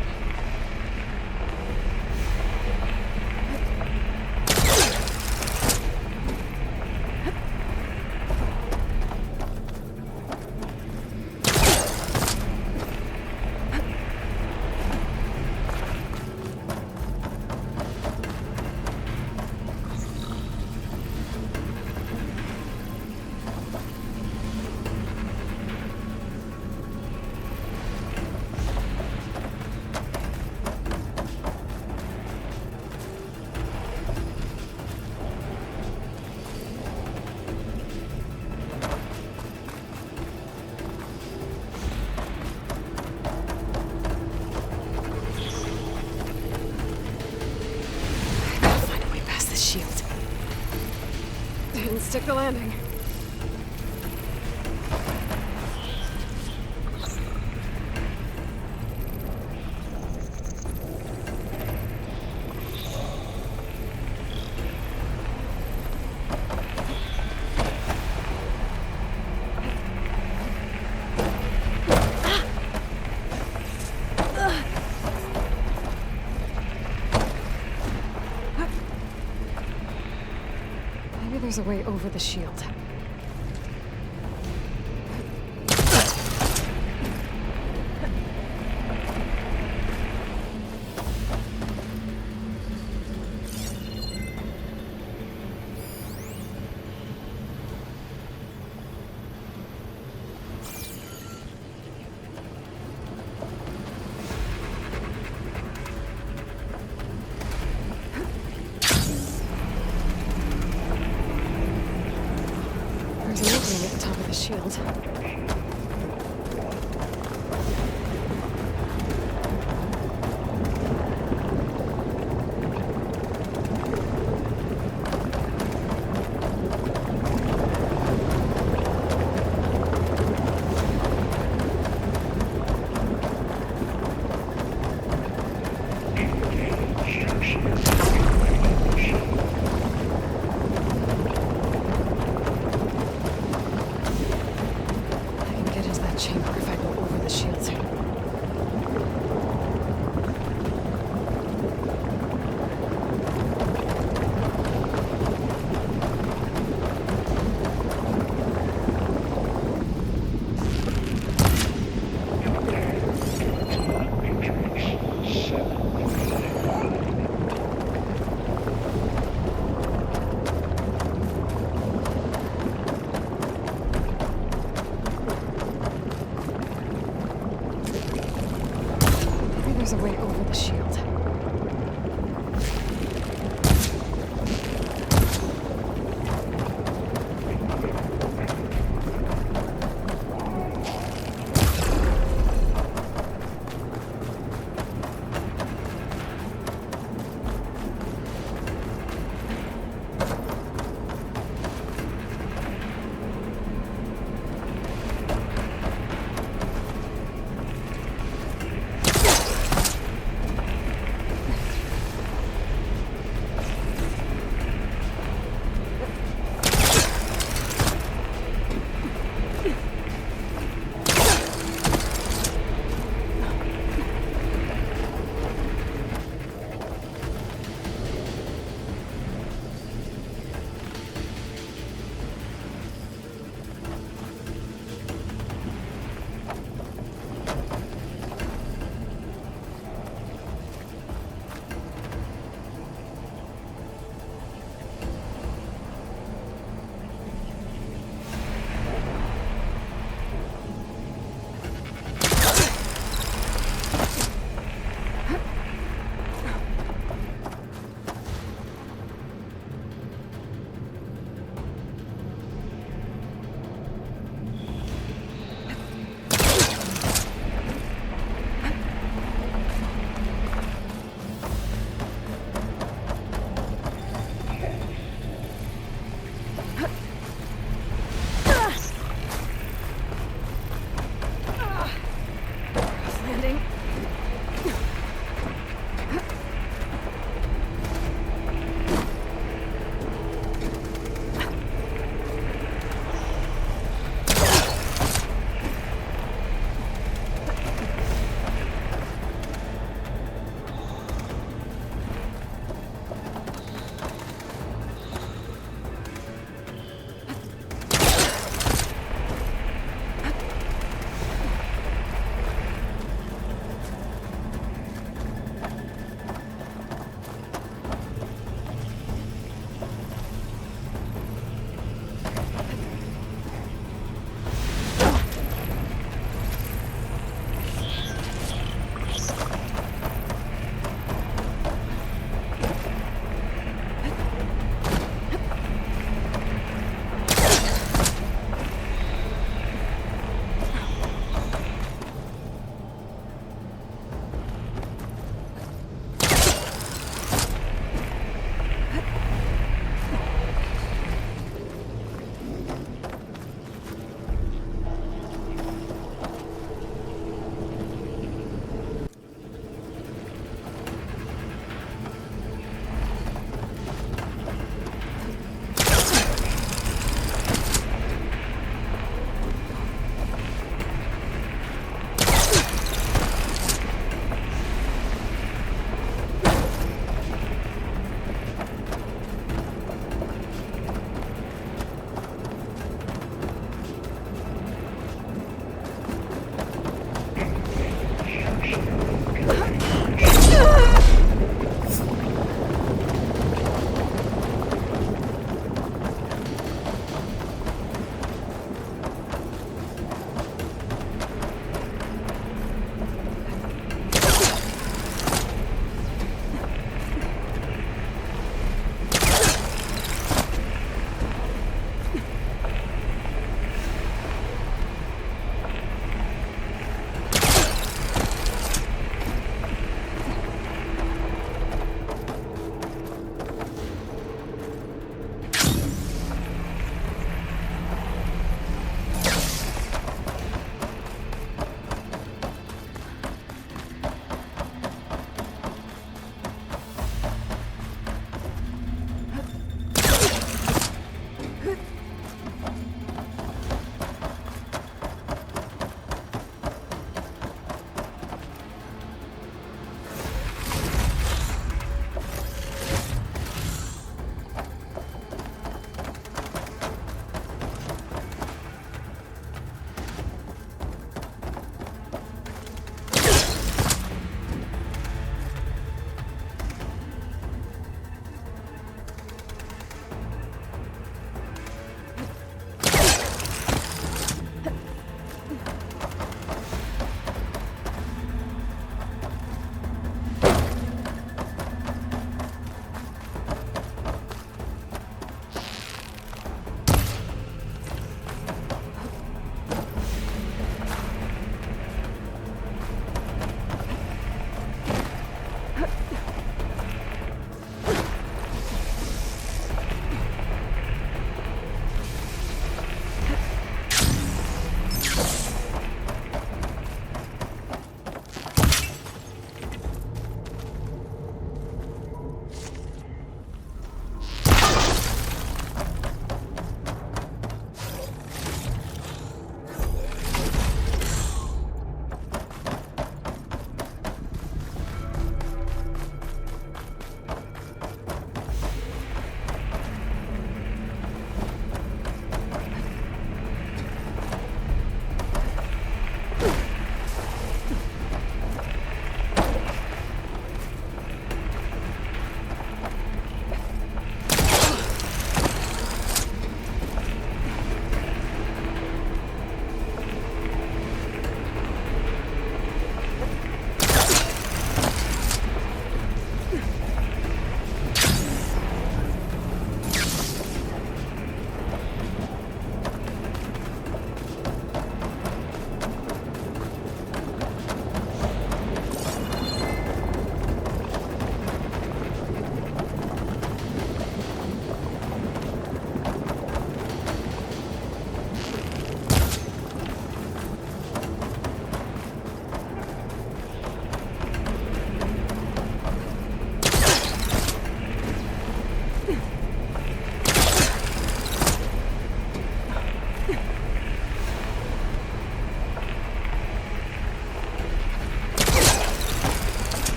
Shield. Didn't stick the landing. There's a way over the shield. There's an opening at the top of the shield. There's a way over the shield.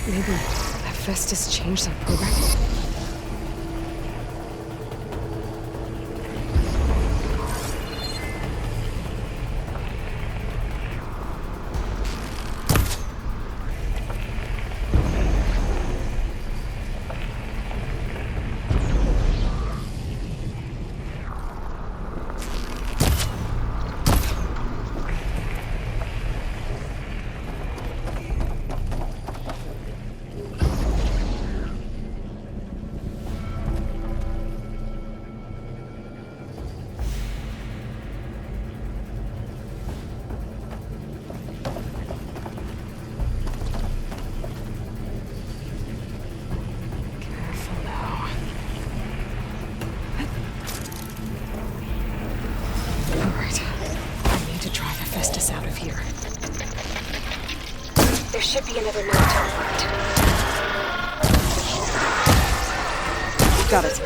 Maybe Hephaestus changed their programming? There should be another node to unlocked. Got it.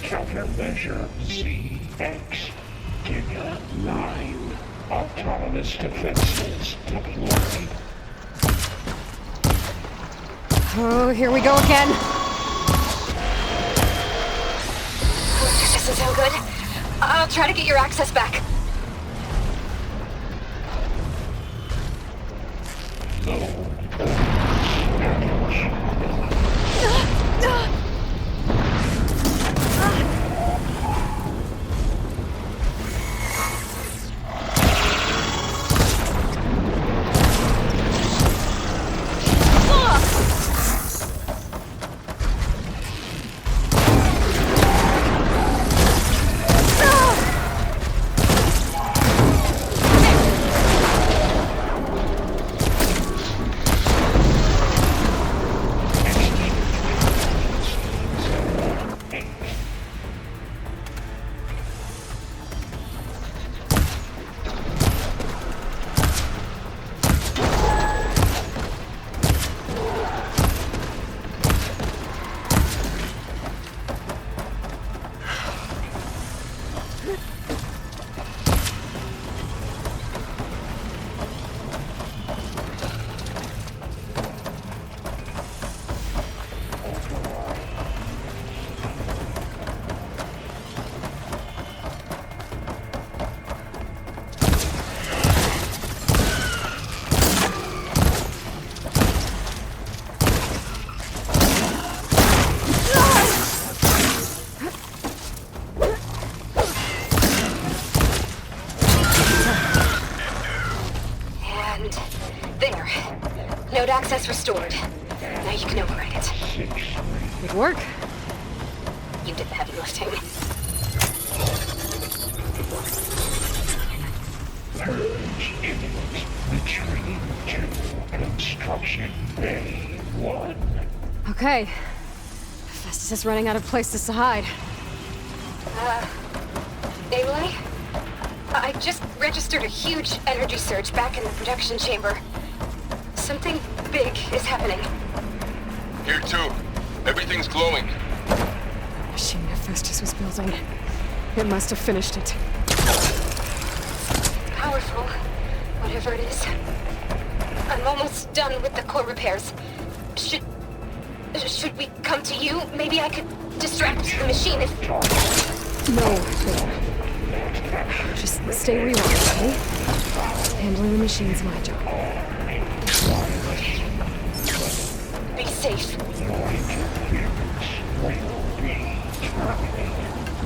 Countermeasure CX. Giga 9. Autonomous defenses deployed. Oh, here we go again. This doesn't sound good. I'll try to get your access back. Node access restored. Now you can override it. Good work. You did the heavy lifting. Purge imminent. Retreat to construction bay 1. Okay. Hephaestus is running out of places to hide. Aloy? I just registered a huge energy surge back in the production chamber. Something big is happening. Here too. Everything's glowing. The machine Hephaestus was building. It must have finished it. Powerful, whatever it is. I'm almost done with the core repairs. Should we come to you? Maybe I could distract the machine if... No. Just stay where you are, okay? Handling the machine's my job. Be safe.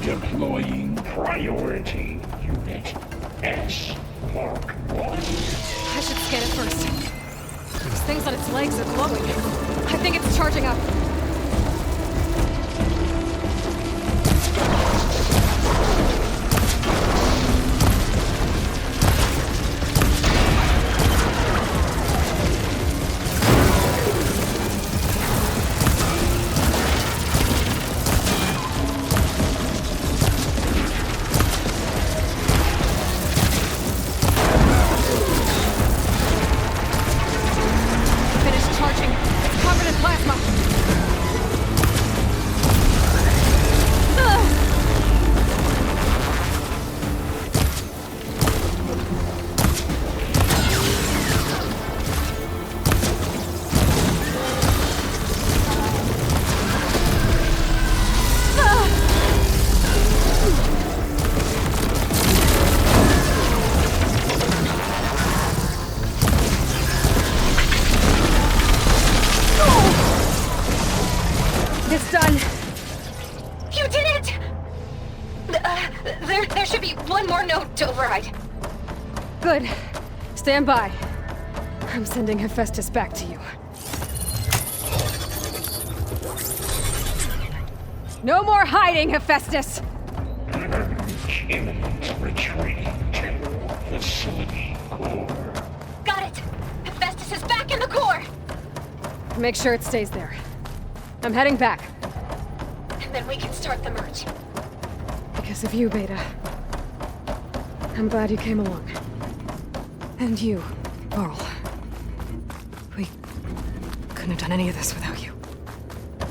Deploying priority unit S Mark 1. I should scan it first. These things on its legs are glowing. I think it's charging up. confident plasma! It's done. You did it! There should be one more node to override. Good. Stand by. I'm sending Hephaestus back to you. No more hiding, Hephaestus! Imminent retreat to facility core. Got it! Hephaestus is back in the core! Make sure it stays there. I'm heading back. And then we can start the merge. Because of you, Beta. I'm glad you came along. And you, Varl. We couldn't have done any of this without you.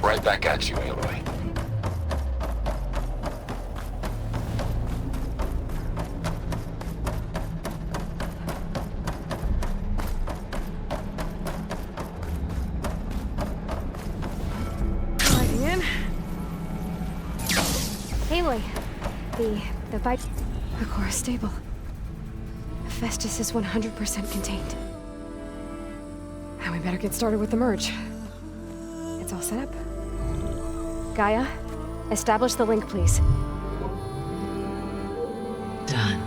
Right back at you, Aloy. Lighting in. Aloy, The core is stable. Hephaestus is 100% contained. Now we better get started with the merge. It's all set up. Gaia, establish the link, please. Done.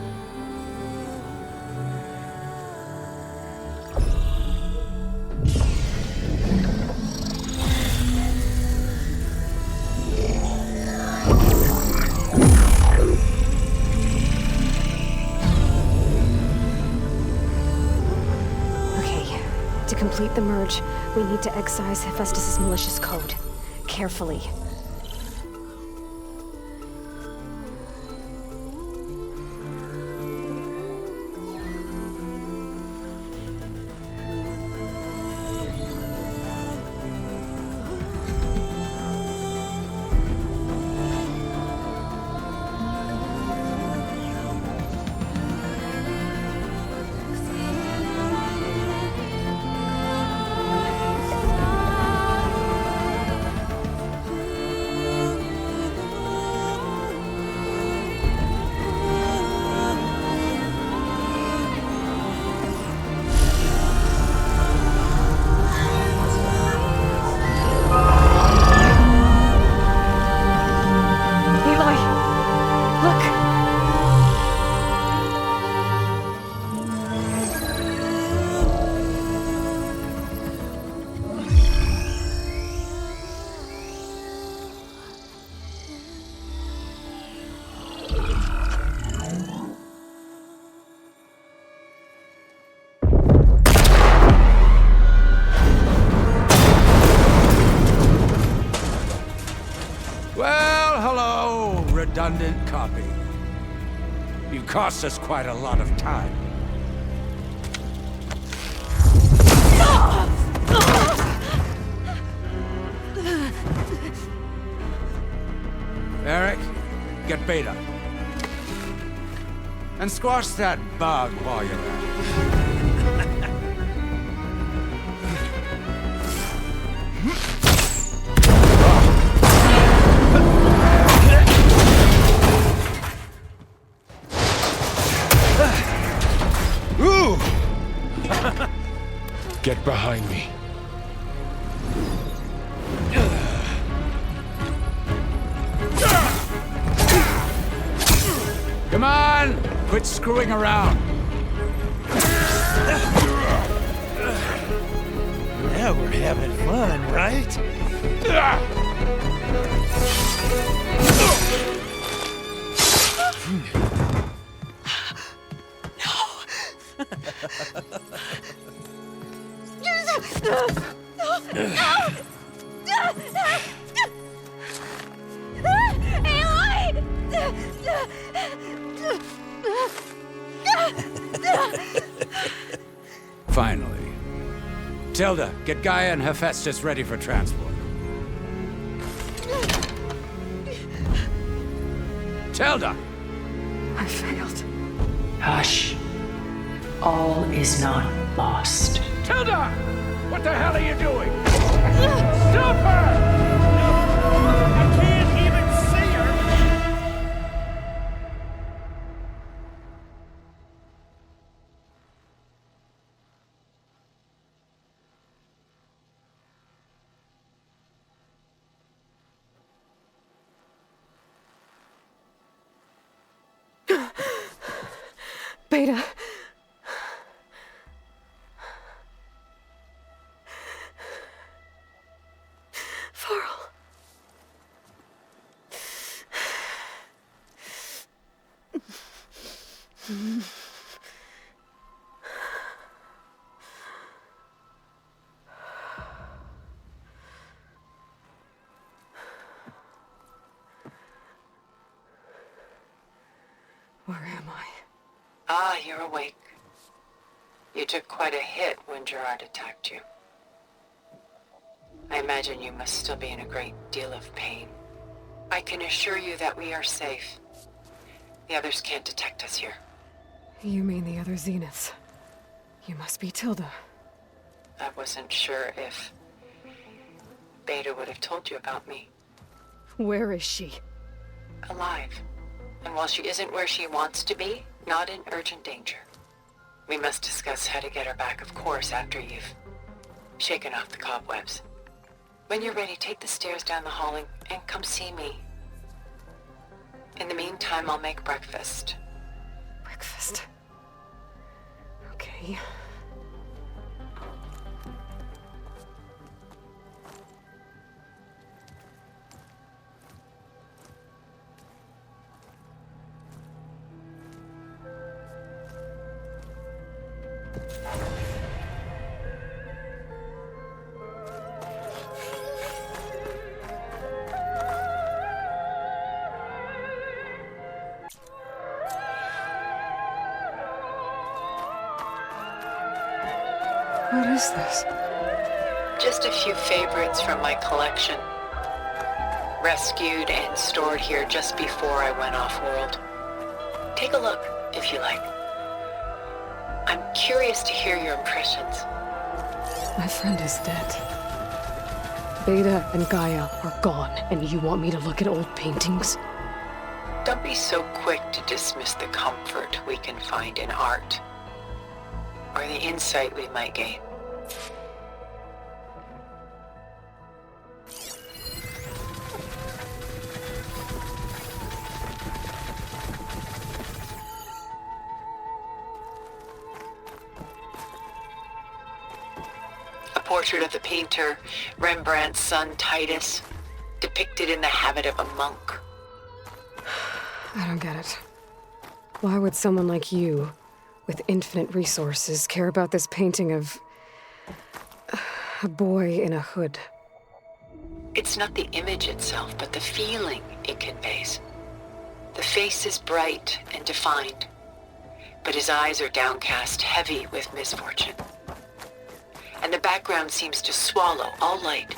To complete the merge, we need to excise Hephaestus' malicious code. Carefully. Redundant copy. You cost us quite a lot of time. Eric, get Beta. And squash that bug while you're at it. Get behind me. Come on! Quit screwing around. Now we're having fun, right? Finally. Tilda, get Gaia and Hephaestus ready for transport. Tilda! I failed. Hush. All is not lost. Tilda! What the hell are you doing? Stop her! I can't even see her! Beta. Varl. Where am I? Ah, you're awake. You took quite a hit when Gerard attacked you. I imagine you must still be in a great deal of pain. I can assure you that we are safe. The others can't detect us here. You mean the other Zeniths? You must be Tilda. I wasn't sure if Beta would have told you about me. Where is she? Alive. And while she isn't where she wants to be, not in urgent danger. We must discuss how to get her back, of course, after you've shaken off the cobwebs. When you're ready, take the stairs down the hall and come see me. In the meantime, I'll make breakfast. Breakfast. Okay. What is this? Just a few favorites from my collection. Rescued and stored here just before I went off-world. Take a look, if you like. I'm curious to hear your impressions. My friend is dead. Beta and Gaia are gone, and you want me to look at old paintings? Don't be so quick to dismiss the comfort we can find in art, or the insight we might gain. A portrait of the painter, Rembrandt's son Titus, depicted in the habit of a monk. I don't get it. Why would someone like you, with infinite resources, care about this painting of a boy in a hood? It's not the image itself, but the feeling it conveys. The face is bright and defined, but his eyes are downcast, heavy with misfortune. And the background seems to swallow all light.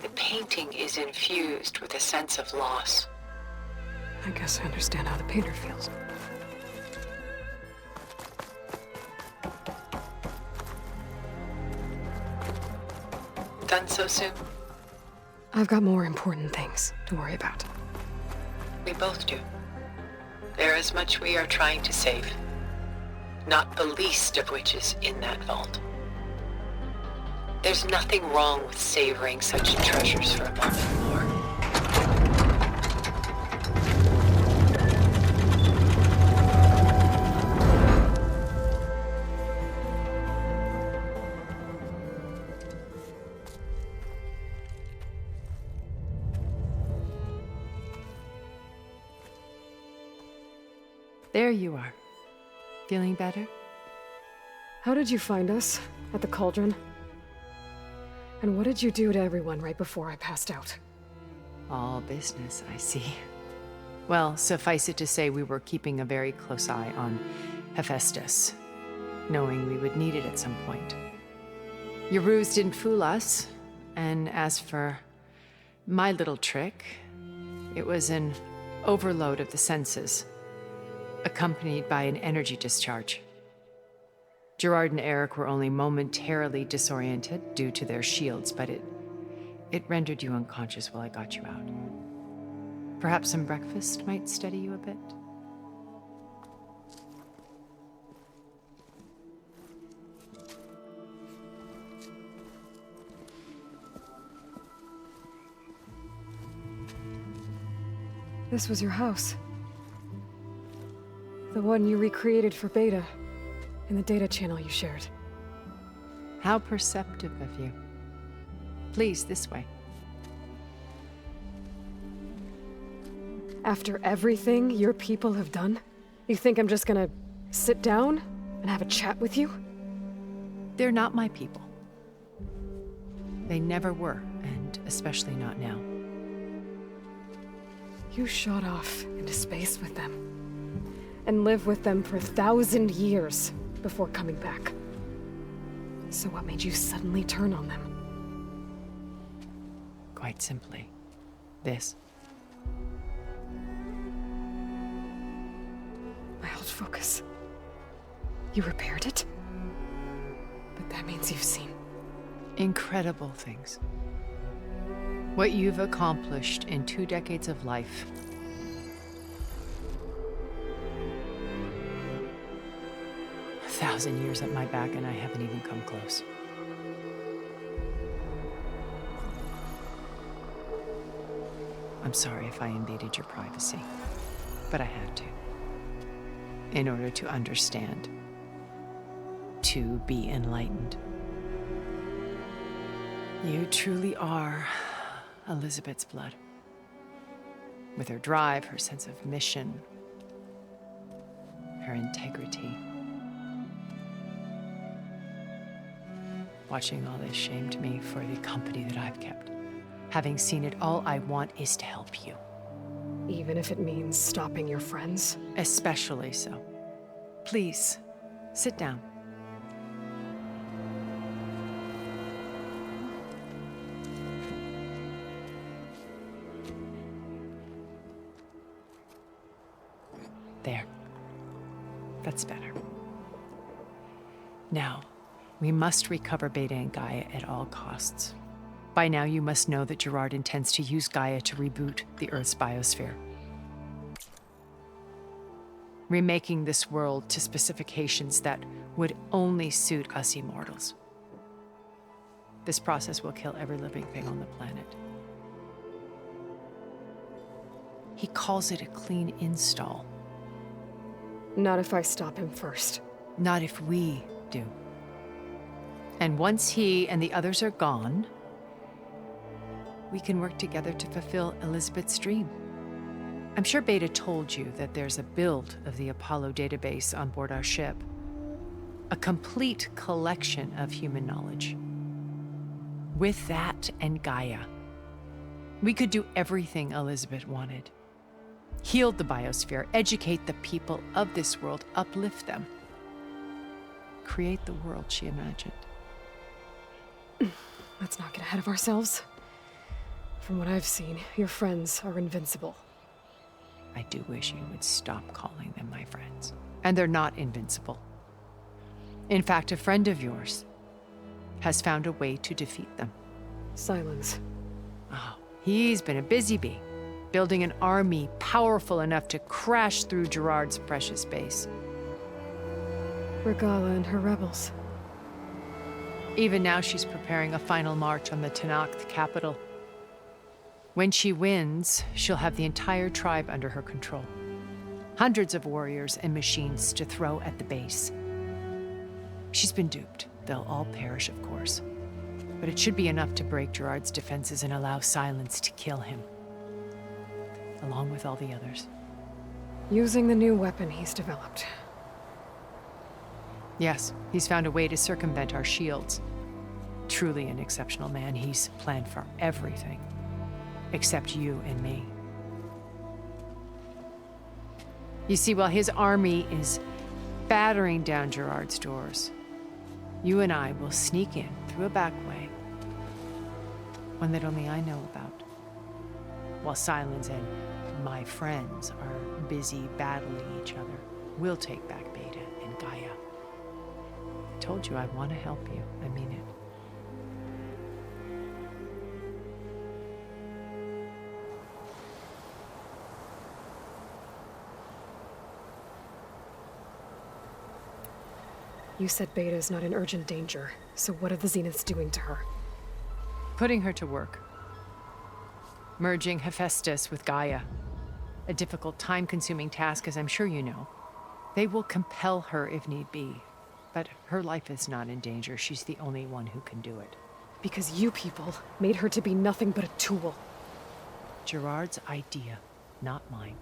The painting is infused with a sense of loss. I guess I understand how the painter feels. Done so soon? I've got more important things to worry about. We both do. There is much we are trying to save, not the least of which is in that vault. There's nothing wrong with savoring such treasures for a moment more. There you are. Feeling better? How did you find us? At the cauldron? And what did you do to everyone right before I passed out? All business, I see. Well, suffice it to say we were keeping a very close eye on Hephaestus, knowing we would need it at some point. Your ruse didn't fool us, and as for my little trick, it was an overload of the senses, accompanied by an energy discharge. Gerard and Eric were only momentarily disoriented due to their shields, but it rendered you unconscious while I got you out. Perhaps some breakfast might steady you a bit? This was your house. The one you recreated for Beta, in the data channel you shared. How perceptive of you. Please, this way. After everything your people have done, you think I'm just gonna sit down and have a chat with you? They're not my people. They never were, and especially not now. You shot off into space with them, and lived with them for 1,000 years before coming back. So what made you suddenly turn on them? Quite simply, this. My old focus. You repaired it? But that means you've seen incredible things. What you've accomplished in 2 decades of life. A 1,000 years at my back and I haven't even come close. I'm sorry if I invaded your privacy, but I had to. In order to understand. To be enlightened. You truly are Elizabeth's blood. With her drive, her sense of mission, her integrity. Watching all this shamed me for the company that I've kept. Having seen it, all I want is to help you. Even if it means stopping your friends? Especially so. Please, sit down. There. That's better. Now, we must recover Beta and Gaia at all costs. By now, you must know that Gerard intends to use Gaia to reboot the Earth's biosphere. Remaking this world to specifications that would only suit us immortals. This process will kill every living thing on the planet. He calls it a clean install. Not if I stop him first. Not if we do. And once he and the others are gone, we can work together to fulfill Elizabeth's dream. I'm sure Beta told you that there's a build of the Apollo database on board our ship. A complete collection of human knowledge. With that and Gaia, we could do everything Elizabeth wanted. Heal the biosphere, educate the people of this world, uplift them. Create the world she imagined. Let's not get ahead of ourselves. From what I've seen, your friends are invincible. I do wish you would stop calling them my friends. And they're not invincible. In fact, a friend of yours has found a way to defeat them. Silence. Oh, he's been a busy bee, building an army powerful enough to crash through Gerard's precious base. Regala and her rebels. Even now, she's preparing a final march on the Tenakth capital. When she wins, she'll have the entire tribe under her control. Hundreds of warriors and machines to throw at the base. She's been duped. They'll all perish, of course. But it should be enough to break Gerard's defenses and allow Silence to kill him. Along with all the others. Using the new weapon he's developed. Yes, he's found a way to circumvent our shields. Truly an exceptional man. He's planned for everything. Except you and me. You see, while his army is battering down Gerard's doors, you and I will sneak in through a back way. One that only I know about. While Silence and my friends are busy battling each other, we'll take back Beta and Gaia. I told you I want to help you. I mean it. You said Beta is not in urgent danger, so what are the Zeniths doing to her? Putting her to work. Merging Hephaestus with Gaia. A difficult, time-consuming task, as I'm sure you know. They will compel her if need be. But her life is not in danger. She's the only one who can do it. Because you people made her to be nothing but a tool. Gerard's idea, not mine.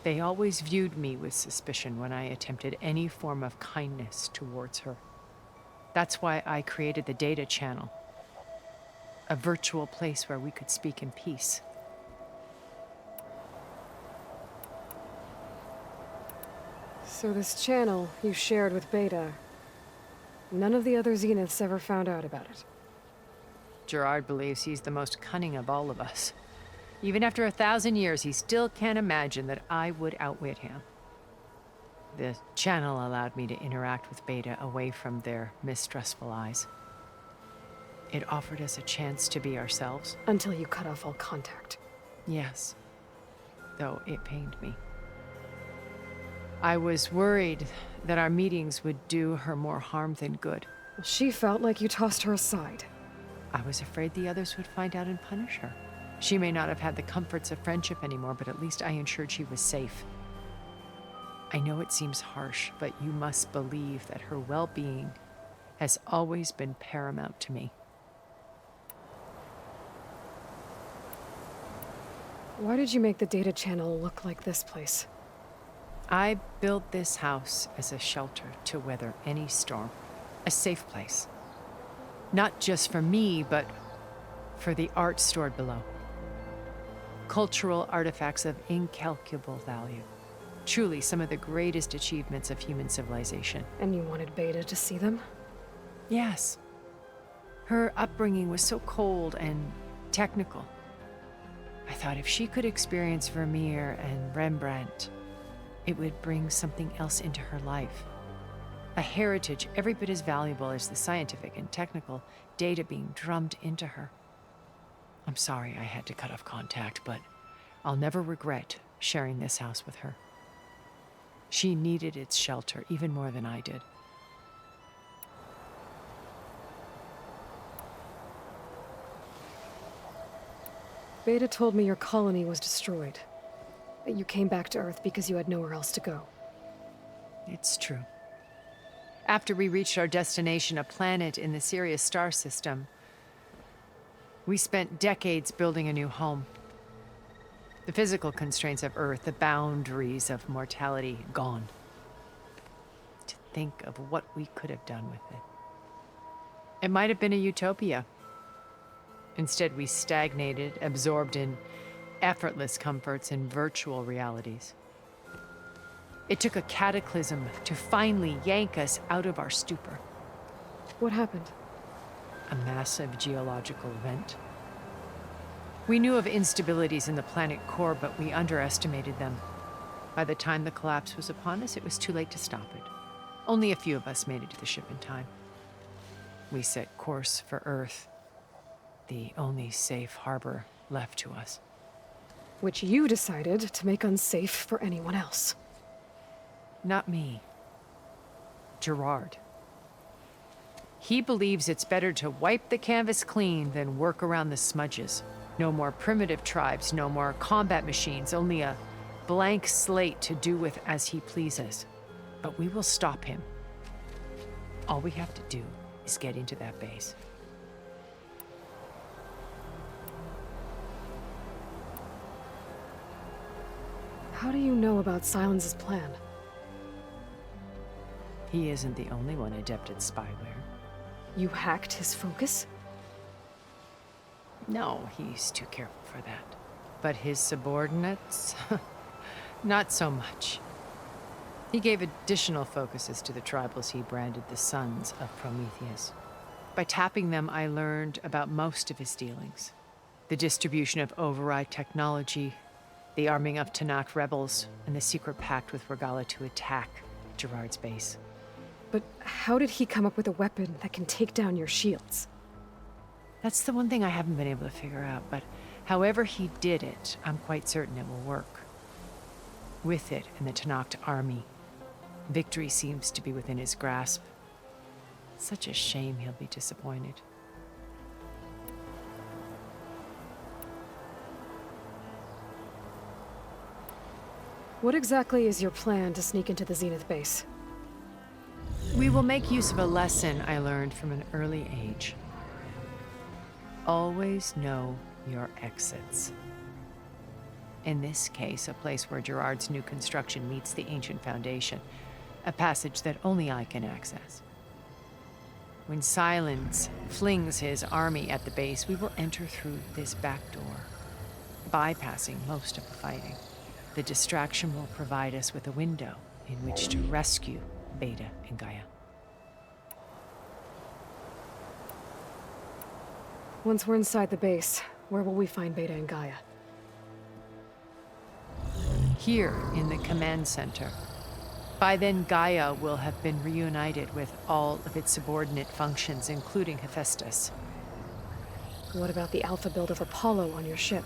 They always viewed me with suspicion when I attempted any form of kindness towards her. That's why I created the data channel. A virtual place where we could speak in peace. So this channel you shared with Beta, none of the other Zeniths ever found out about it. Gerard believes he's the most cunning of all of us. Even after 1,000 years, he still can't imagine that I would outwit him. The channel allowed me to interact with Beta away from their mistrustful eyes. It offered us a chance to be ourselves. Until you cut off all contact. Yes, though it pained me. I was worried that our meetings would do her more harm than good. She felt like you tossed her aside. I was afraid the others would find out and punish her. She may not have had the comforts of friendship anymore, but at least I ensured she was safe. I know it seems harsh, but you must believe that her well-being has always been paramount to me. Why did you make the data channel look like this place? I built this house as a shelter to weather any storm. A safe place. Not just for me, but for the art stored below. Cultural artifacts of incalculable value. Truly some of the greatest achievements of human civilization. And you wanted Beta to see them? Yes. Her upbringing was so cold and technical. I thought if she could experience Vermeer and Rembrandt, it would bring something else into her life. A heritage every bit as valuable as the scientific and technical data being drummed into her. I'm sorry I had to cut off contact, but I'll never regret sharing this house with her. She needed its shelter even more than I did. Beta told me your colony was destroyed. That you came back to Earth because you had nowhere else to go. It's true. After we reached our destination, a planet in the Sirius star system, we spent decades building a new home. The physical constraints of Earth, the boundaries of mortality, gone. To think of what we could have done with it. It might have been a utopia. Instead, we stagnated, absorbed in effortless comforts and virtual realities. It took a cataclysm to finally yank us out of our stupor. What happened? A massive geological event. We knew of instabilities in the planet core, but we underestimated them. By the time the collapse was upon us, it was too late to stop it. Only a few of us made it to the ship in time. We set course for Earth, the only safe harbor left to us. Which you decided to make unsafe for anyone else. Not me. Gerard. He believes it's better to wipe the canvas clean than work around the smudges. No more primitive tribes, no more combat machines, only a blank slate to do with as he pleases. But we will stop him. All we have to do is get into that base. How do you know about Silence's plan? He isn't the only one adept at spyware. You hacked his focus? No, he's too careful for that. But his subordinates? Not so much. He gave additional focuses to the tribals he branded the Sons of Prometheus. By tapping them, I learned about most of his dealings. The distribution of override technology, the arming of Tanakh rebels, and the secret pact with Regala to attack Gerard's base. But how did he come up with a weapon that can take down your shields? That's the one thing I haven't been able to figure out, but however he did it, I'm quite certain it will work. With it and the Tanakh army, victory seems to be within his grasp. Such a shame he'll be disappointed. What exactly is your plan to sneak into the Zenith base? We will make use of a lesson I learned from an early age. Always know your exits. In this case, a place where Gerard's new construction meets the ancient foundation, a passage that only I can access. When Silence flings his army at the base, we will enter through this back door, bypassing most of the fighting. The distraction will provide us with a window in which to rescue Beta and Gaia. Once we're inside the base, where will we find Beta and Gaia? Here in the command center. By then, Gaia will have been reunited with all of its subordinate functions, including Hephaestus. What about the alpha build of Apollo on your ship?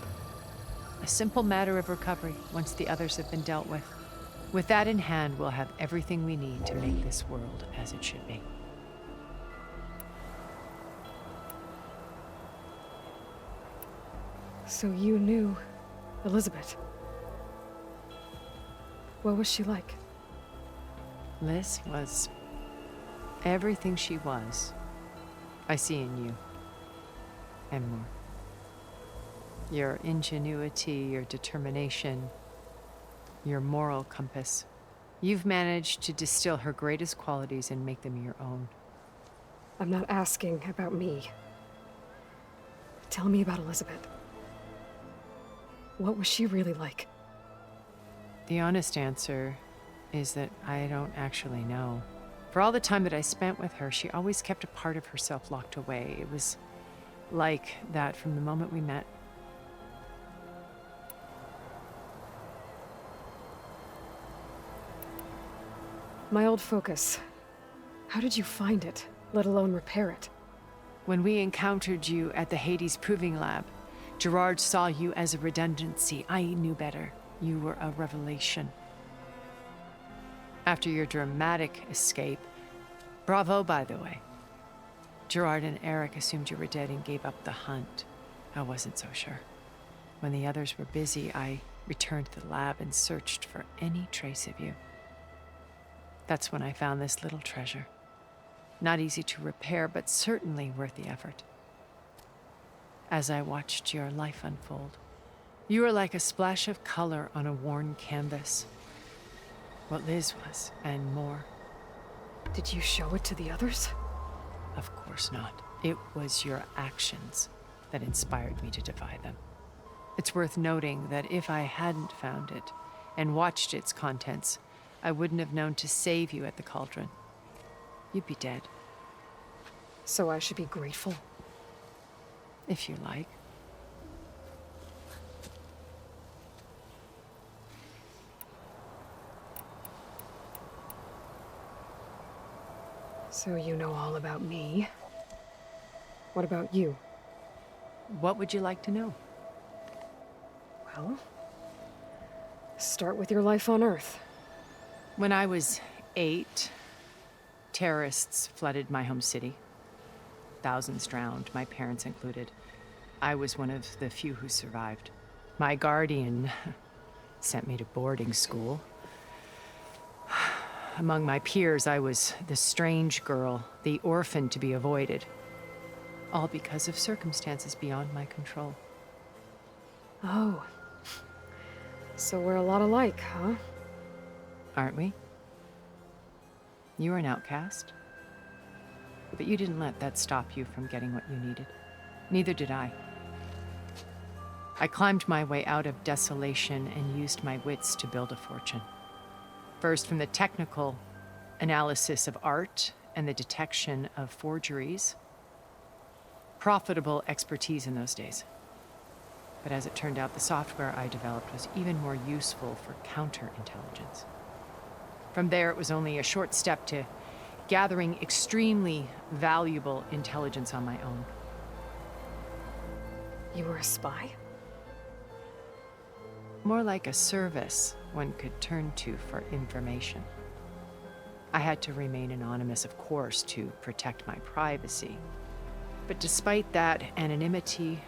A simple matter of recovery once the others have been dealt with. With that in hand, we'll have everything we need to make this world as it should be. So you knew Elizabeth. What was she like? Liz was everything she was. I see in you. And more. Your ingenuity, your determination, your moral compass. You've managed to distill her greatest qualities and make them your own. I'm not asking about me. Tell me about Elizabeth. What was she really like? The honest answer is that I don't actually know. For all the time that I spent with her, she always kept a part of herself locked away. It was like that from the moment we met. My old focus. How did you find it, let alone repair it? When we encountered you at the Hades Proving Lab, Gerard saw you as a redundancy. I knew better. You were a revelation. After your dramatic escape, bravo, by the way. Gerard and Eric assumed you were dead and gave up the hunt. I wasn't so sure. When the others were busy, I returned to the lab and searched for any trace of you. That's when I found this little treasure. Not easy to repair, but certainly worth the effort. As I watched your life unfold, you were like a splash of color on a worn canvas. What Liz was, and more. Did you show it to the others? Of course not. It was your actions that inspired me to defy them. It's worth noting that if I hadn't found it and watched its contents, I wouldn't have known to save you at the cauldron. You'd be dead. So I should be grateful? If you like. So you know all about me. What about you? What would you like to know? Well, start with your life on Earth. When I was 8, terrorists flooded my home city. Thousands drowned, my parents included. I was one of the few who survived. My guardian sent me to boarding school. Among my peers, I was the strange girl, the orphan to be avoided. All because of circumstances beyond my control. Oh. So we're a lot alike, huh? Aren't we? You were an outcast. But you didn't let that stop you from getting what you needed. Neither did I. I climbed my way out of desolation and used my wits to build a fortune. First, from the technical analysis of art and the detection of forgeries. Profitable expertise in those days. But as it turned out, the software I developed was even more useful for counterintelligence. From there, it was only a short step to gathering extremely valuable intelligence on my own. You were a spy? More like a service one could turn to for information. I had to remain anonymous, of course, to protect my privacy. But despite that anonymity,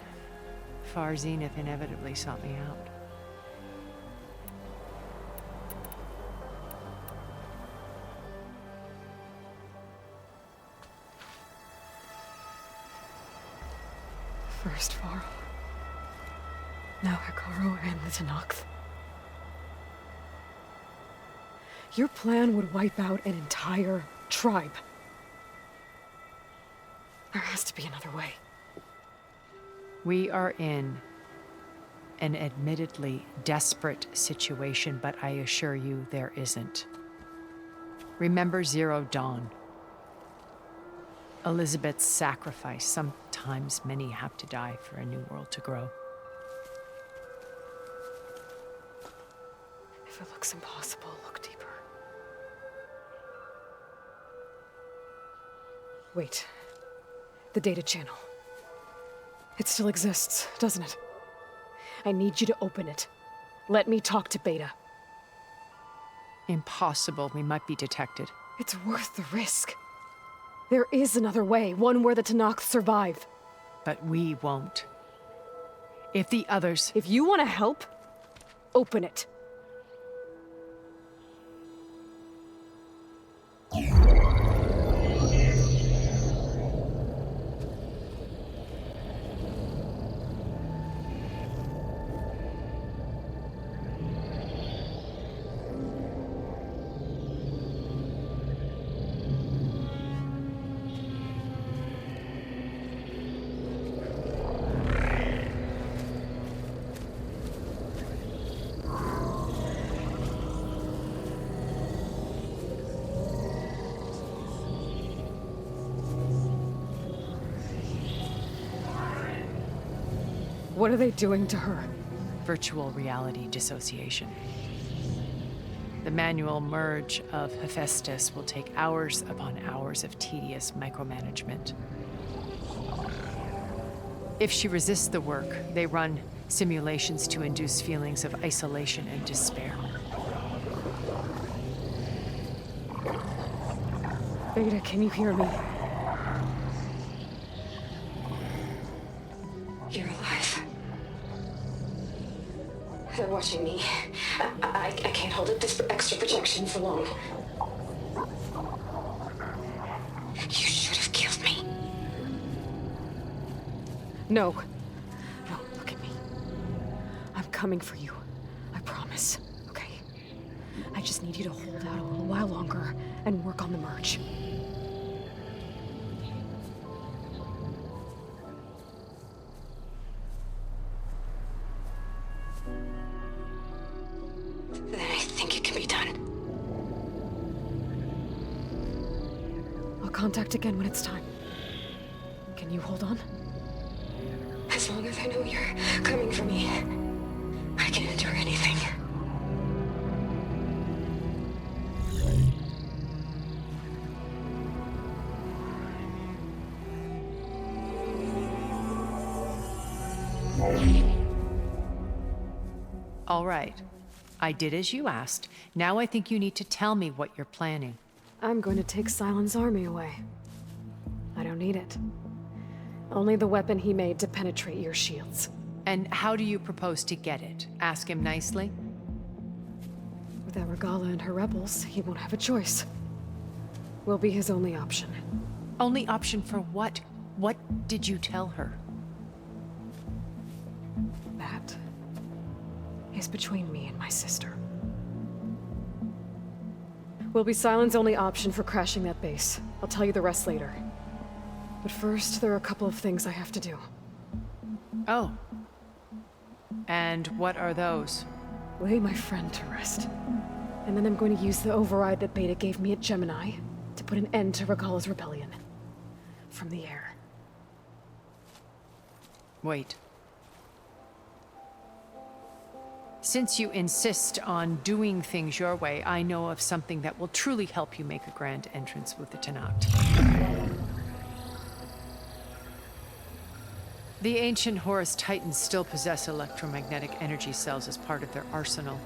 Far Zenith inevitably sought me out. First Varl, now Hikaru and the Tenakth. Your plan would wipe out an entire tribe. There has to be another way. We are in an admittedly desperate situation, but I assure you there isn't. Remember Zero Dawn. Elizabeth's sacrifice. Sometimes many have to die for a new world to grow. If it looks impossible, look deeper. Wait. The data channel. It still exists, doesn't it? I need you to open it. Let me talk to Beta. Impossible. We might be detected. It's worth the risk. There is another way, one where the Tenakth survive. But we won't. If the others... If you want to help, open it. What are they doing to her? Virtual reality dissociation. The manual merge of Hephaestus will take hours upon hours of tedious micromanagement. If she resists the work, they run simulations to induce feelings of isolation and despair. Beta, can you hear me? You're alive. They're watching me. I can't hold up this extra projection for long. You should have killed me. No. No, look at me. I'm coming for you. I promise, okay? I just need you to hold out a little while longer and work on the merge. Then I think it can be done. I'll contact again when it's time. Can you hold on? As long as I know you're coming for me, I can endure anything. All right. I did as you asked. Now I think you need to tell me what you're planning. I'm going to take Silent's army away. I don't need it. Only the weapon he made to penetrate your shields. And how do you propose to get it? Ask him nicely? Without Regala and her rebels, he won't have a choice. We'll be his only option. Only option for what? What did you tell her? That is between me and my sister. Will be Silent's only option for crashing that base. I'll tell you the rest later. But first, there are a couple of things I have to do. Oh. And what are those? Lay my friend to rest. And then I'm going to use the override that Beta gave me at Gemini to put an end to Regala's rebellion. From the air. Wait. Since you insist on doing things your way, I know of something that will truly help you make a grand entrance with the Tenakt. The ancient Horus Titans still possess electromagnetic energy cells as part of their arsenal.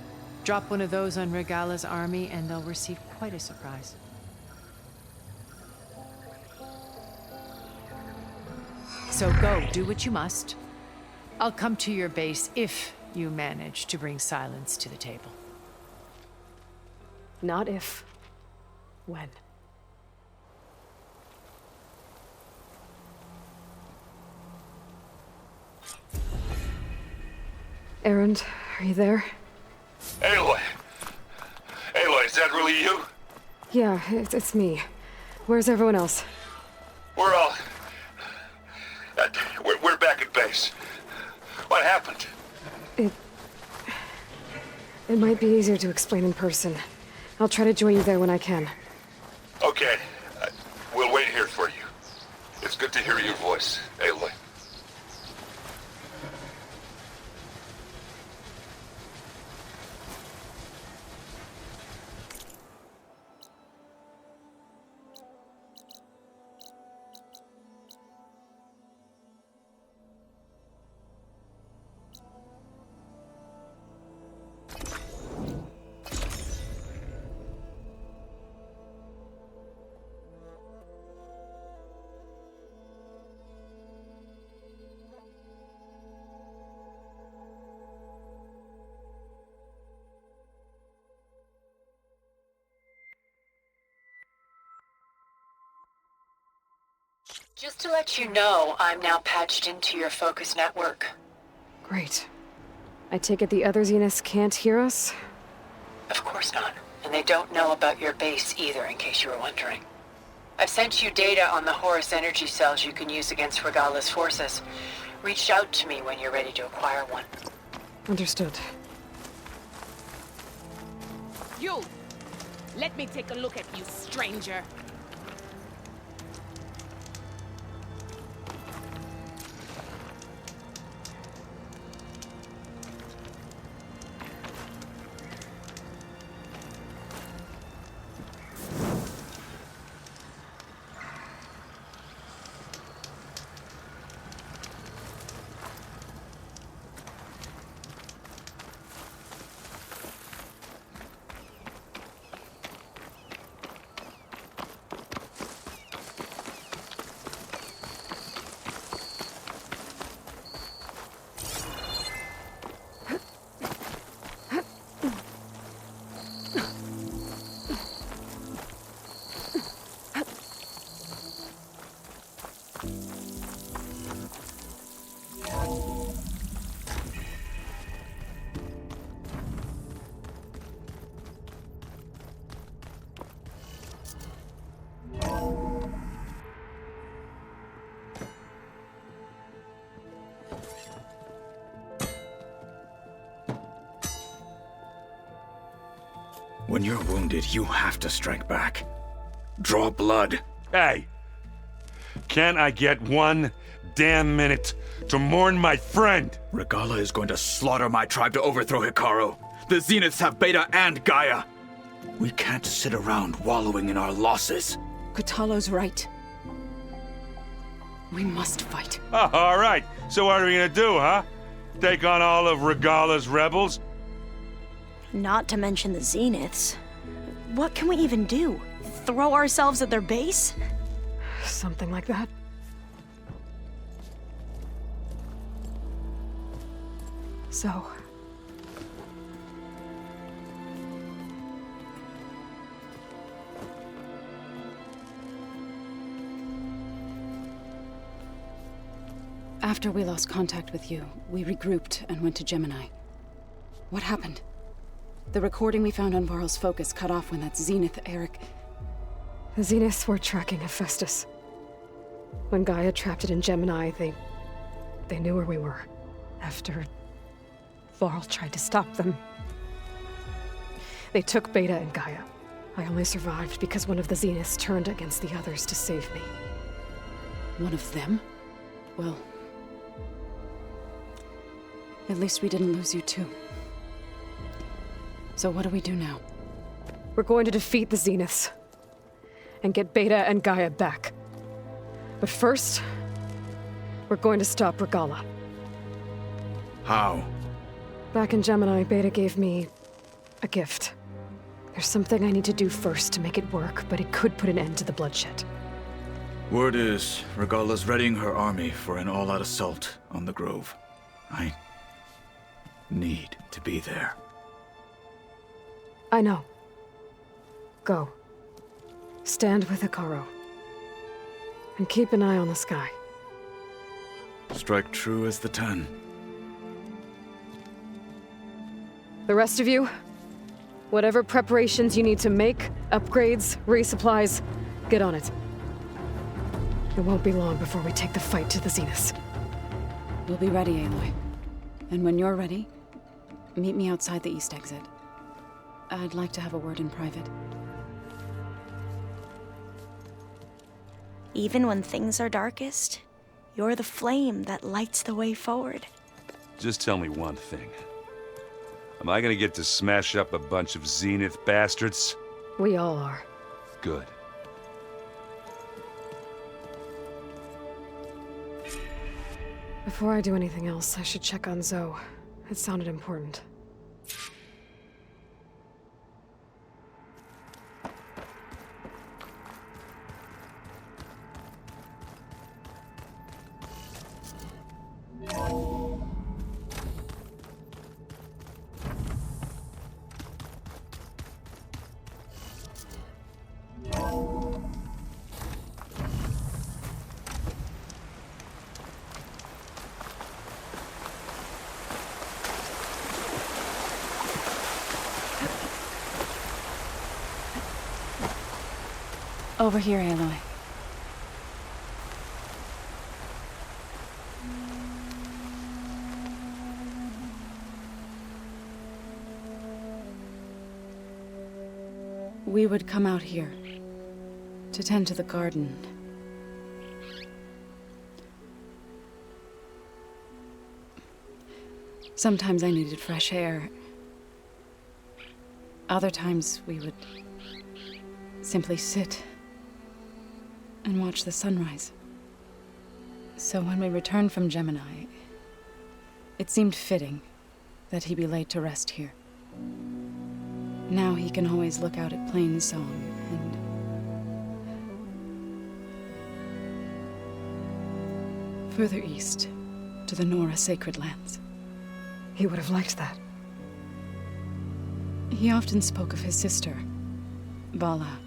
Drop one of those on Regala's army and they'll receive quite a surprise. So go, do what you must. I'll come to your base if you manage to bring silence to the table. Not if. When. Erend, are you there? Aloy! Aloy, is that really you? Yeah, it's me. Where's everyone else? We're all... We're back at base. What happened? It might be easier to explain in person. I'll try to join you there when I can. Okay. We'll wait here for you. It's good to hear your voice, Aloy. Just to let you know, I'm now patched into your focus network. Great. I take it the other Zeniths can't hear us? Of course not. And they don't know about your base either, in case you were wondering. I've sent you data on the Horus energy cells you can use against Regala's forces. Reach out to me when you're ready to acquire one. Understood. You! Let me take a look at you, stranger. When you're wounded, you have to strike back. Draw blood. Hey! Can't I get one damn minute to mourn my friend? Regala is going to slaughter my tribe to overthrow Hikaru. The Zeniths have Beta and Gaia. We can't sit around wallowing in our losses. Kotallo's right. We must fight. Oh, all right. So what are we gonna do, huh? Take on all of Regala's rebels? Not to mention the Zeniths. What can we even do? Throw ourselves at their base? Something like that. So... After we lost contact with you, we regrouped and went to Gemini. What happened? The recording we found on Varl's focus cut off when that Zenith, Eric... The Zeniths were tracking Hephaestus. When Gaia trapped it in Gemini, they knew where we were. After Varl tried to stop them. They took Beta and Gaia. I only survived because one of the Zeniths turned against the others to save me. One of them? Well, at least we didn't lose you too. So what do we do now? We're going to defeat the Zeniths and get Beta and Gaia back. But first, we're going to stop Regala. How? Back in Gemini, Beta gave me a gift. There's something I need to do first to make it work, but it could put an end to the bloodshed. Word is, Regala's readying her army for an all-out assault on the Grove. I need to be there. I know. Go. Stand with Hikaru. And keep an eye on the sky. Strike true as the 10. The rest of you, whatever preparations you need to make, upgrades, resupplies, get on it. It won't be long before we take the fight to the Zeniths. We'll be ready, Aloy. And when you're ready, meet me outside the east exit. I'd like to have a word in private. Even when things are darkest, you're the flame that lights the way forward. Just tell me one thing. Am I gonna get to smash up a bunch of Zenith bastards? We all are. Good. Before I do anything else, I should check on Zoe. It sounded important. Over here, Aloy. We would come out here to tend to the garden. Sometimes I needed fresh air. Other times we would simply sit and watch the sunrise. So when we returned from Gemini, it seemed fitting that he be laid to rest here. Now he can always look out at Plain Song and further east to the Nora Sacred Lands. He would have liked that. He often spoke of his sister, Vala.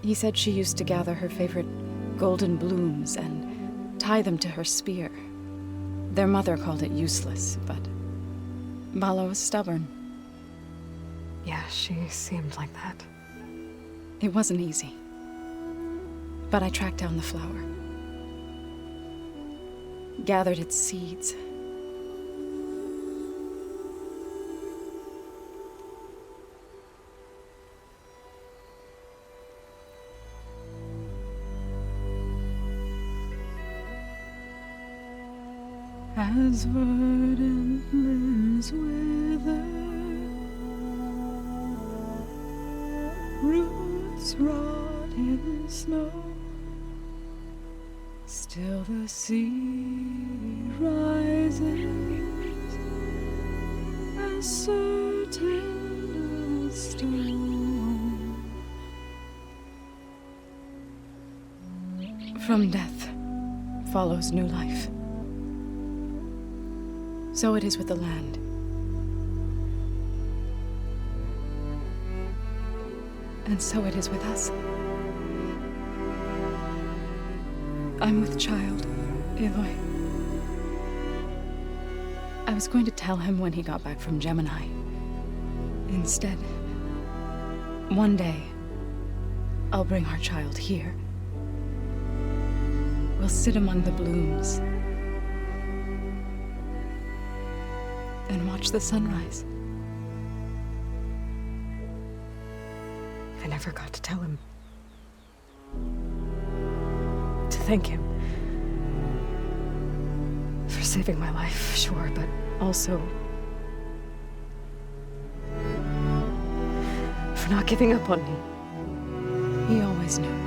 He said she used to gather her favorite golden blooms and tie them to her spear. Their mother called it useless, but Vala was stubborn. Yeah, she seemed like that. It wasn't easy. But I tracked down the flower. Gathered its seeds. As verdant limbs wither, roots rot in snow, still the sea rises, as certain as stone. From death follows new life. So it is with the land. And so it is with us. I'm with child, Aloy. I was going to tell him when he got back from Gemini. Instead, one day, I'll bring our child here. We'll sit among the blooms and watch the sunrise. I never got to tell him. To thank him. For saving my life, sure, but also for not giving up on me. He always knew.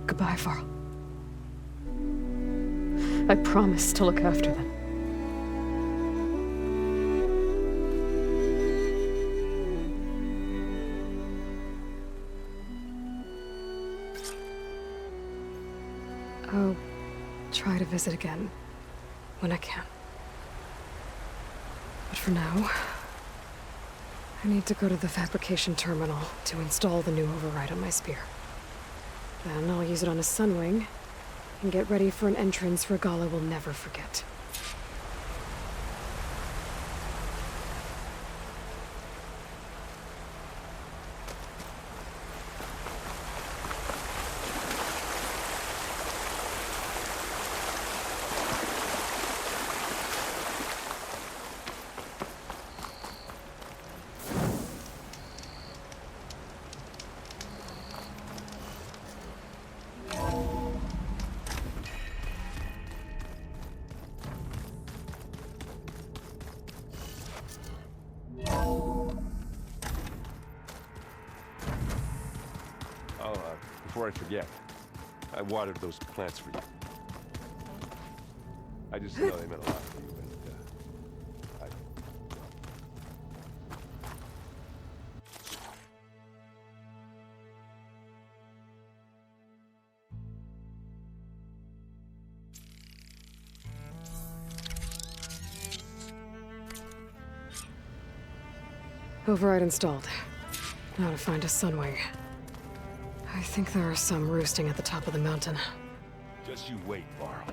Goodbye, Varl. I promise to look after them. I'll try to visit again when I can. But for now, I need to go to the fabrication terminal to install the new override on my spear. Then I'll use it on a sunwing and get ready for an entrance Regala will never forget. Before I forget, I watered those plants for you. I just know they meant a lot to you, and Override installed. Now to find a sunwing. I think there are some roosting at the top of the mountain. just you wait, Varl.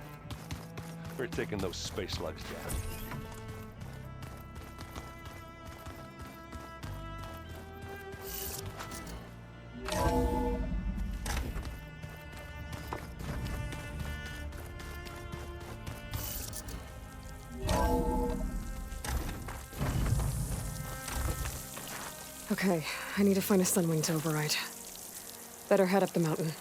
We're taking those space slugs down. Okay, I need to find a sunwing to override. Better head up the mountain.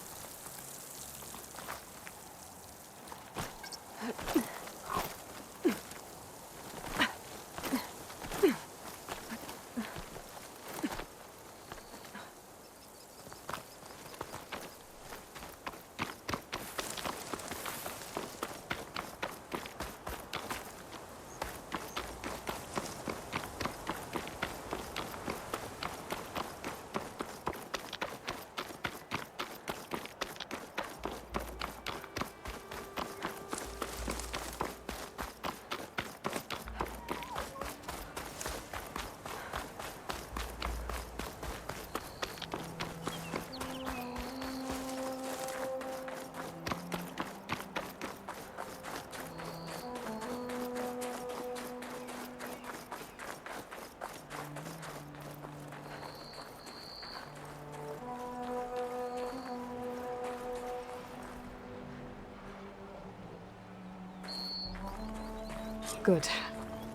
Good.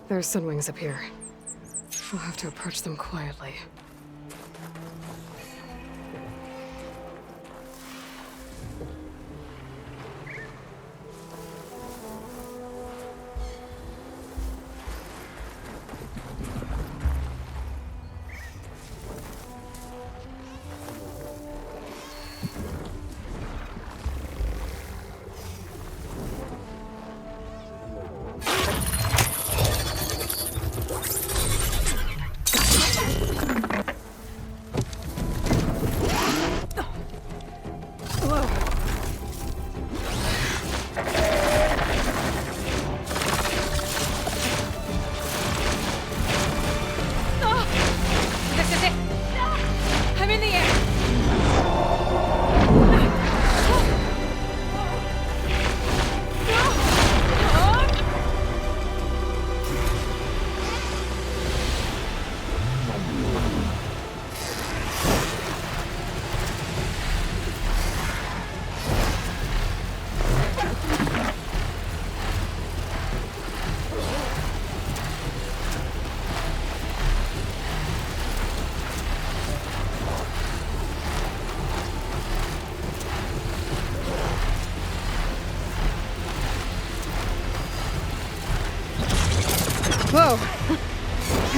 There are sunwings up here. I'll have to approach them quietly.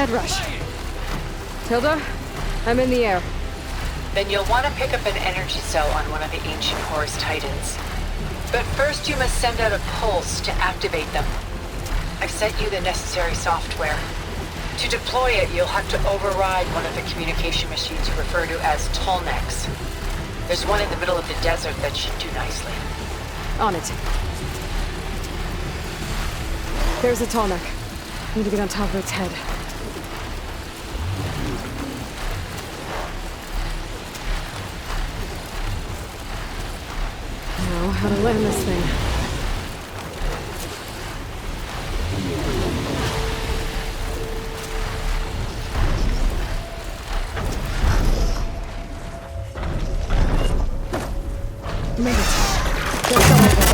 blood rush. Tilda, I'm in the air. Then you'll want to pick up an energy cell on one of the ancient Horus Titans. But first you must send out a pulse to activate them. I've sent you the necessary software. To deploy it, you'll have to override one of the communication machines you refer to as Tolnecs. There's one in the middle of the desert that should do nicely. On it. There's a Tolnec. Need to get on top of its head. Now, how to land this thing. Made it. Just got my bed.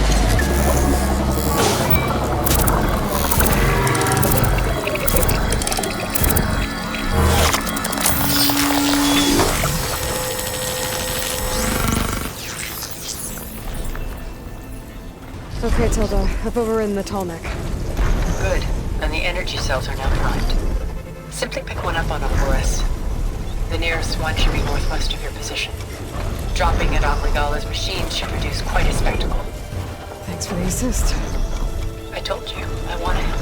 Okay, Tilda. I've overridden the Tolnec. Good. And the energy cells are now primed. Simply pick one up on a Horus. The nearest one should be northwest of your position. Dropping it on Regala's machine should produce quite a spectacle. Thanks for the assist. I told you, I want to help.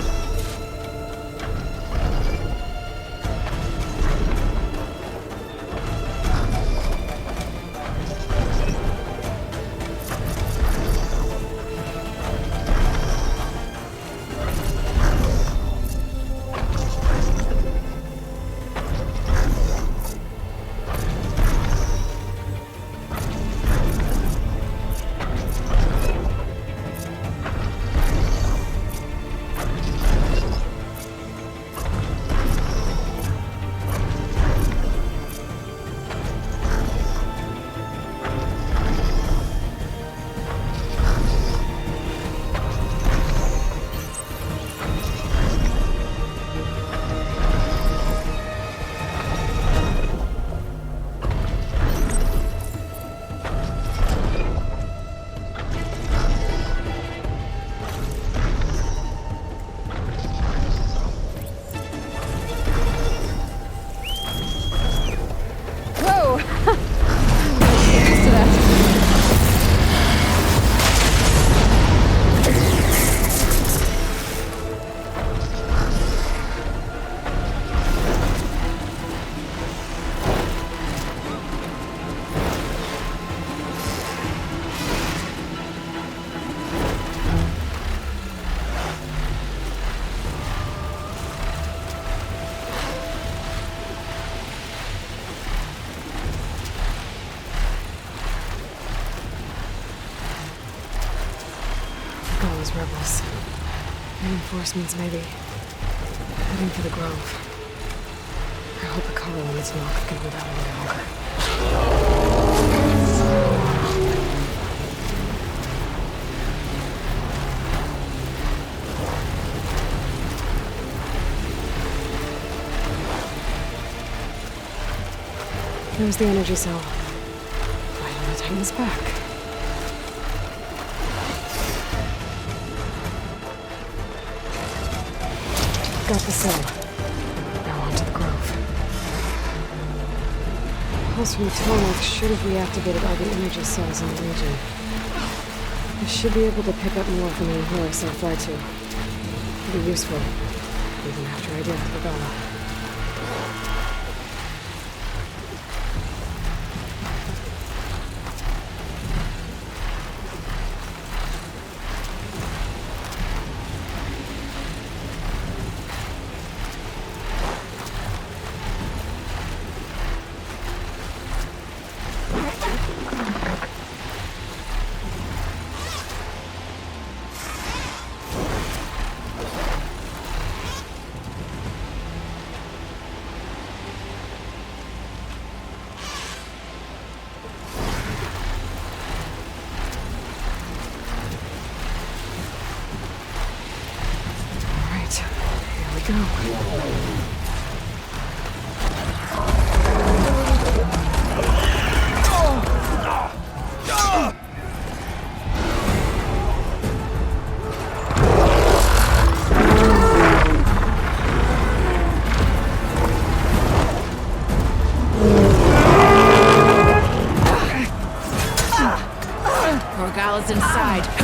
Rebels. Reinforcements, maybe. Heading for the Grove. I hope the Carl and its milk can hold out any longer. There's the energy cell. Right on the Titan's back. Got the cell. Now on to the Grove. Pulse from the Tolnec should have reactivated all the energy cells in the region. I should be able to pick up more from any Horus I fly to. It'll be useful, even after I get to Regala. Go.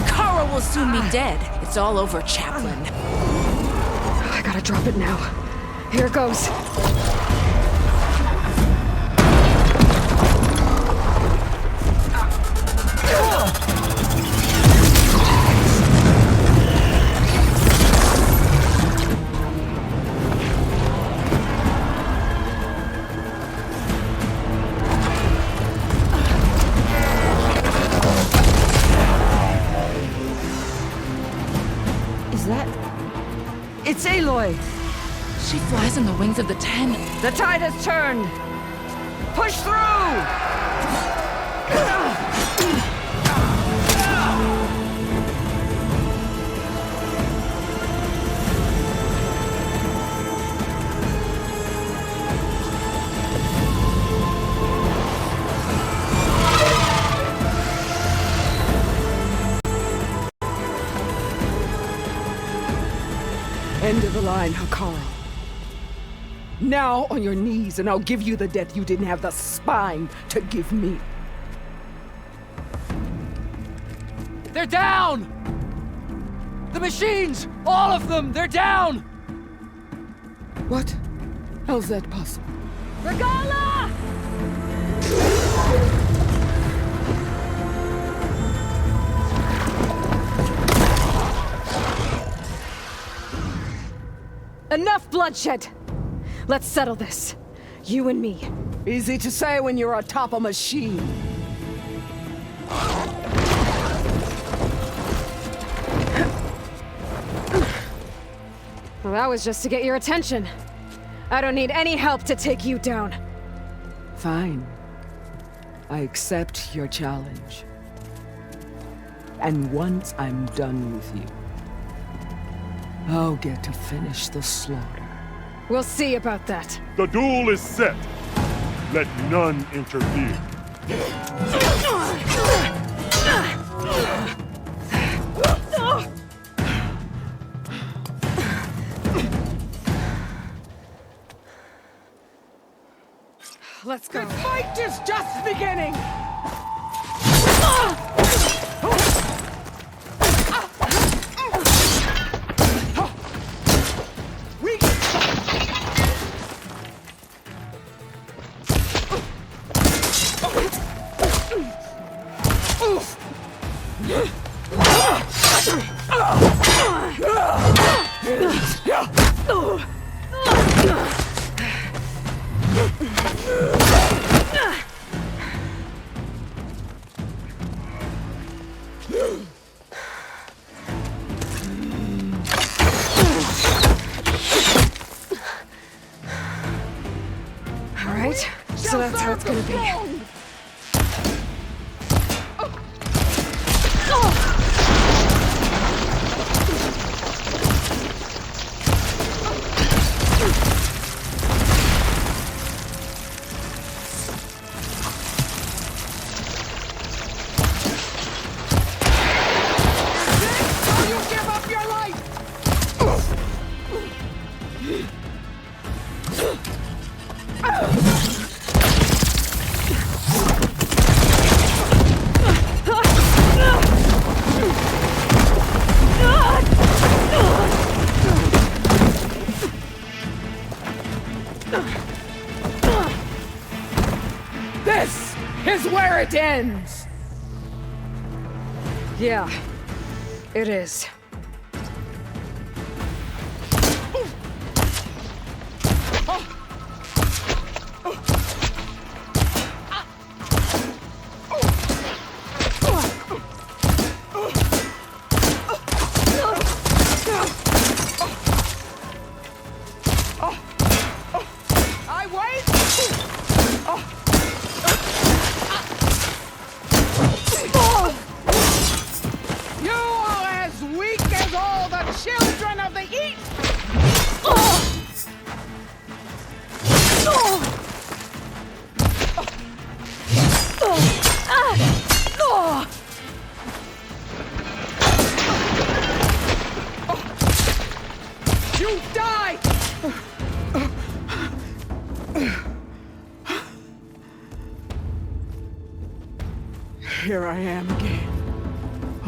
Kara will soon be dead. It's all over, Chaplain. I gotta drop it now. Here it goes. It's Aloy! She flies on the wings of the 10. The tide has turned! Push through! End of the line, Hakaro. Now on your knees, and I'll give you the death you didn't have the spine to give me. They're down! The machines! All of them! They're down! What? How's that possible? Regala! Enough bloodshed! Let's settle this. You and me. Easy to say when you're atop a machine. Well, that was just to get your attention. I don't need any help to take you down. Fine. I accept your challenge. And once I'm done with you, I'll get to finish the slaughter. We'll see about that. The duel is set. Let none interfere. Let's go. The fight is just beginning! All right, so that's how it's gonna be. This is where it ends! Yeah, it is. Here I am again,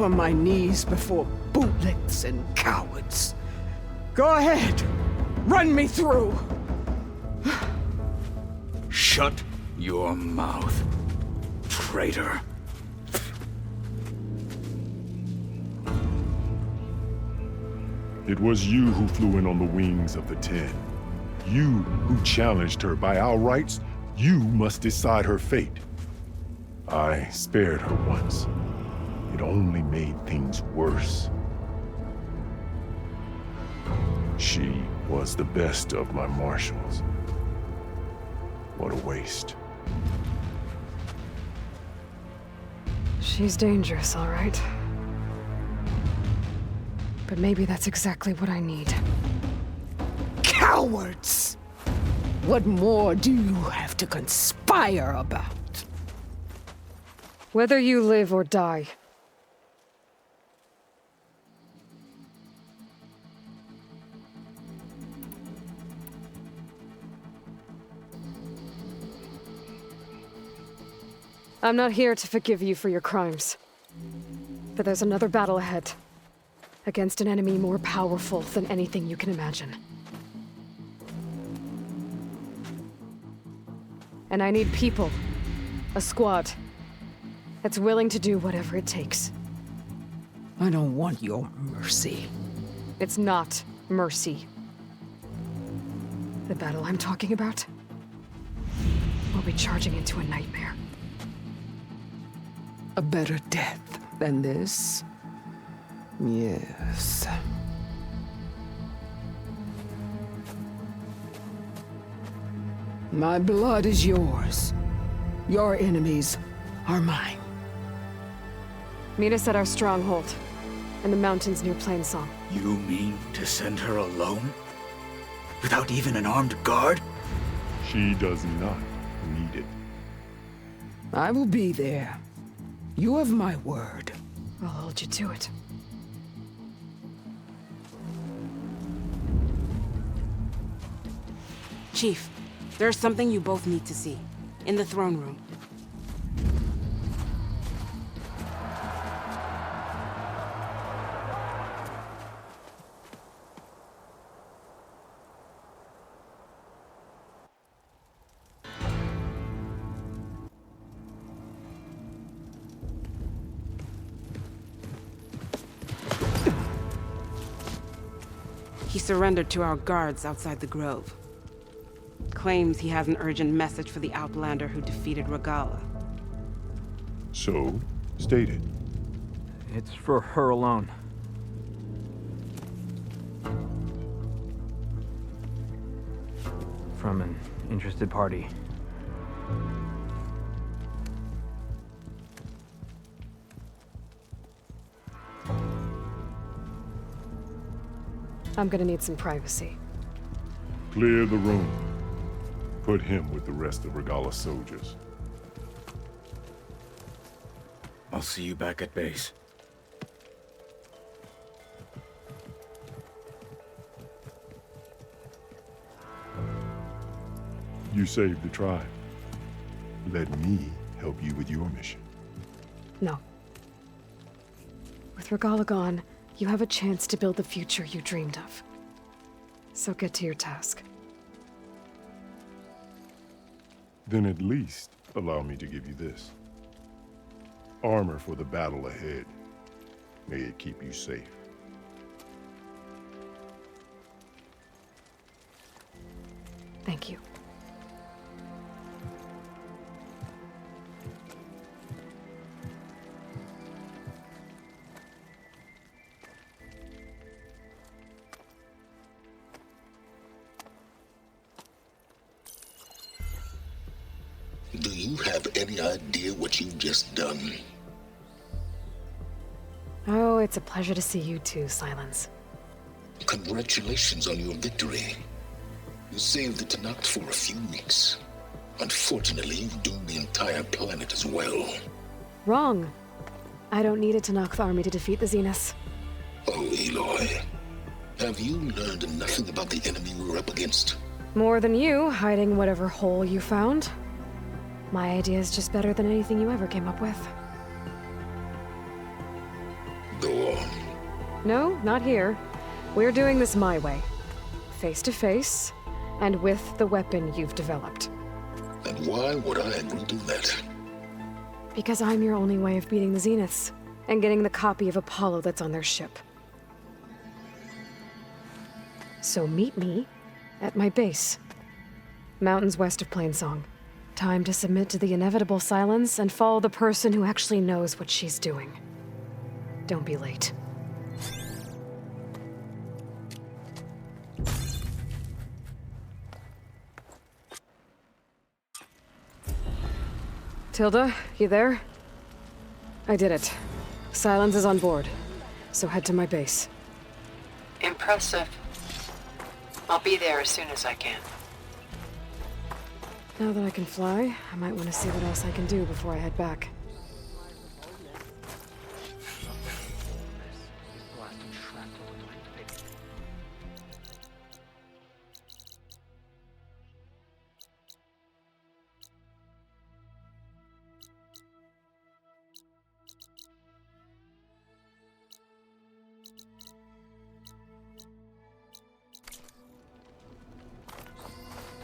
on my knees before bootlicks and cowards. Go ahead. Run me through. Shut your mouth, traitor. It was you who flew in on the wings of the 10. You who challenged her. By our rights, you must decide her fate. I spared her once. It only made things worse. She was the best of my marshals. What a waste. She's dangerous, all right. But maybe that's exactly what I need. Cowards! What more do you have to conspire about? Whether you live or die. I'm not here to forgive you for your crimes. But there's another battle ahead. Against an enemy more powerful than anything you can imagine. And I need people. A squad. That's willing to do whatever it takes. I don't want your mercy. It's not mercy. The battle I'm talking about will be charging into a nightmare. A better death than this? Yes. My blood is yours. Your enemies are mine. Meet us at our stronghold, in the mountains near Plainsong. You mean to send her alone? Without even an armed guard? She does not need it. I will be there. You have my word. I'll hold you to it. Chief, there's something you both need to see. In the throne room. He surrendered to our guards outside the grove. Claims he has an urgent message for the Outlander who defeated Regala. So, state it. It's for her alone. From an interested party. I'm gonna need some privacy. Clear the room. Put him with the rest of Regala's soldiers. I'll see you back at base. You saved the tribe. Let me help you with your mission. No. With Regala gone, you have a chance to build the future you dreamed of. So get to your task. Then at least allow me to give you this. Armor for the battle ahead. May it keep you safe. Thank you. Do you have any idea what you've just done? Oh, it's a pleasure to see you too, Silence. Congratulations on your victory. You saved the Tanakh for a few weeks. Unfortunately, you've doomed the entire planet as well. Wrong. I don't need a Tanakh army to defeat the Zeniths. Oh, Aloy. Have you learned nothing about the enemy we're up against? More than you, hiding whatever hole you found. My idea is just better than anything you ever came up with. No, not here. We're doing this my way. Face to face, and with the weapon you've developed. And why would I agree to that? Because I'm your only way of beating the Zeniths, and getting the copy of Apollo that's on their ship. So meet me at my base. Mountains west of Plainsong. Time to submit to the inevitable silence and follow the person who actually knows what she's doing. Don't be late. Tilda, you there? I did it. Silence is on board, so head to my base. Impressive. I'll be there as soon as I can. Now that I can fly, I might want to see what else I can do before I head back.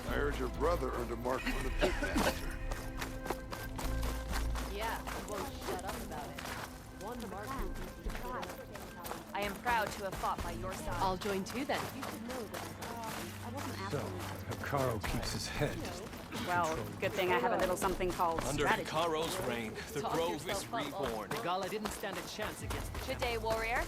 I heard your brother earned a mark from the pit master. Yeah, he won't shut up about it. One mark you can try. I am proud to have fought by your side. I'll join too then. You should know that I wasn't So, Hikaru keeps his head. Well, good thing I have a little something called Under strategy. Hikaru's reign, the Grove is reborn. The Gala didn't stand a chance against the Good day, warrior.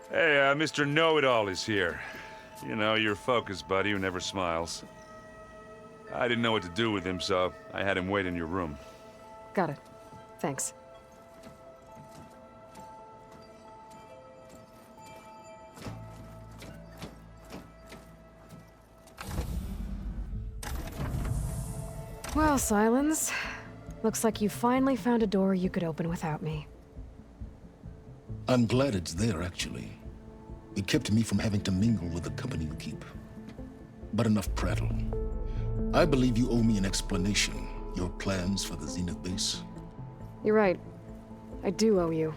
Hey, Mr. Know-It-All is here. You know, your focus buddy who never smiles. I didn't know what to do with him, so I had him wait in your room. Got it. Thanks. Well, Silence. Looks like you finally found a door you could open without me. I'm glad it's there, actually. It kept me from having to mingle with the company you keep. But enough prattle. I believe you owe me an explanation. Your plans for the Zenith base. You're right. I do owe you.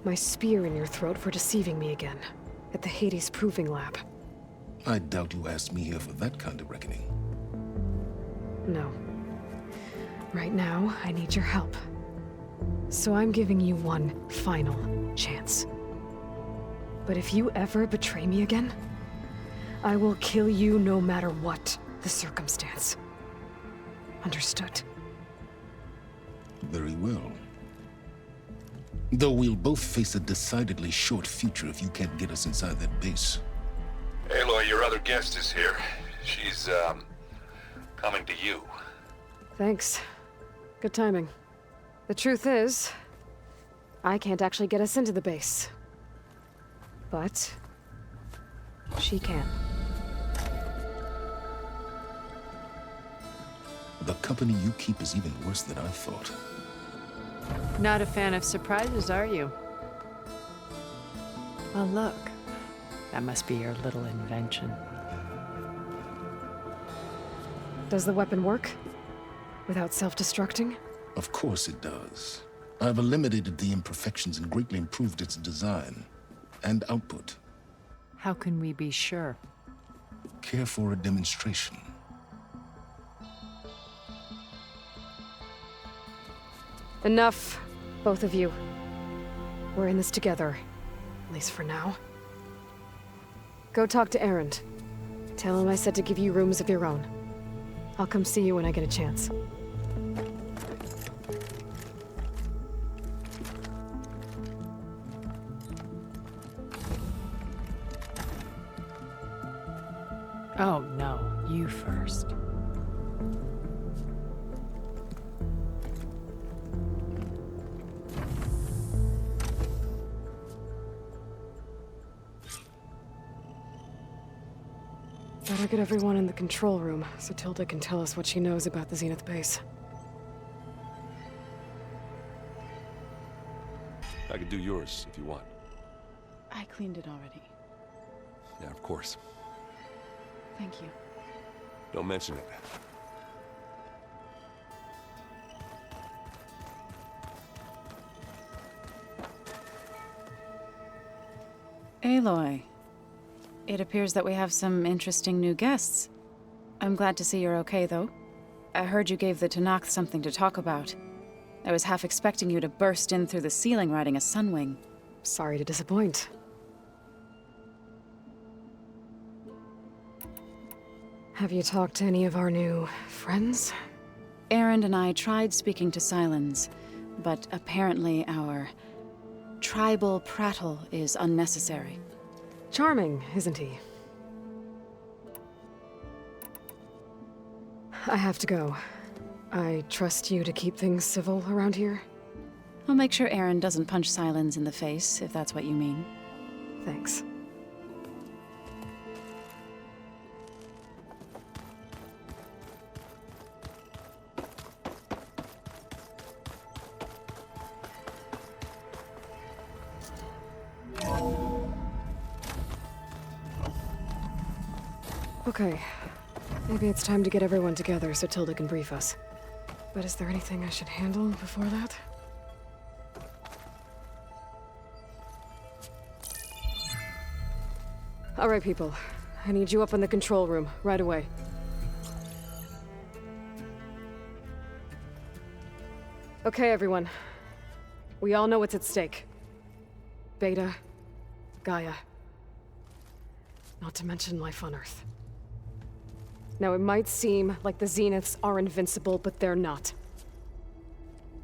My spear in your throat for deceiving me again. At the Hades Proving Lab. I doubt you asked me here for that kind of reckoning. No. Right now, I need your help. So I'm giving you one final chance. But if you ever betray me again, I will kill you no matter what the circumstance. Understood? Very well. Though we'll both face a decidedly short future if you can't get us inside that base. Aloy, your other guest is here. She's, coming to you. Thanks. Good timing. The truth is, I can't actually get us into the base. But she can. The company you keep is even worse than I thought. Not a fan of surprises, are you? Oh, look. That must be your little invention. Does the weapon work? Without self-destructing? Of course it does. I've eliminated the imperfections and greatly improved its design and output. How can we be sure? Care for a demonstration? Enough, both of you. We're in this together, at least for now. Go talk to Erend. Tell him I said to give you rooms of your own. I'll come see you when I get a chance. Oh, no. You first. Better get everyone in the control room so Tilda can tell us what she knows about the Zenith base. I could do yours if you want. I cleaned it already. Yeah, of course. Thank you. Don't mention it. Aloy. It appears that we have some interesting new guests. I'm glad to see you're okay, though. I heard you gave the Tanakh something to talk about. I was half expecting you to burst in through the ceiling riding a sunwing. Sorry to disappoint. Have you talked to any of our new friends? Erend and I tried speaking to Silence, but apparently our tribal prattle is unnecessary. Charming, isn't he? I have to go. I trust you to keep things civil around here? I'll make sure Erend doesn't punch Silence in the face, if that's what you mean. Thanks. Okay. Maybe it's time to get everyone together so Tilda can brief us. But is there anything I should handle before that? All right, people. I need you up in the control room, right away. Okay, everyone. We all know what's at stake. Beta, Gaia. Not to mention life on Earth. Now, it might seem like the Zeniths are invincible, but they're not.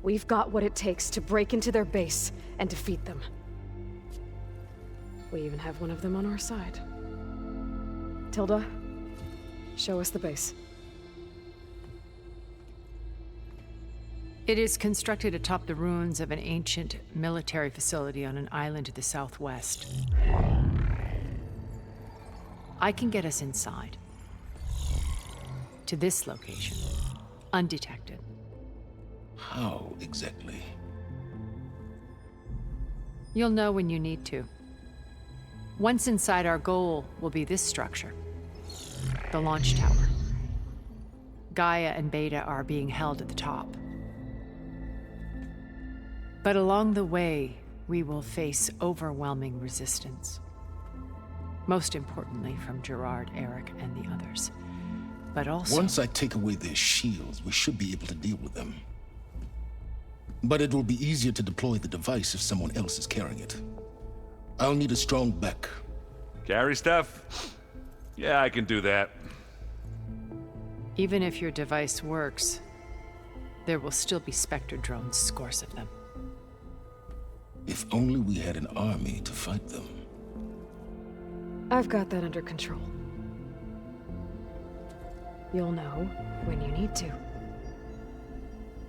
We've got what it takes to break into their base and defeat them. We even have one of them on our side. Tilda, show us the base. It is constructed atop the ruins of an ancient military facility on an island to the southwest. I can get us inside. To this location, undetected. How exactly? You'll know when you need to. Once inside, our goal will be this structure. The launch tower. Gaia and Beta are being held at the top. But along the way, we will face overwhelming resistance. Most importantly from Gerard, Eric, and the others. But also... Once I take away their shields, we should be able to deal with them. But it will be easier to deploy the device if someone else is carrying it. I'll need a strong back. Carry stuff? Yeah, I can do that. Even if your device works, there will still be Spectre drones, scores of them. If only we had an army to fight them. I've got that under control. You'll know when you need to.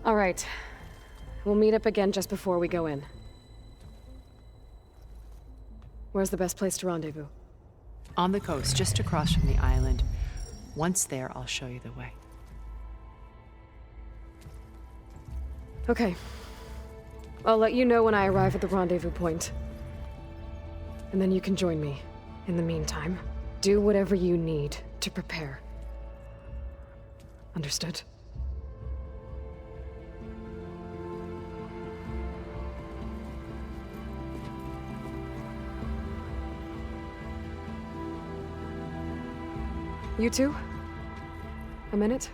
All right. We'll meet up again just before we go in. Where's the best place to rendezvous? On the coast, just across from the island. Once there, I'll show you the way. Okay. I'll let you know when I arrive at the rendezvous point. and then you can join me. In the meantime, do whatever you need to prepare. Understood? You two? A minute?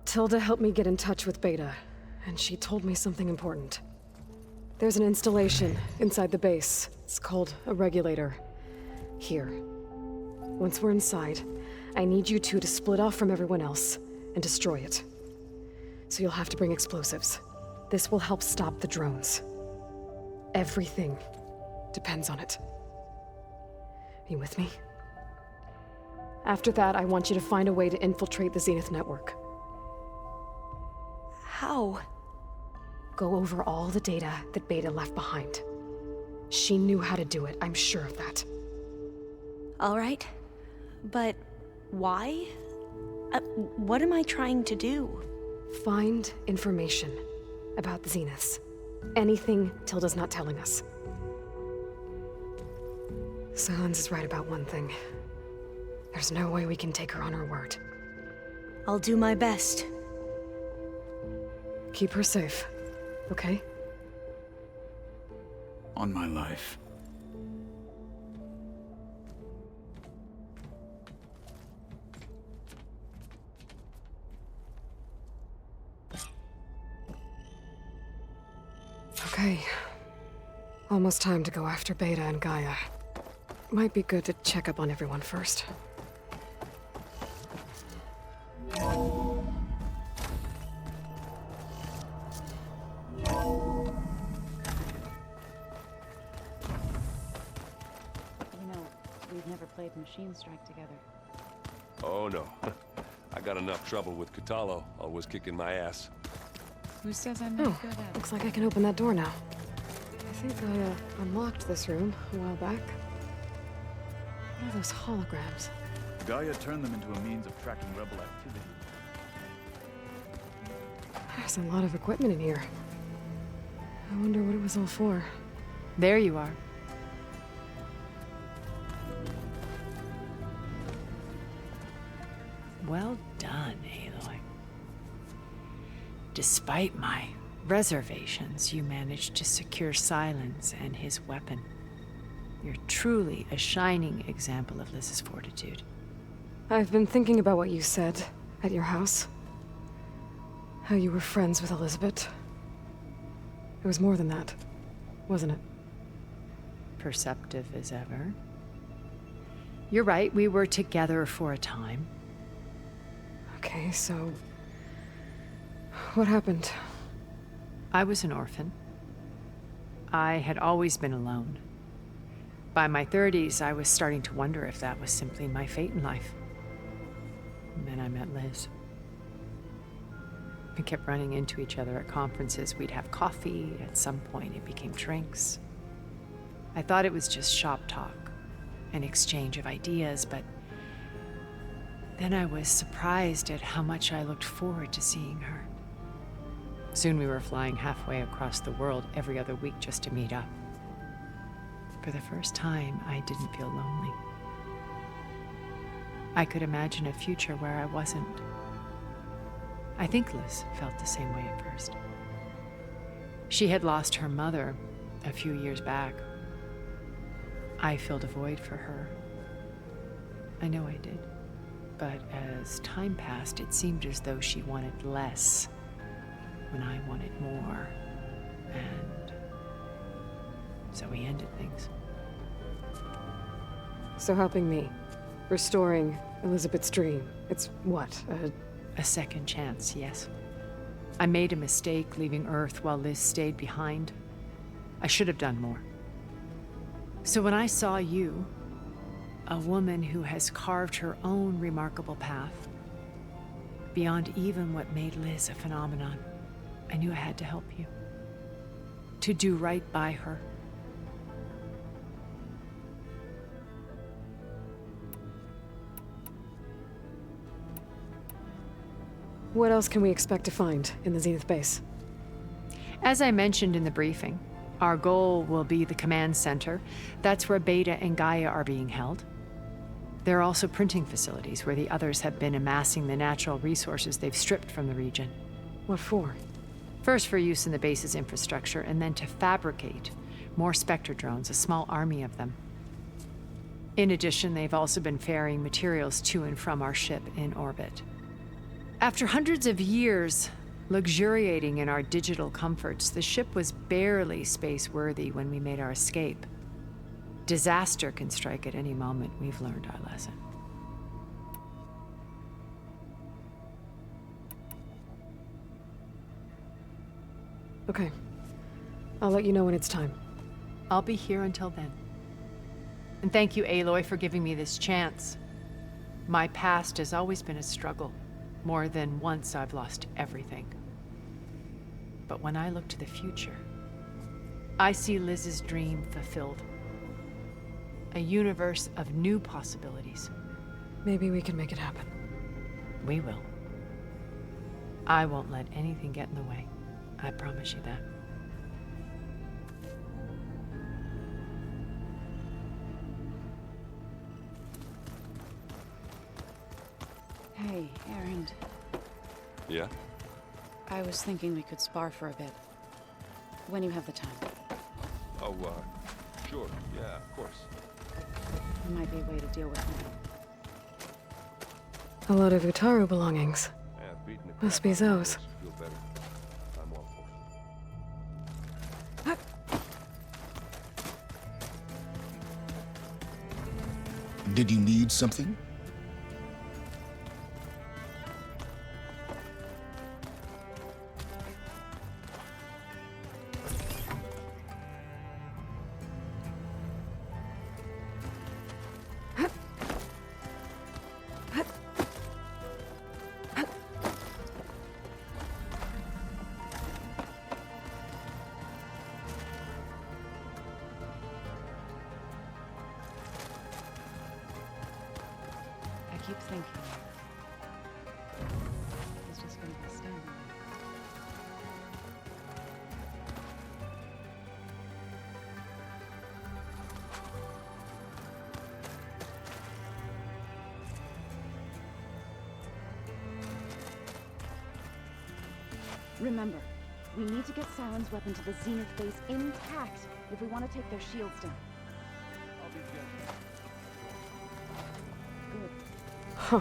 Tilda helped me get in touch with Beta, and she told me something important. There's an installation inside the base. It's called a regulator. Here. Once we're inside, I need you two to split off from everyone else and destroy it. So you'll have to bring explosives. This will help stop the drones. Everything depends on it. Are you with me? After that, I want you to find a way to infiltrate the Zenith network. How? Go over all the data that Beta left behind. She knew how to do it, I'm sure of that. All right. But why? What am I trying to do? Find information about the Zeniths. Anything Tilda's not telling us. Sans is right about one thing. There's no way we can take her on her word. I'll do my best. Keep her safe, okay? On my life. Okay. Almost time to go after Beta and Gaia. Might be good to check up on everyone first. We've never played Machine Strike together. Oh no. I got enough trouble with Catalo, always kicking my ass. Who says I'm not good at it? Looks like I can open that door now. I think I unlocked this room a while back. What are those holograms? Gaia turned them into a means of tracking rebel activity. There's a lot of equipment in here. I wonder what it was all for. There you are. Well done, Aloy. Despite my reservations, you managed to secure Silence and his weapon. You're truly a shining example of Liz's fortitude. I've been thinking about what you said at your house. How you were friends with Elizabeth. It was more than that, wasn't it? Perceptive as ever. You're right, we were together for a time. Okay, so... what happened? I was an orphan. I had always been alone. By my 30s, I was starting to wonder if that was simply my fate in life. And then I met Liz. We kept running into each other at conferences. We'd have coffee. At some point, it became drinks. I thought it was just shop talk, an exchange of ideas, but then I was surprised at how much I looked forward to seeing her. Soon we were flying halfway across the world every other week just to meet up. For the first time, I didn't feel lonely. I could imagine a future where I wasn't. I think Liz felt the same way at first. She had lost her mother a few years back. I filled a void for her. I know I did. But as time passed, it seemed as though she wanted less when I wanted more. And so we ended things. So helping me, restoring Elizabeth's dream, it's what, a second chance, yes. I made a mistake leaving Earth while Liz stayed behind. I should have done more. So when I saw you, a woman who has carved her own remarkable path, beyond even what made Liz a phenomenon, I knew I had to help you. To do right by her. What else can we expect to find in the Zenith base? As I mentioned in the briefing, our goal will be the command center. That's where Beta and Gaia are being held. There are also printing facilities where the others have been amassing the natural resources they've stripped from the region. What for? First for use in the base's infrastructure, and then to fabricate more Spectre drones, a small army of them. In addition, they've also been ferrying materials to and from our ship in orbit. After hundreds of years luxuriating in our digital comforts, the ship was barely space-worthy when we made our escape. Disaster can strike at any moment. We've learned our lesson. Okay. I'll let you know when it's time. I'll be here until then. And thank you, Aloy, for giving me this chance. My past has always been a struggle. More than once I've lost everything. But when I look to the future, I see Liz's dream fulfilled. A universe of new possibilities. Maybe we can make it happen. We will. I won't let anything get in the way. I promise you that. Hey, Erend. Yeah? I was thinking we could spar for a bit. When you have the time. Oh, sure. Yeah, of course. There might be a way to deal with him. A lot of Utaru belongings. Yeah, beating the Must be crap out of Zoe's. makes you feel better. I'm all for it. Did you need something? I keep thinking. He's just gonna be standing there. Remember, we need to get Silen's weapon to the Zenith base intact if we want to take their shields down. Huh.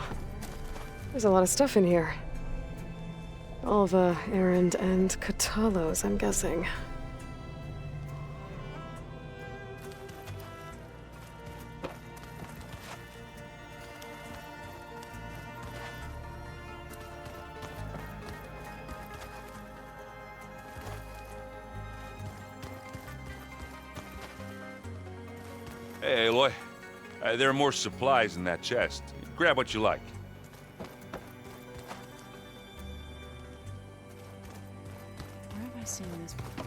There's a lot of stuff in here. Alva, Erend, and Katalos, I'm guessing. Hey, Aloy. There are more supplies in that chest. Grab what you like. Where have I seen this before?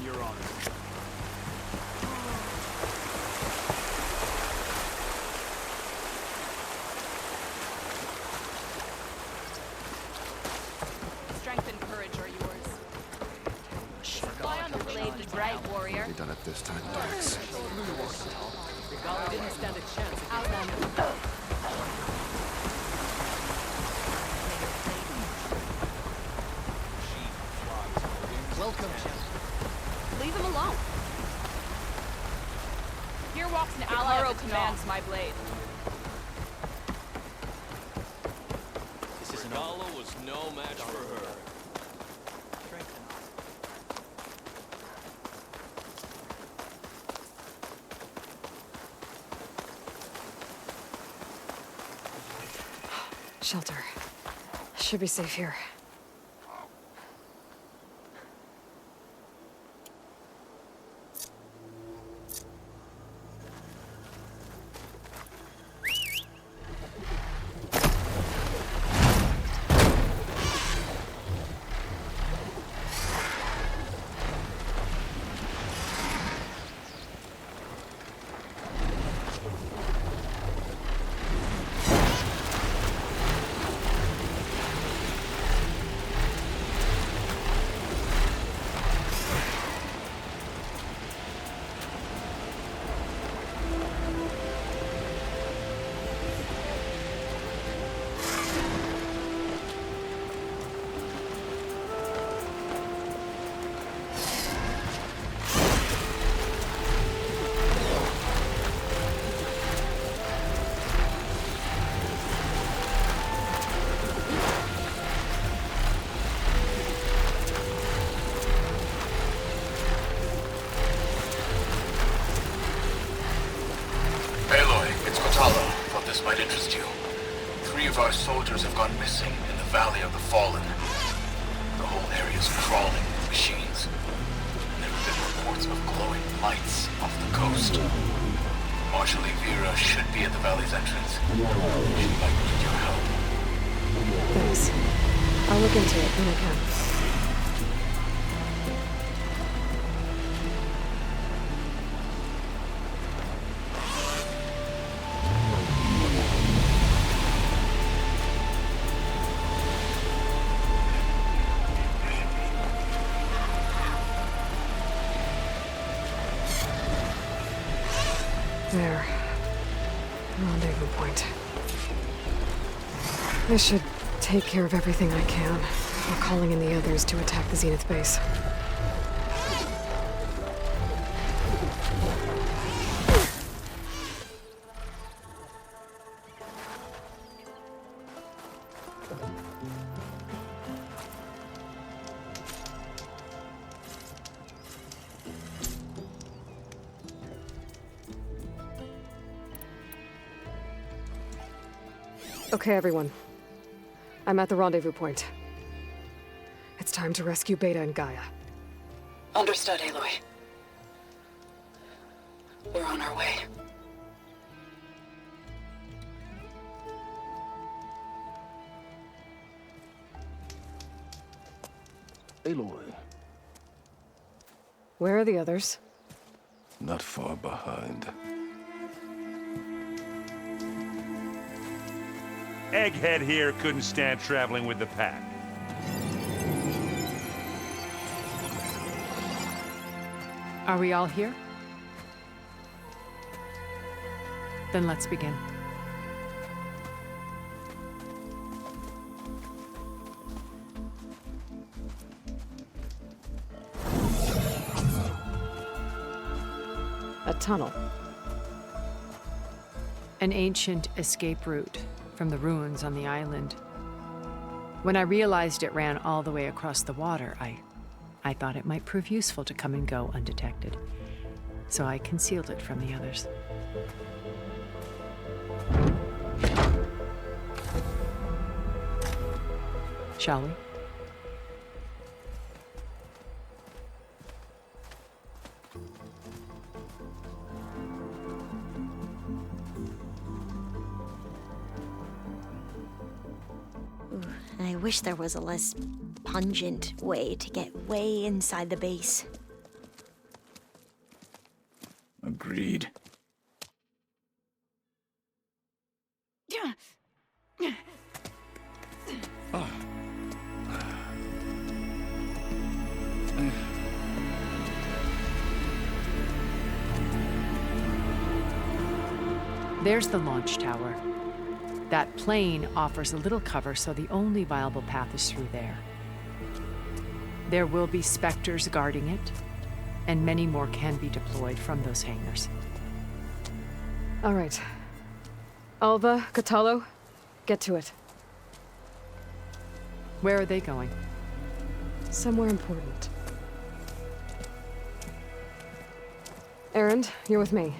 Your Honor. Strength and courage are yours. Fly on the blade and bright warrior. Be done it this time, Dax. The Gala didn't stand a chance. Outlander. Welcome, leave him alone. Here walks an ally who commands my blade. This Gala was no match for her. Shelter. Should be safe here. Might interest you. 3 of our soldiers have gone missing in the Valley of the Fallen. The whole area is crawling with machines. There have been reports of glowing lights off the coast. Marshal Vera should be at the valley's entrance. She might need your help. Thanks. I'll look into it when I can. There. Rendezvous point. This should take care of everything I can, while calling in the others to attack the Zenith base. Okay, everyone. I'm at the rendezvous point. It's time to rescue Beta and Gaia. Understood, Aloy. We're on our way. Aloy. Where are the others? Not far behind. Egghead here couldn't stand traveling with the pack. Are we all here? Then let's begin. A tunnel. An ancient escape route from the ruins on the island. When I realized it ran all the way across the water, I thought it might prove useful to come and go undetected. So I concealed it from the others. Shall we? I wish there was a less pungent way to get way inside the base. Agreed. There's the launch tower. That plane offers a little cover, so the only viable path is through there. There will be Spectres guarding it, and many more can be deployed from those hangars. All right. Alva, Catalo, get to it. Where are they going? Somewhere important. Erend, you're with me.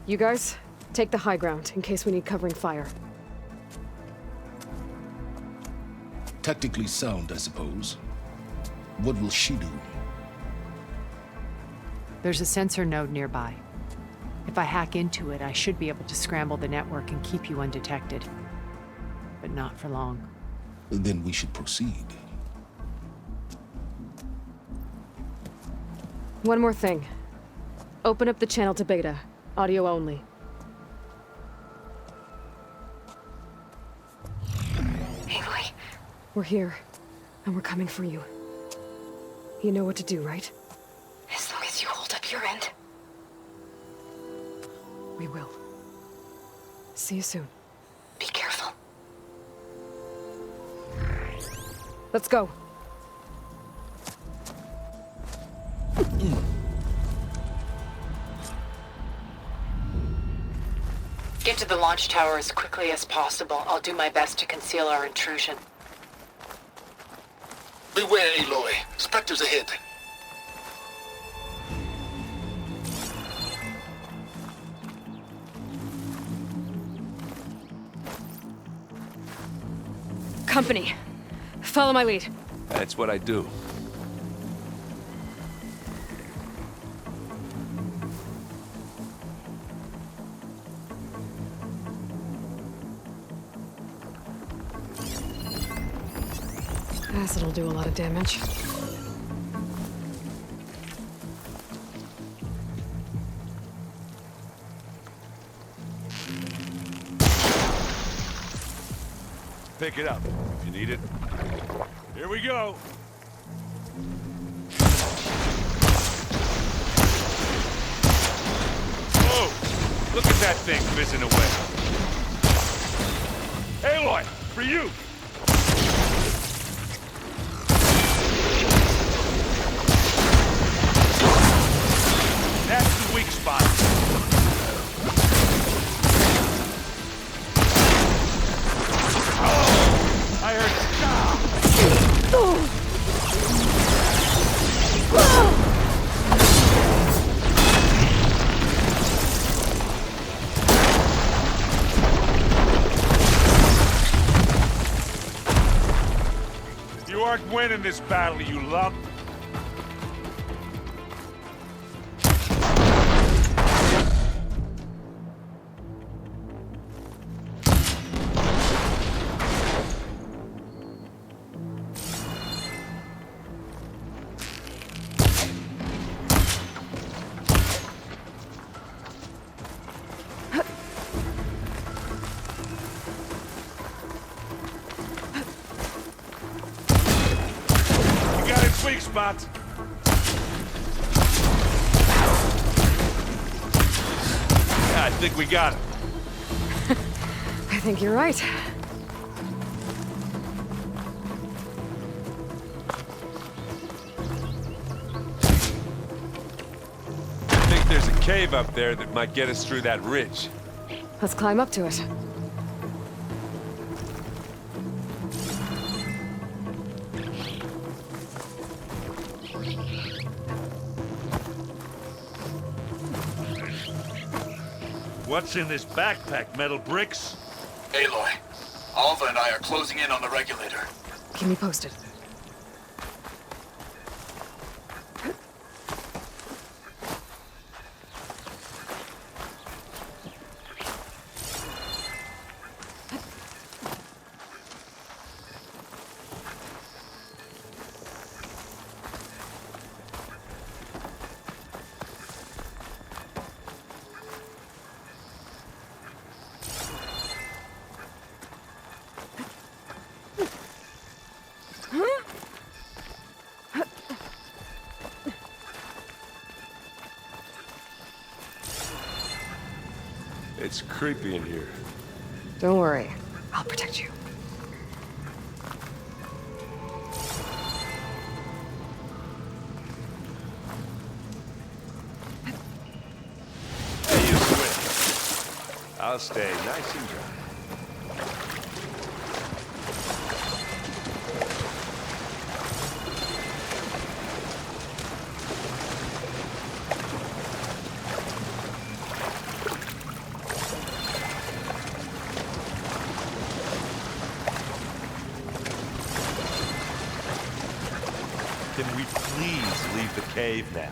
You guys, take the high ground in case we need covering fire. Tactically sound, I suppose. What will she do? There's a sensor node nearby. If I hack into it, I should be able to scramble the network and keep you undetected. But not for long. Then we should proceed. One more thing. Open up the channel to Beta. Audio only. Aloy. We're here, and we're coming for you. You know what to do, right? As long as you hold up your end. We will. See you soon. Be careful. Let's go. Get to the launch tower as quickly as possible. I'll do my best to conceal our intrusion. Beware, Aloy. Spectres ahead. Company. Follow my lead. That's what I do. Acid'll do a lot of damage. Pick it up if you need it. Here we go. Oh, look at that thing fizzing away. Aloy, for you. That's the weak spot. Oh, I heard stop. You aren't winning this battle, you lump. Weak spot. Yeah, I think we got it. I think you're right. I think there's a cave up there that might get us through that ridge. Let's climb up to it. What's in this backpack, metal bricks? Aloy, Alva and I are closing in on the regulator. Keep me posted. It's creepy in here. Don't worry. I'll protect you. Hey, you switch. I'll stay nice and dry. Can we please leave the cave now?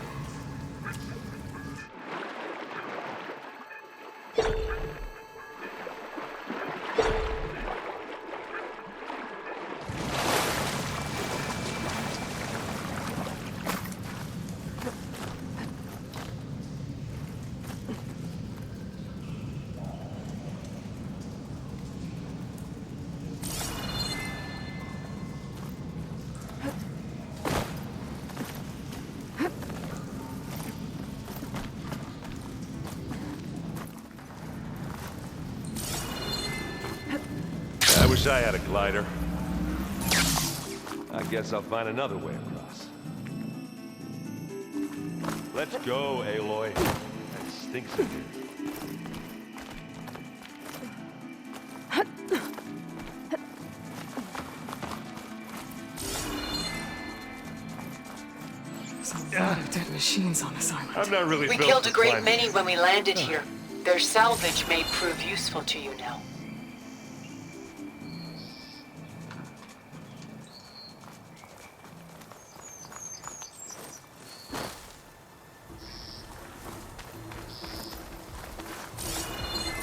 I wish I had a glider. I guess I'll find another way across. Let's go, Aloy. That stinks in here. There's a lot of dead machines on this island. I'm not really We built killed for a great climbing. many when we landed here. Their salvage may prove useful to you now.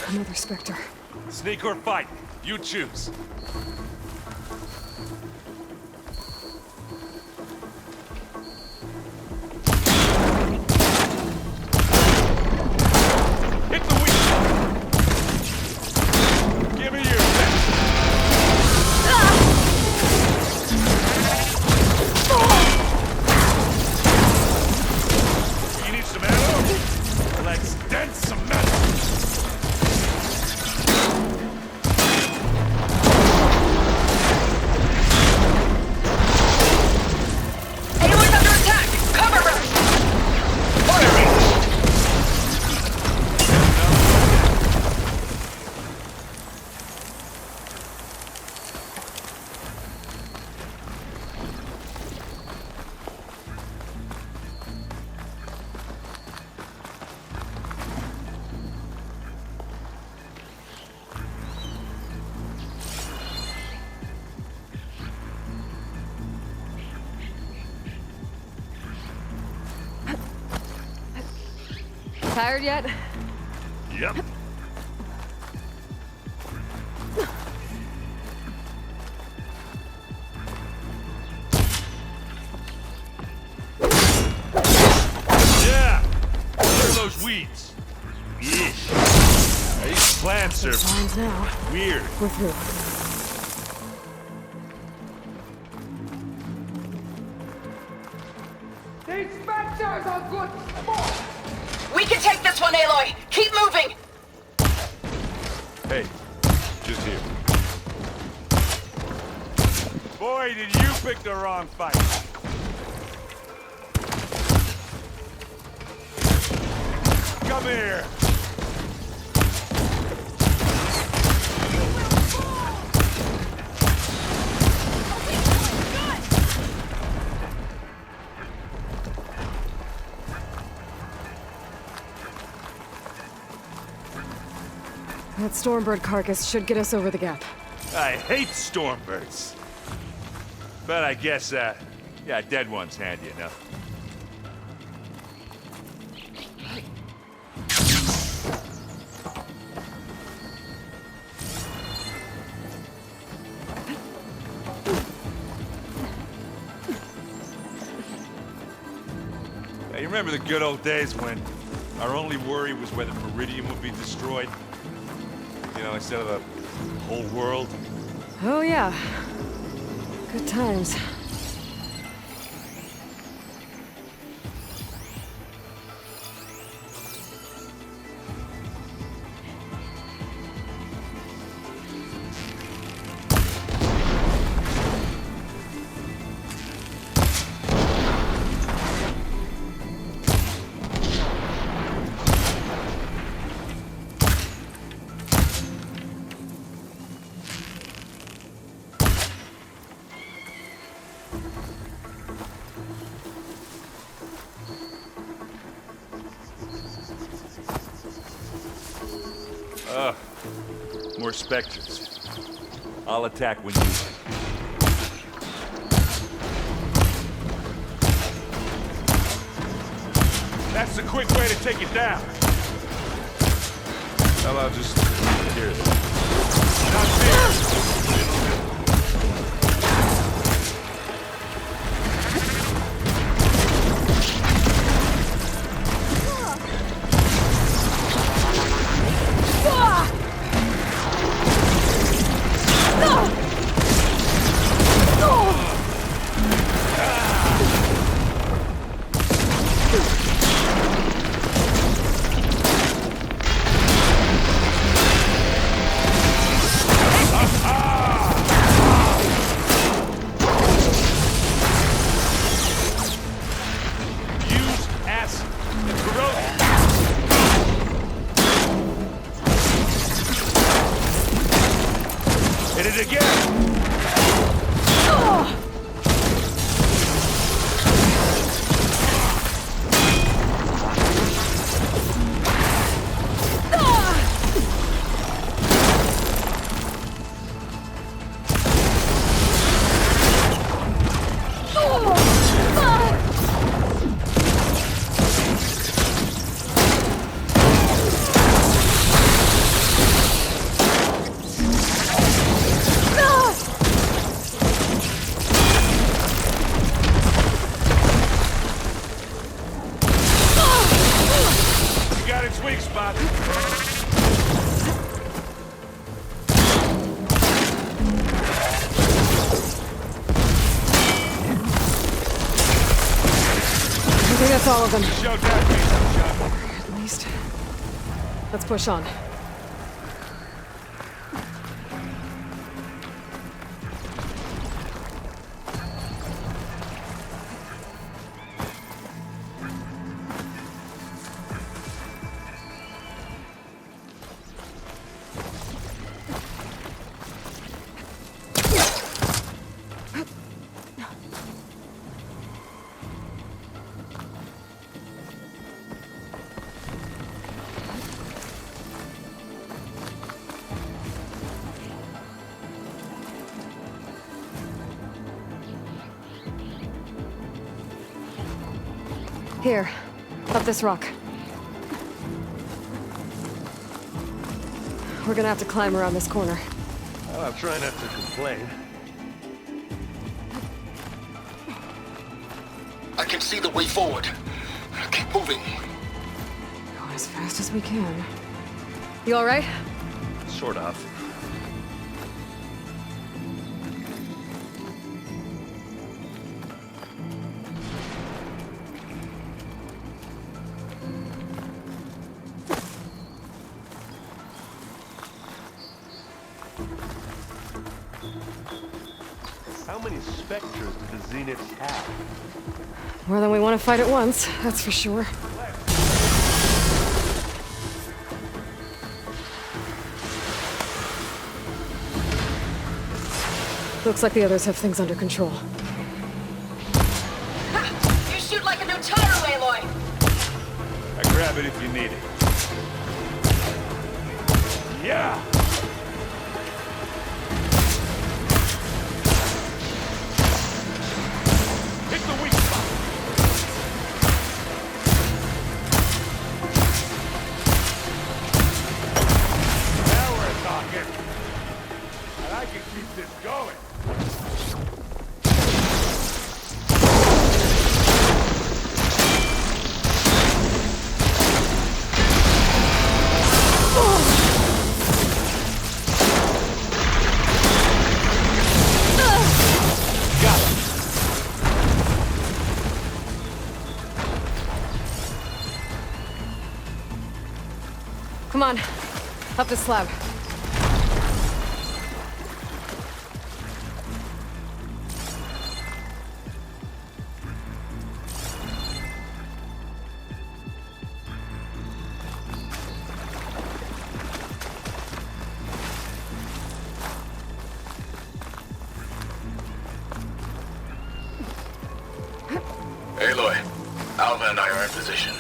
Another Spectre. Sneak or fight, you choose. Hit the weak spot. Give me your best. You need some ammo? Let's dent some metal. Anyone's under attack! Cover her! Firing! Tired yet? Yep. Yeah! What are those weeds? Yeesh. These plants are Signs now. weird. We're through. These specters are good sport! We can take this one, Aloy! Keep moving! Hey, just here. Boy, did you pick the wrong fight. Come here. That Stormbird carcass should get us over the gap. I hate stormbirds. But I guess, yeah, dead one's handy enough. Hey, you remember the good old days when our only worry was whether Meridian would be destroyed? You know, instead of the whole world? Oh, yeah. Good times. more specters. I'll attack when you... That's the quick way to take it down. Well, I'll just... Here it is. Not there! It'll do. Hit it again! That's all of them. At least. Let's push on. Here, up this rock. We're gonna have to climb around this corner. Well, I'll try not to complain. I can see the way forward. Keep moving. Going as fast as we can. You all right? Sort of. How many specters do the Zeniths have? More than we want to fight at once, that's for sure. Looks like the others have things under control. Ha! You shoot like a new tire, Aloy! I grab it if you need it. Yeah! Hit the weak spot! Now we're talking! And I can keep this going! Come on, up the slab. Aloy, Alva and I are in position.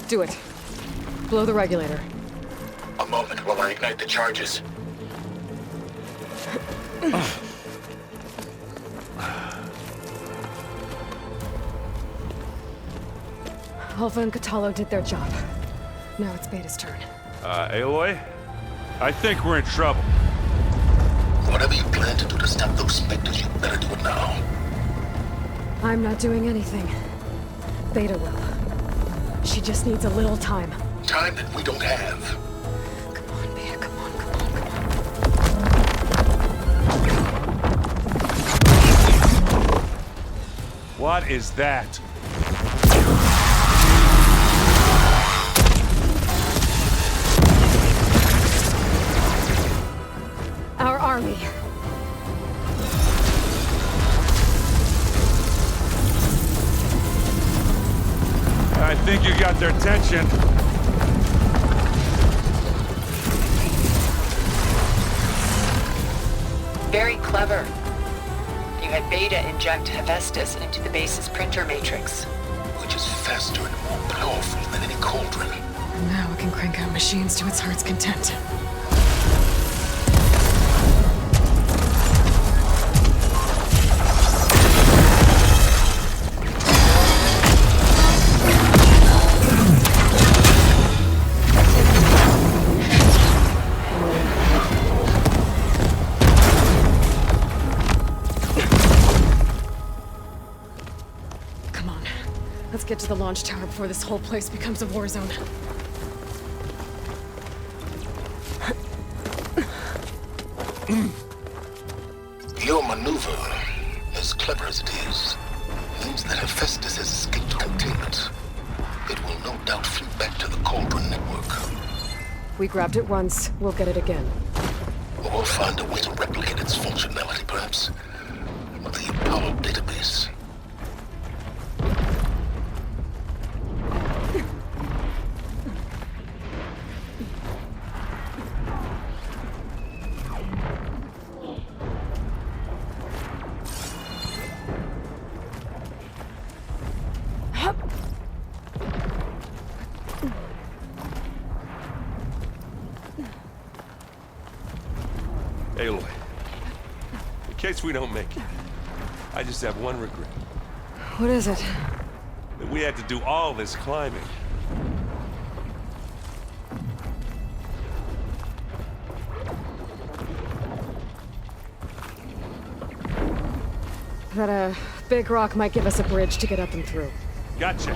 Do it. Blow the regulator. A moment while I ignite the charges. Alpha and Catalo did their job. Now it's Beta's turn. Aloy? I think we're in trouble. Whatever you plan to do to stop those specters, you better do it now. I'm not doing anything. Beta will. She just needs a little time. Time that we don't have. Come on, Beta, come on, come on, come on. What is that? Our army. I think you got their attention. Very clever. You had Beta inject Hephaestus into the base's printer matrix. Which is faster and more powerful than any cauldron. And now it can crank out machines to its heart's content. Let's get to the launch tower before this whole place becomes a war zone. Your maneuver, as clever as it is, means that Hephaestus has escaped containment. It will no doubt flee back to the Cauldron network. We grabbed it once, we'll get it again. Or we'll find a way to replicate its functionality, perhaps. With the Apollo database. Aloy, in case we don't make it, I just have one regret. What is it? That we had to do all this climbing. That big rock might give us a bridge to get up and through. Gotcha.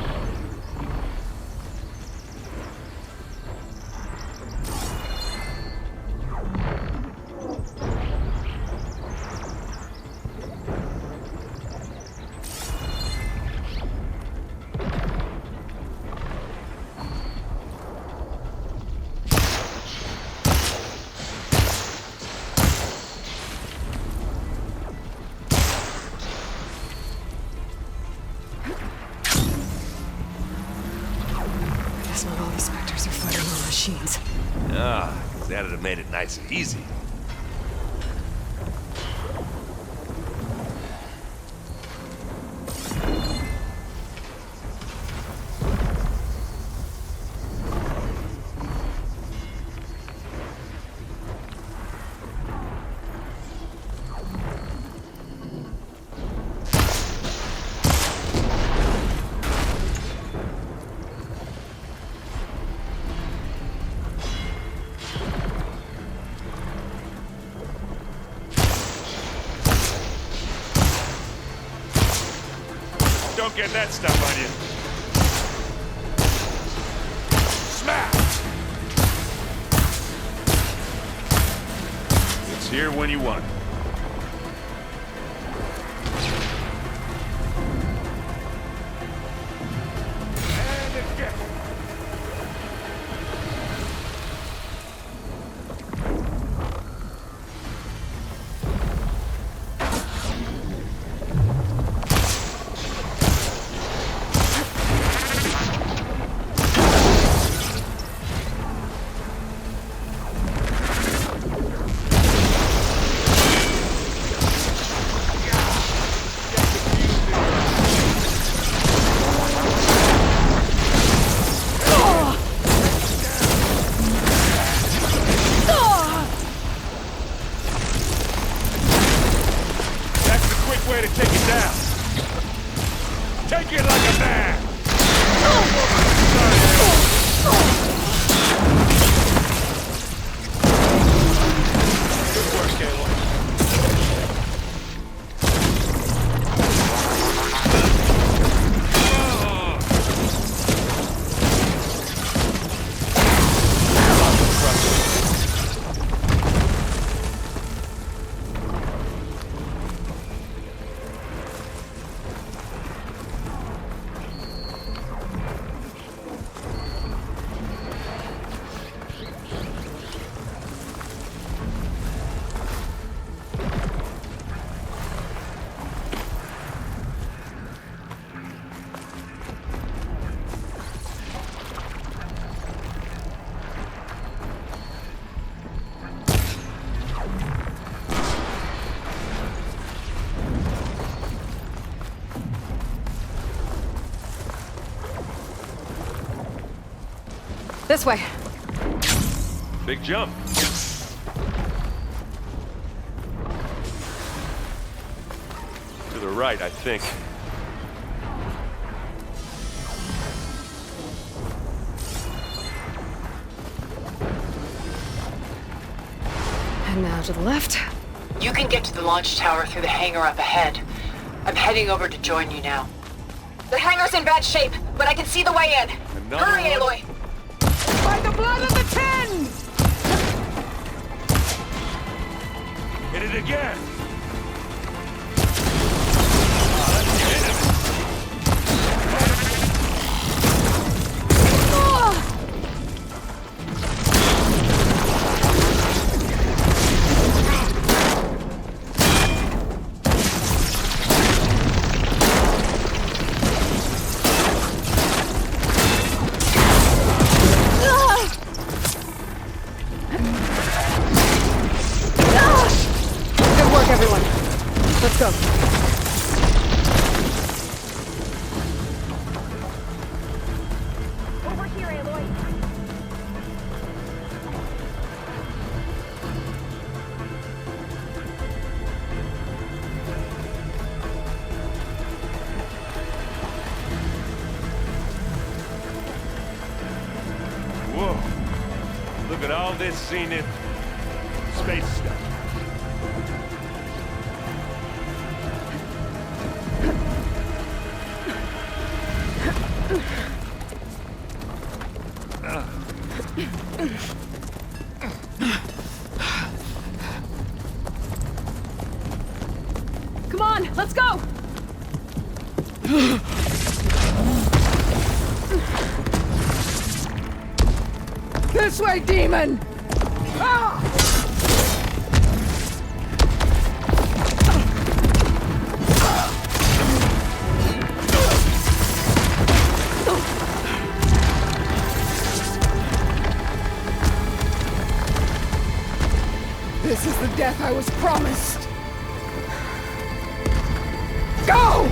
Guess not all these specters are fighting on machines. Ah, that'd have made it nice and easy. Don't get that stuff on you. Smash! It's here when you want it. And eject. way to take it down. Take it like a man. Good work, Aloy. This way. Big jump. To the right, I think. And now to the left. You can get to the launch tower through the hangar up ahead. I'm heading over to join you now. The hangar's in bad shape, but I can see the way in. Hurry, Aloy! By the blood of the Ten! Hit it again. Everyone, let's go. Over here, Aloy. Whoa. Look at all this zenith space stuff. Come on, let's go! This way, demon! Ah! This is the death I was promised. Go!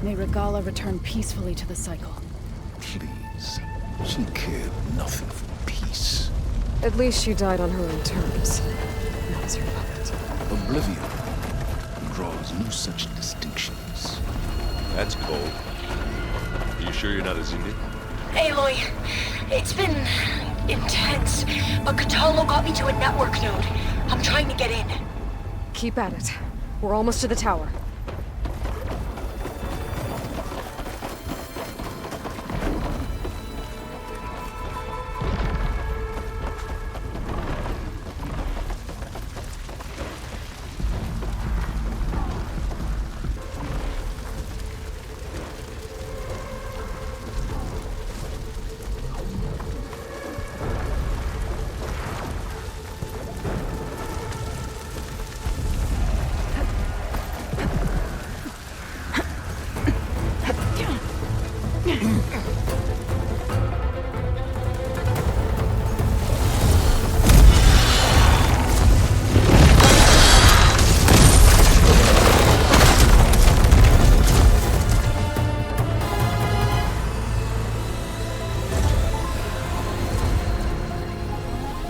May Regala return peacefully to the cycle. Please. She cared nothing for peace. At least she died on her own terms. Not as your puppet. Oblivion draws no such distinctions. That's cold. Are you sure you're not a zenith? Aloy, it's been intense, but Cthulhu got me to a network node. I'm trying to get in. Keep at it. We're almost to the tower.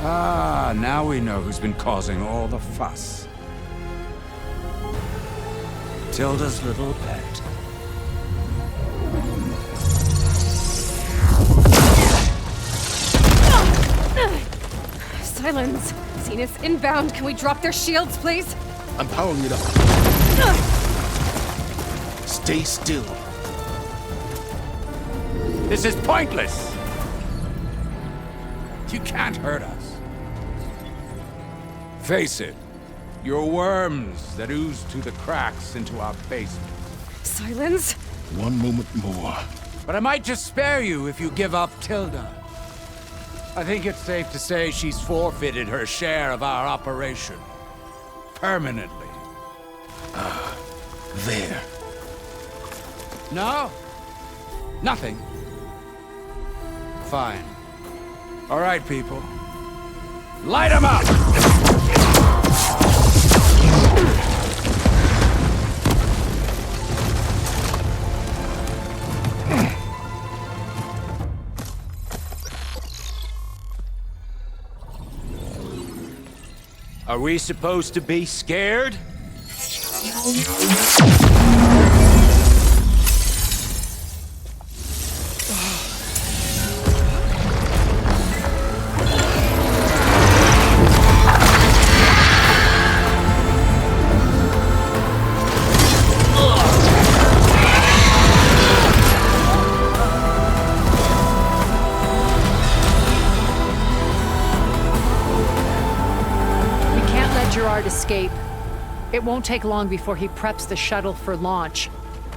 Ah, now we know who's been causing all the fuss. Tilda's little pet. Silence! Zenith inbound. Can we drop their shields, please? I'm powering it up. Stay still. This is pointless! You can't hurt us. Face it, you're worms that ooze through the cracks into our basement. Silence? One moment more. But I might just spare you if you give up Tilda. I think it's safe to say she's forfeited her share of our operation. Permanently. Ah, there. No? Nothing? Fine. All right, people. Light 'em up! Are we supposed to be scared? Escape. It won't take long before he preps the shuttle for launch.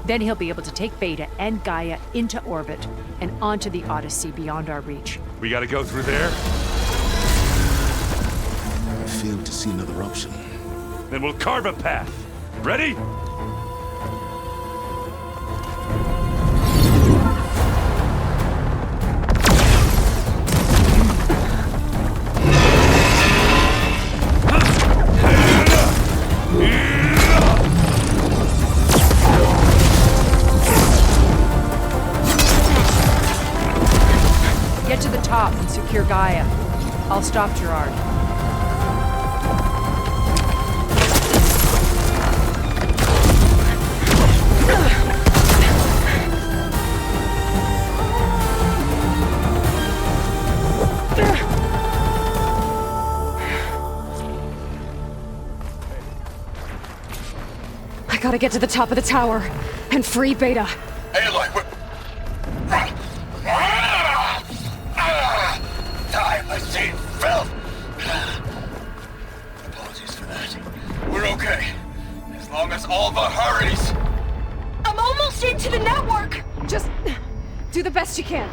Then he'll be able to take Beta and Gaia into orbit and onto the Odyssey beyond our reach. We gotta go through there? I fail to see another option. Then we'll carve a path. Ready? Get to the top and secure Gaia. I'll stop Gerard. I gotta get to the top of the tower and free Beta. Aloy, time machine filth! Apologies for that. We're okay. As long as Alva hurries. I'm almost into the network! Just do the best you can.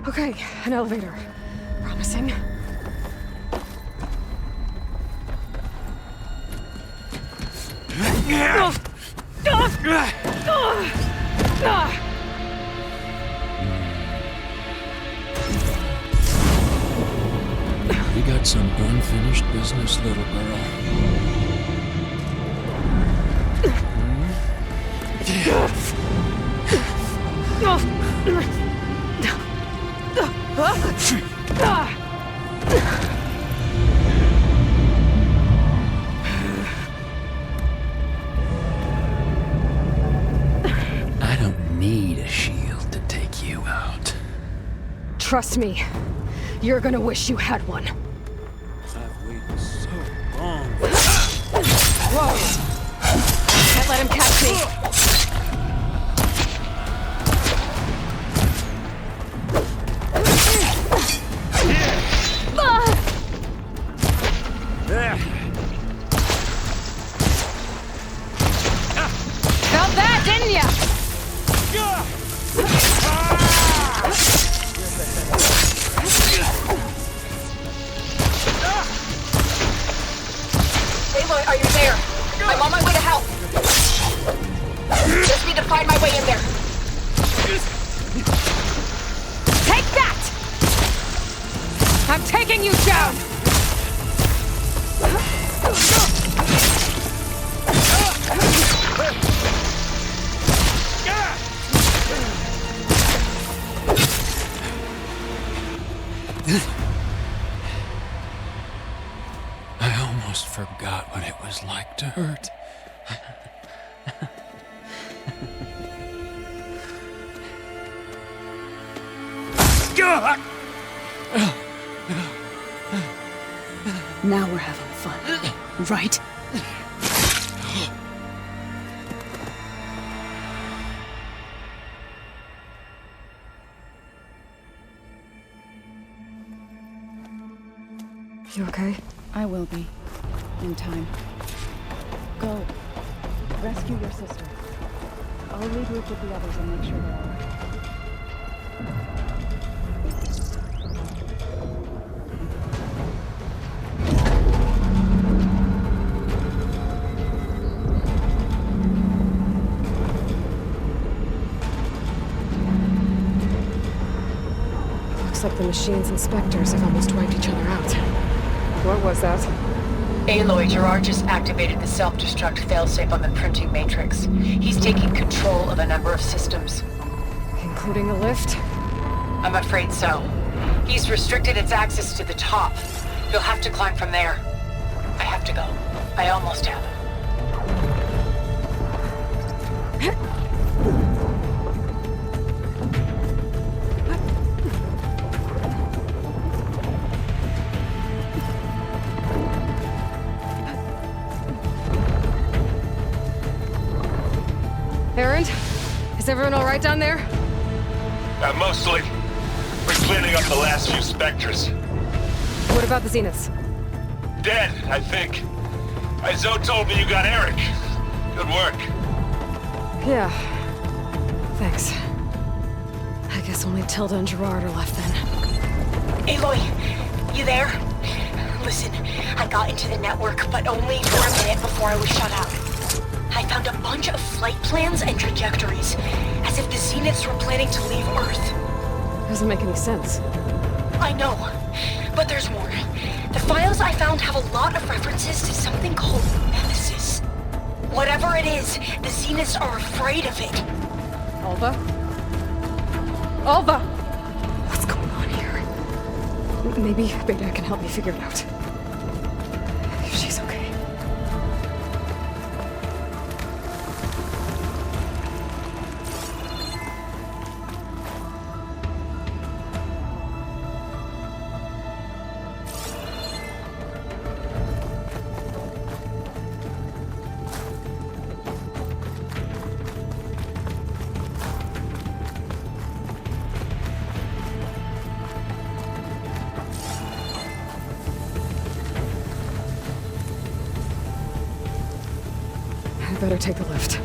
Okay, an elevator. Promising. We got some unfinished business, little girl. I don't need a shield to take you out. Trust me, you're gonna wish you had one. I've waited so long. Whoa! Can't let him catch me. Felt that, didn't ya? Aloy, are you there? I'm on my way to help. I'm taking you down! I almost forgot what it was like to hurt. Now we're having fun, right? You okay? I will be. In time. Go. Rescue your sister. I'll regroup with the others and make sure they're all right. Looks like the machine's inspectors have almost wiped each other out. What was that? Aloy, Gerard just activated the self-destruct failsafe on the printing matrix. He's taking control of a number of systems. Including the lift? I'm afraid so. He's restricted its access to the top. You'll have to climb from there. I have to go. I almost have. Aaron? Is everyone alright down there? Mostly. We're cleaning up the last few specters. What about the Zeniths? Dead, I think. Zoe told me you got Eric. Good work. Yeah. Thanks. I guess only Tilda and Gerard are left then. Aloy, you there? Listen, I got into the network, but only for a minute before I was shut out. I found a bunch of flight plans and trajectories, as if the Zeniths were planning to leave Earth. Doesn't make any sense. I know, but there's more. The files I found have a lot of references to something called Nemesis. Whatever it is, the Zeniths are afraid of it. Alva? Alva! What's going on here? Maybe Beta can help me figure it out. If she's okay. I better take the lift.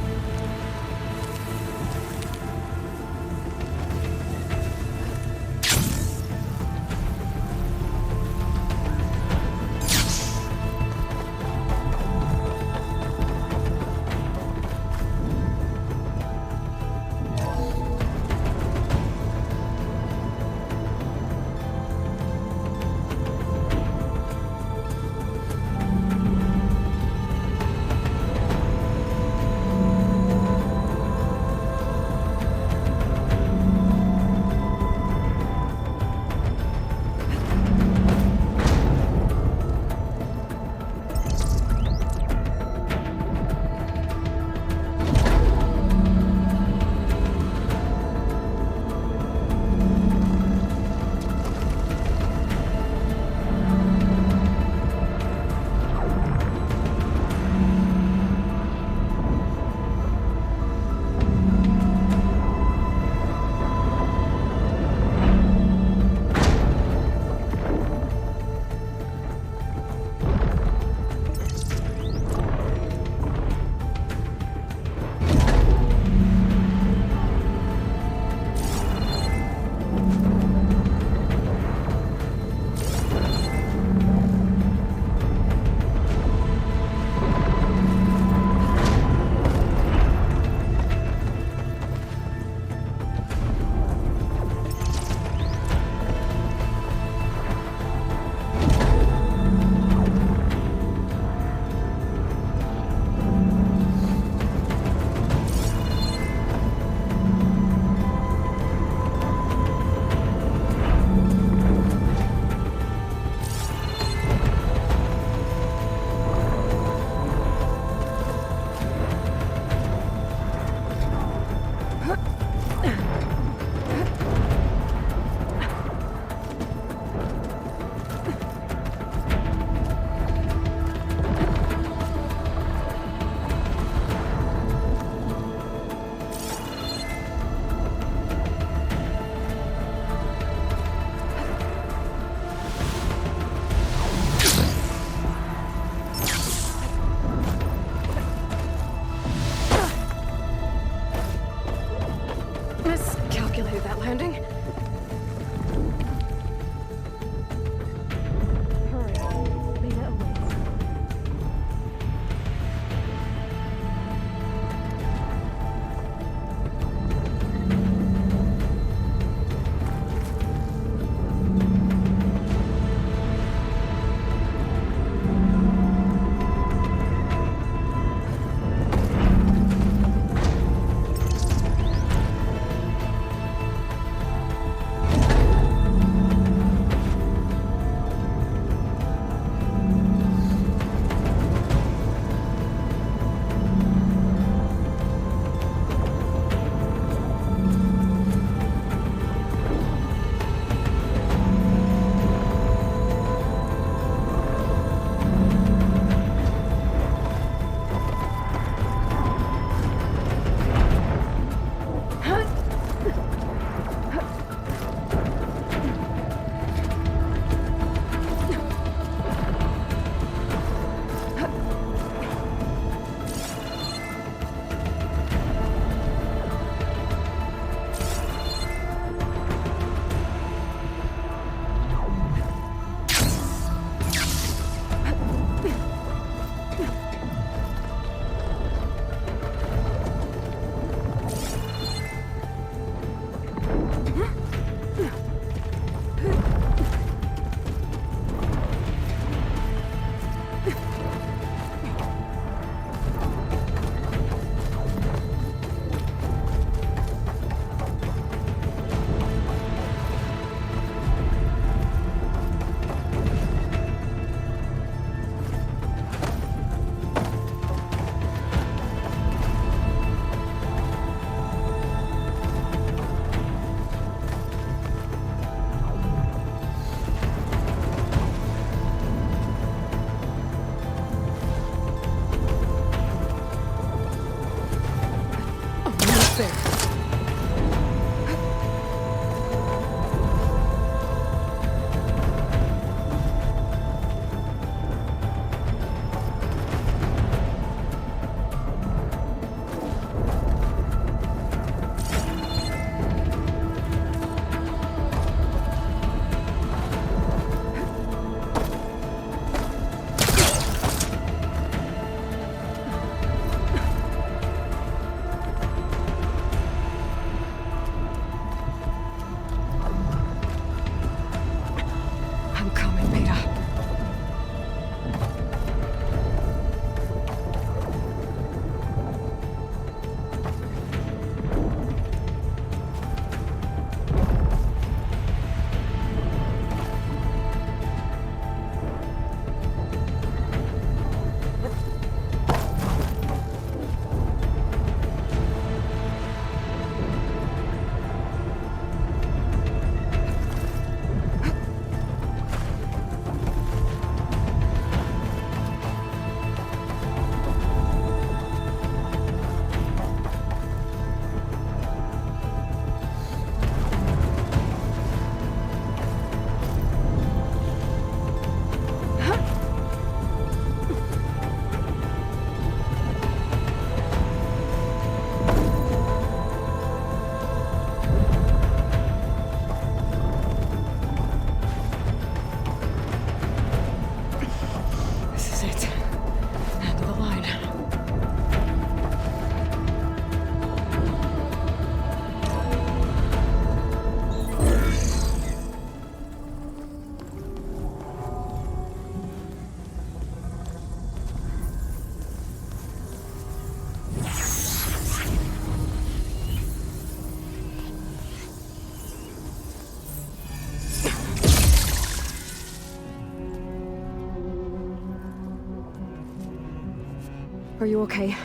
Are you okay?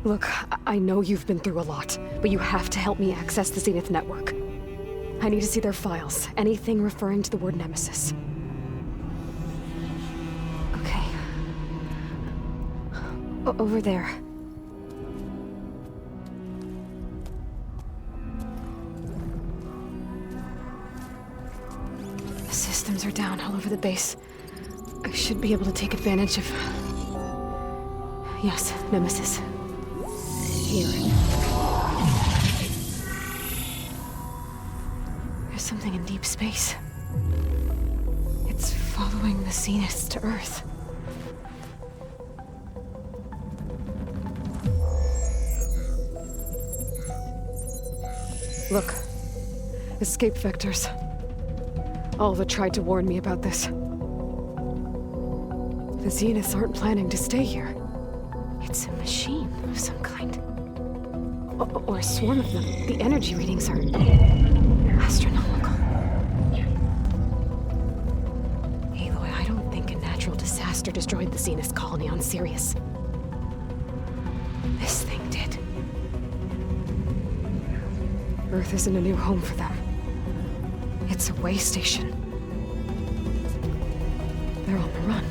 Look, I know you've been through a lot, but you have to help me access the Zenith network. I need to see their files, anything referring to the word Nemesis. Okay. Over there. The systems are down all over the base. I should be able to take advantage of... Yes, Nemesis. Here. There's something in deep space. It's following the Zeniths to Earth. Look. Escape vectors. Alva tried to warn me about this. The Zeniths aren't planning to stay here. It's a machine of some kind. Or a swarm of them. The energy readings are astronomical. Aloy, I don't think a natural disaster destroyed the Zenith colony on Sirius. This thing did. Earth isn't a new home for them. It's a way station. They're on the run.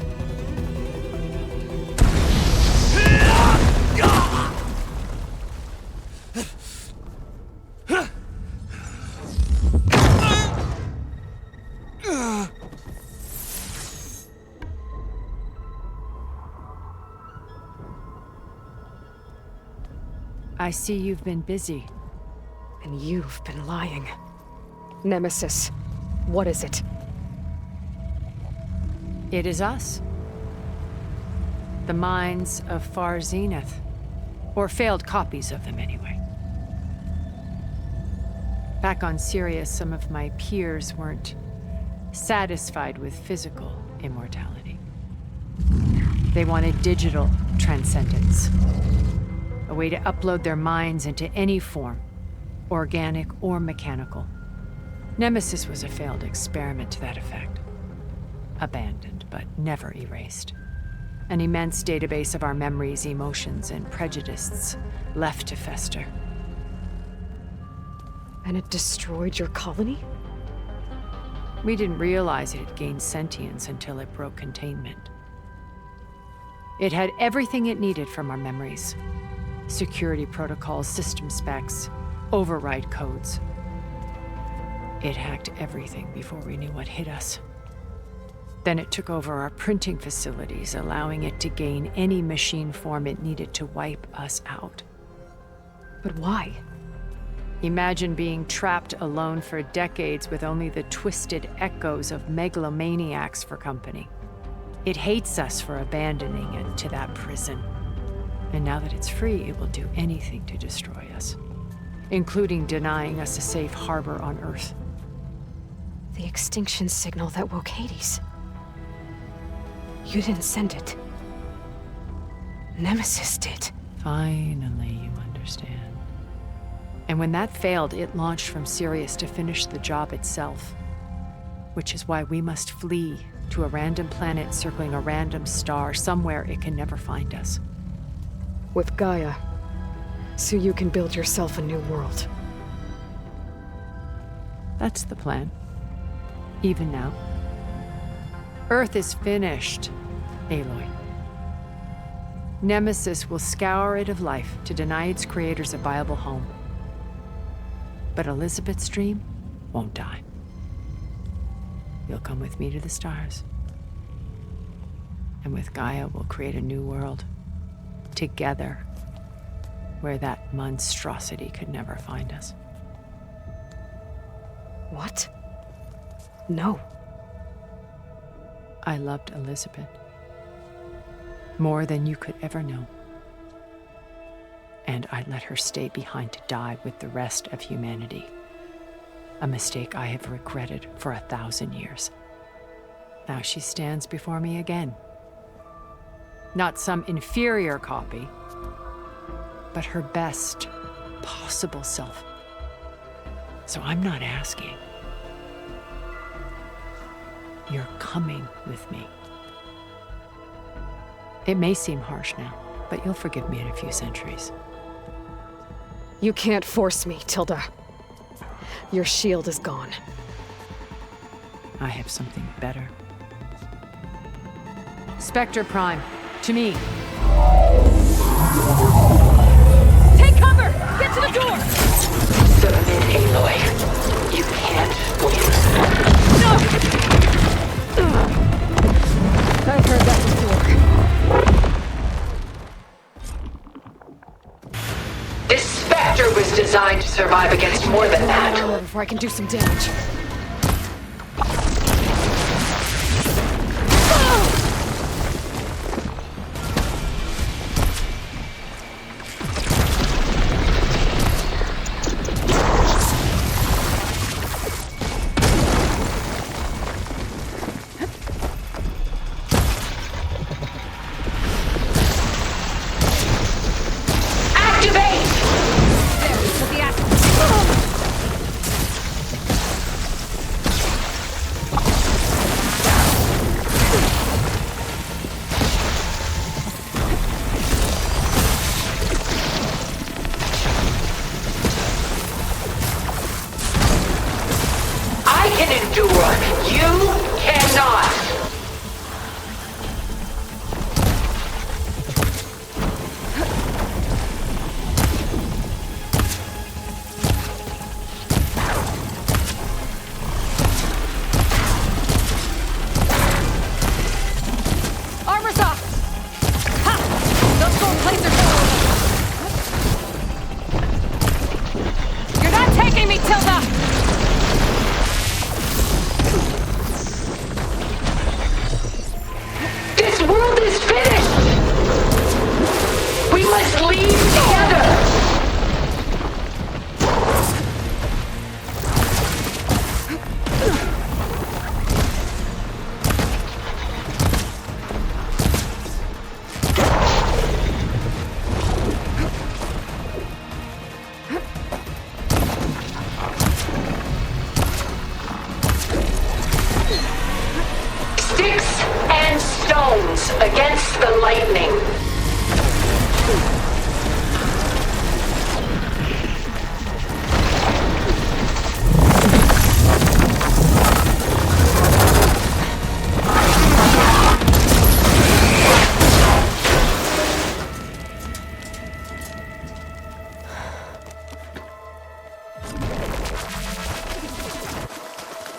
I see you've been busy. And you've been lying. Nemesis, what is it? It is us. The minds of Far Zenith. Or failed copies of them, anyway. Back on Sirius, some of my peers weren't satisfied with physical immortality. They wanted digital transcendence. A way to upload their minds into any form, organic or mechanical. Nemesis was a failed experiment to that effect. Abandoned, but never erased. An immense database of our memories, emotions, and prejudices left to fester. And it destroyed your colony? We didn't realize it had gained sentience until it broke containment. It had everything it needed from our memories. Security protocols, system specs, override codes. It hacked everything before we knew what hit us. Then it took over our printing facilities, allowing it to gain any machine form it needed to wipe us out. But why? Imagine being trapped alone for decades with only the twisted echoes of megalomaniacs for company. It hates us for abandoning it to that prison. And now that it's free, it will do anything to destroy us, including denying us a safe harbor on Earth. The extinction signal that woke Hades. You didn't send it. Nemesis did. Finally, you understand. And when that failed, it launched from Sirius to finish the job itself. Which is why we must flee to a random planet circling a random star, somewhere it can never find us. With Gaia, so you can build yourself a new world. That's the plan. Even now. Earth is finished, Aloy. Nemesis will scour it of life to deny its creators a viable home. But Elizabeth's dream won't die. You'll come with me to the stars. And with Gaia, we'll create a new world. Together, where that monstrosity could never find us. What? No. I loved Elizabeth. More than you could ever know. And I let her stay behind to die with the rest of humanity. A mistake I have regretted for 1,000 years. Now she stands before me again. Not some inferior copy, but her best possible self. So I'm not asking. You're coming with me. It may seem harsh now, but you'll forgive me in a few centuries. You can't force me, Tilda. Your shield is gone. I have something better. Spectre Prime, to me. Take cover! Get to the door! Submit, Aloy. You can't win. No! I've heard that before. This Spectre was designed to survive against more than that. Before I can do some damage. Against the lightning.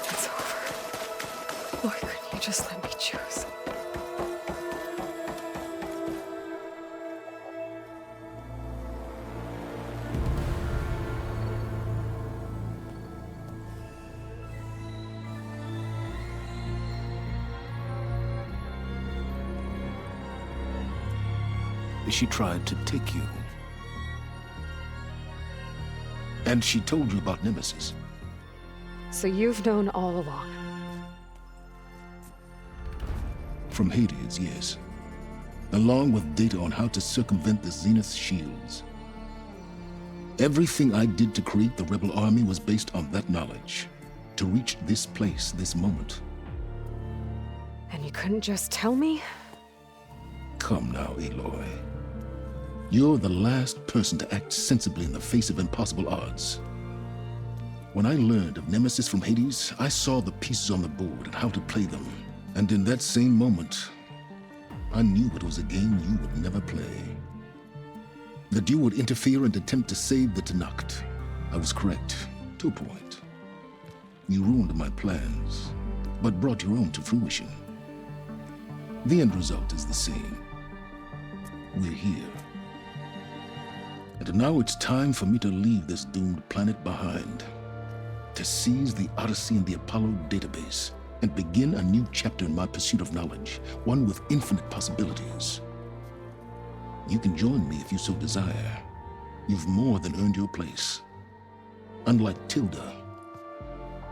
It's over. Why couldn't you just let me choose? She tried to take you. And she told you about Nemesis. So you've known all along. From Hades, yes. Along with data on how to circumvent the Zenith's shields. Everything I did to create the Rebel Army was based on that knowledge. To reach this place, this moment. And you couldn't just tell me? Come now, Aloy. You're the last person to act sensibly in the face of impossible odds. When I learned of Nemesis from Hades, I saw the pieces on the board and how to play them. And in that same moment, I knew it was a game you would never play. That you would interfere and attempt to save the Tenakth. I was correct, to a point. You ruined my plans, but brought your own to fruition. The end result is the same. We're here. And now it's time for me to leave this doomed planet behind. To seize the Odyssey and the Apollo database, and begin a new chapter in my pursuit of knowledge, one with infinite possibilities. You can join me if you so desire. You've more than earned your place. Unlike Tilda,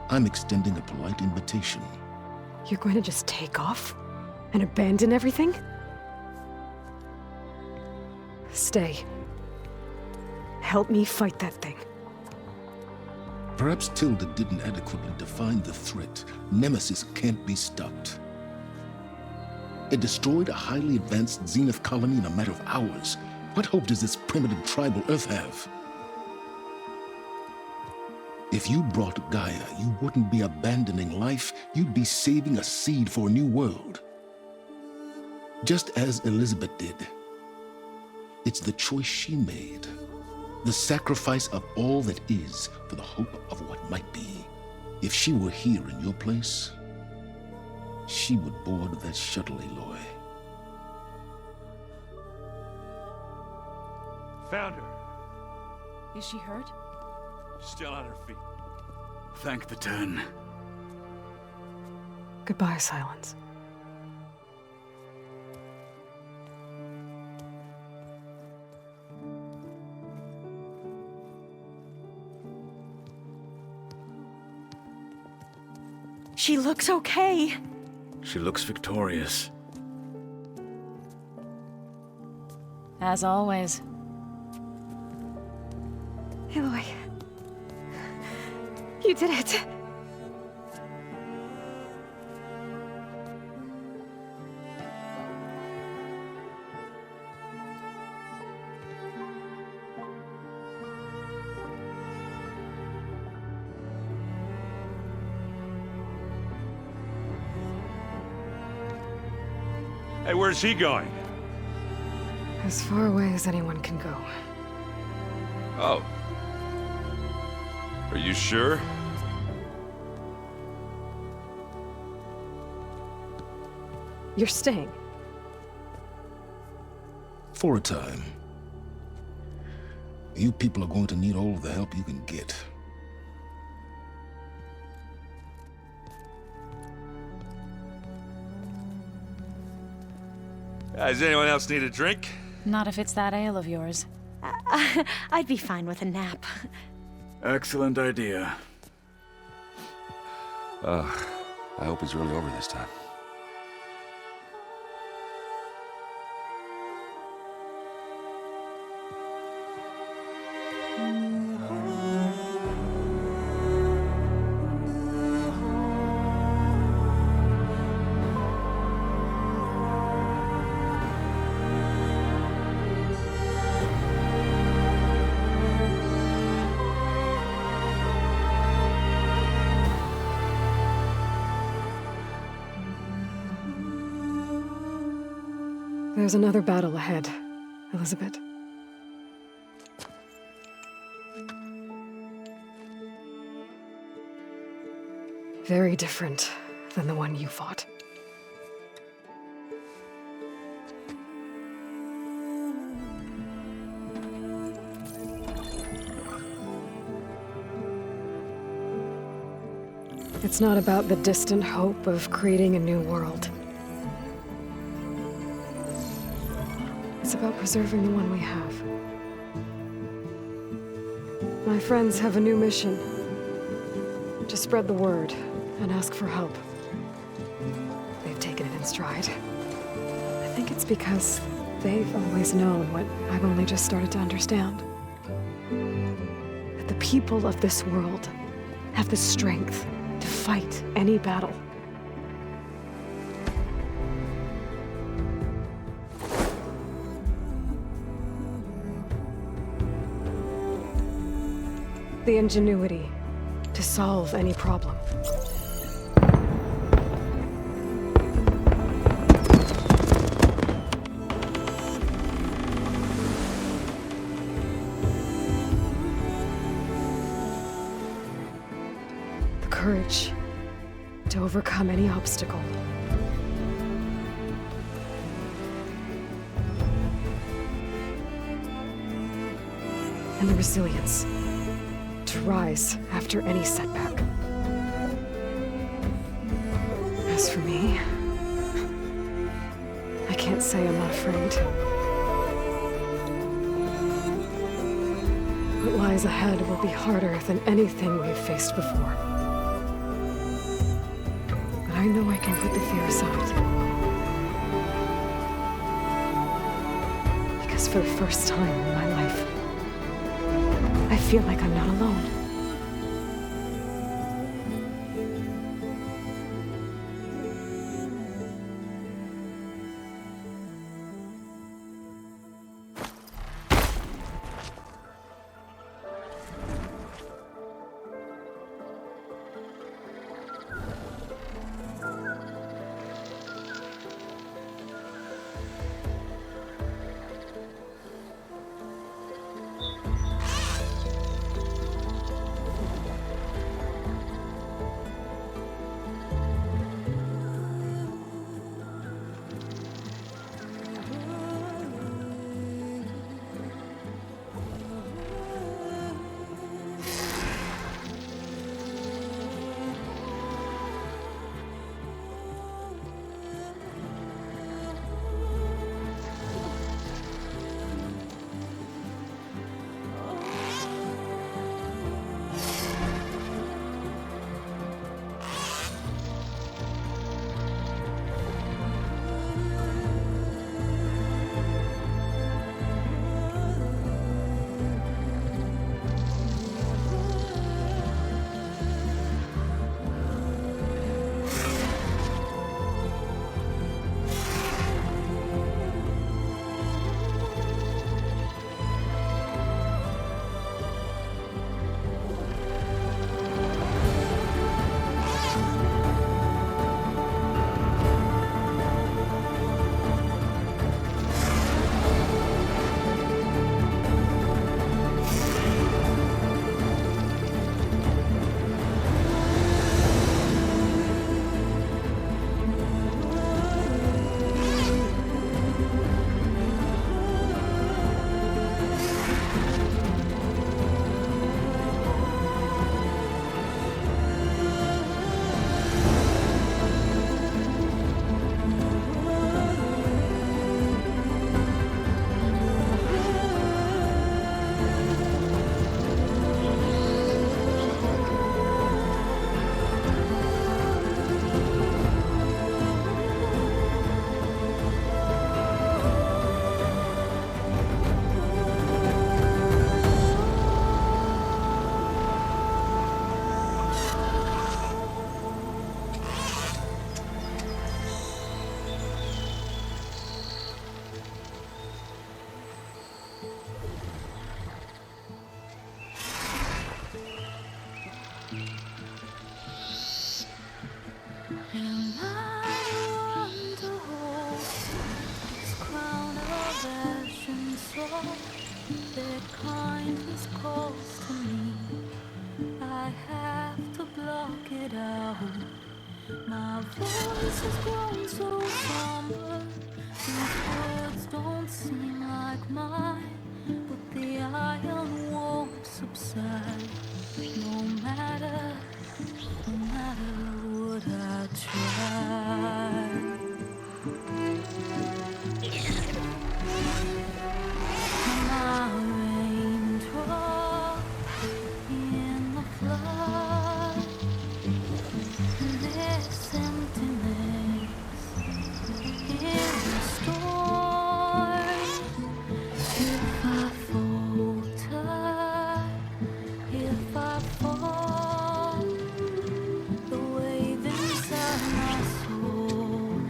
I'm extending a polite invitation. You're going to just take off? And abandon everything? Stay. Help me fight that thing. Perhaps Tilda didn't adequately define the threat. Nemesis can't be stopped. It destroyed a highly advanced Zenith colony in a matter of hours. What hope does this primitive tribal Earth have? If you brought Gaia, you wouldn't be abandoning life, you'd be saving a seed for a new world. Just as Elizabeth did. It's the choice she made. The sacrifice of all that is for the hope of what might be. If she were here in your place, she would board that shuttle, Aloy. Found her. Is she hurt? Still on her feet. Thank the 10. Goodbye, Silence. She looks okay. She looks victorious. As always. Aloy. You did it. Hey, where's he going? As far away as anyone can go. Oh. Are you sure? You're staying. For a time. You people are going to need all of the help you can get. Does anyone else need a drink? Not if it's that ale of yours. I'd be fine with a nap. Excellent idea. I hope it's really over this time. There's another battle ahead, Elizabeth. Very different than the one you fought. It's not about the distant hope of creating a new world. It's about preserving the one we have. My friends have a new mission. To spread the word and ask for help. They've taken it in stride. I think it's because they've always known what I've only just started to understand. That the people of this world have the strength to fight any battle. The ingenuity to solve any problem. The courage to overcome any obstacle. And the resilience to rise after any setback. As for me, I can't say I'm not afraid. What lies ahead will be harder than anything we've faced before. But I know I can put the fear aside. Because for the first time in my life, I feel like I'm not alone. Am I the one to hold this crown of ashen soul that kindness calls to me? I have to block it out. My voice has grown so somber. These words don't seem like mine, but the iron won't subside. No matter what I try. My raindrop in the flood, this emptiness in the storm. If I falter, if I fall, the wave inside my soul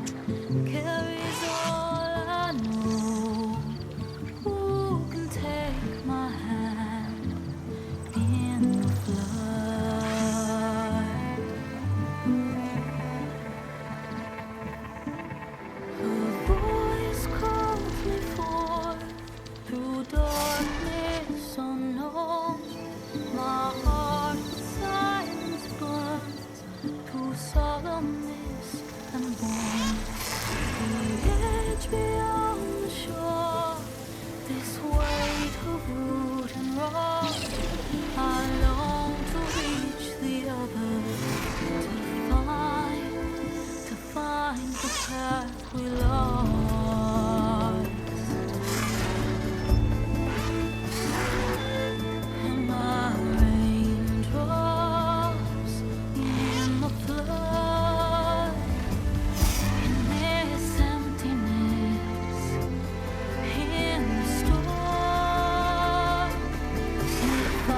carries all I know. Who can take my hand in the flood? Her voice calls me forth through darkness unknown. My heart in silence burns through solemn mist and bone. The edge beyond the shore, this weight of root and rock. I long to reach the other, to find the path we lost. And my raindrops in the flood, in this emptiness, in the storm. If I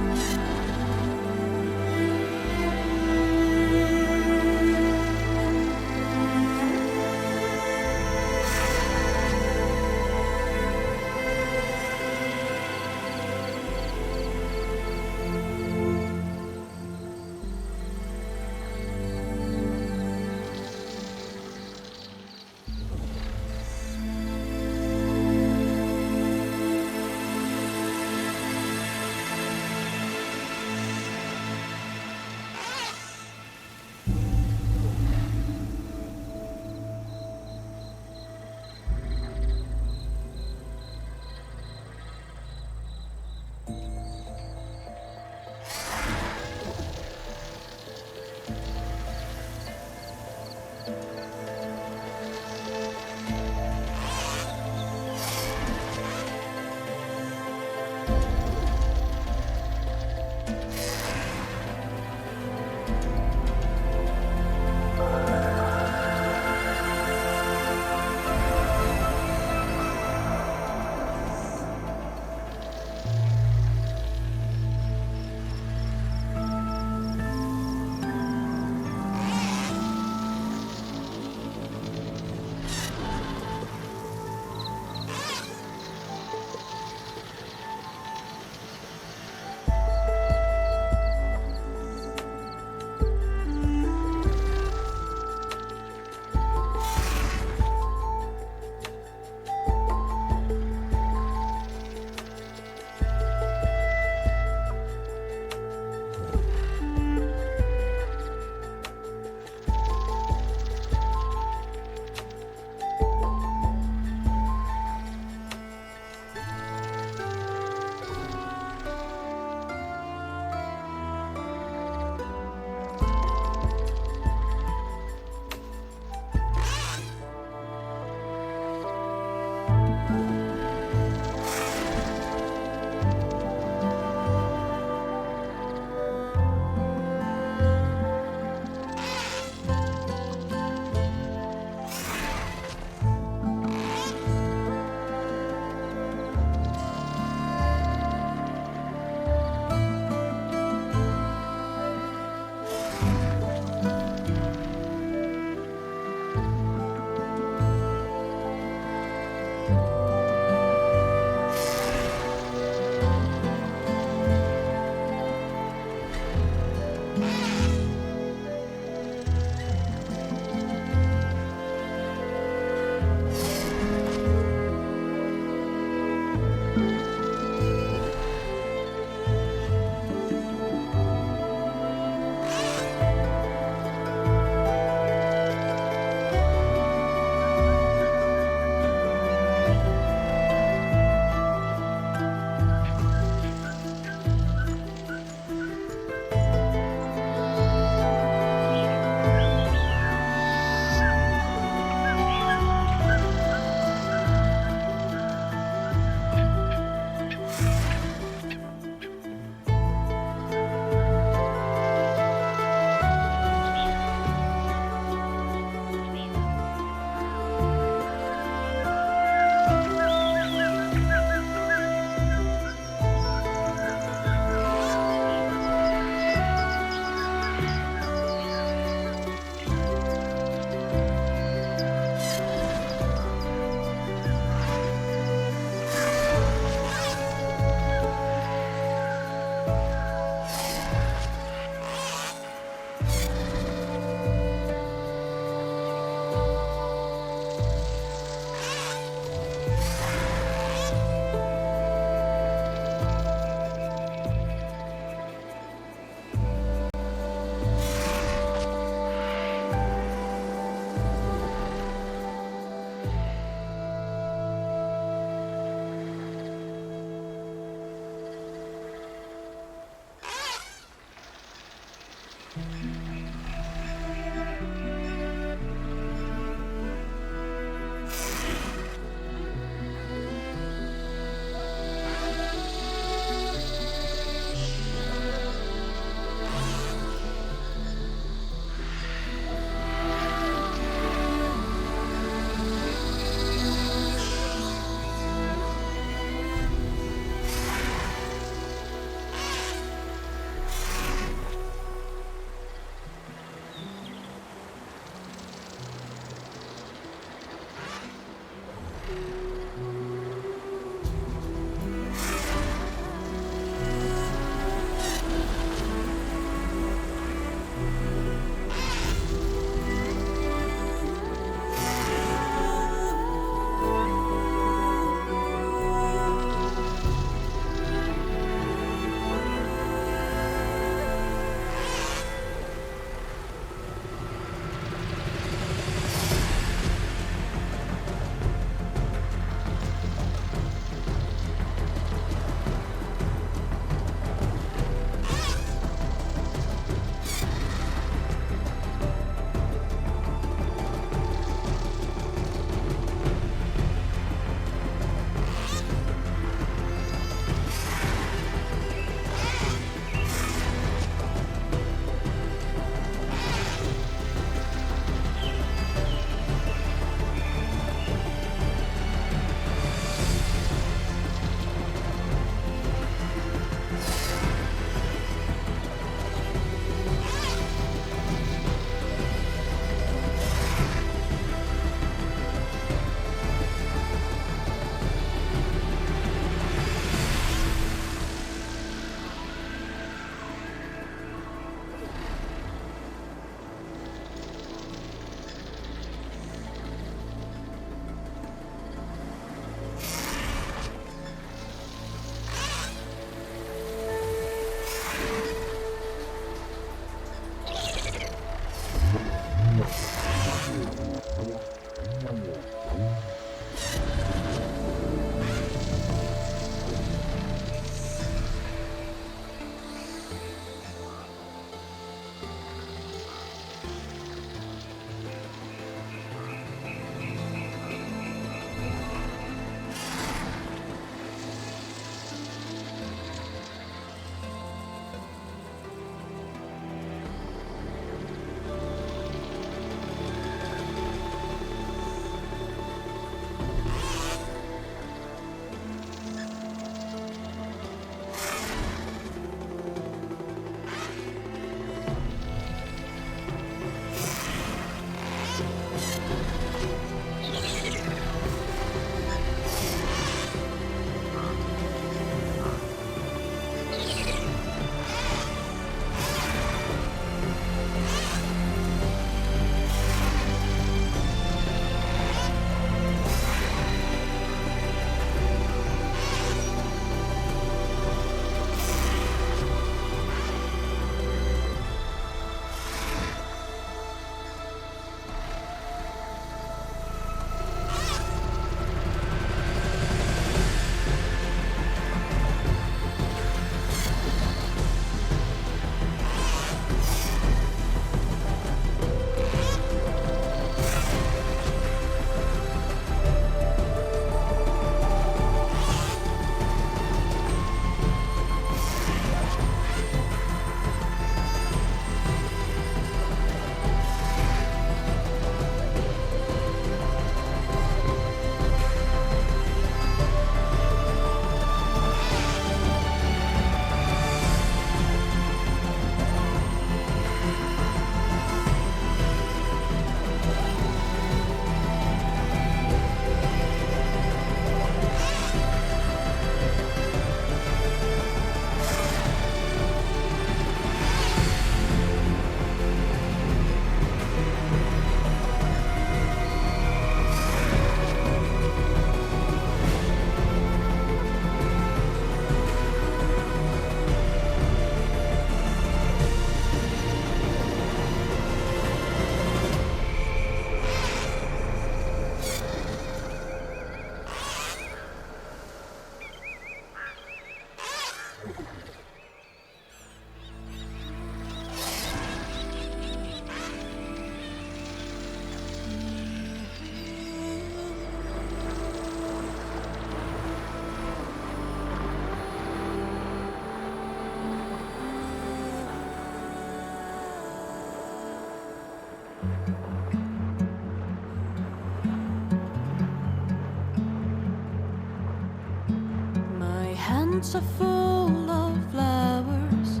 Are full of flowers,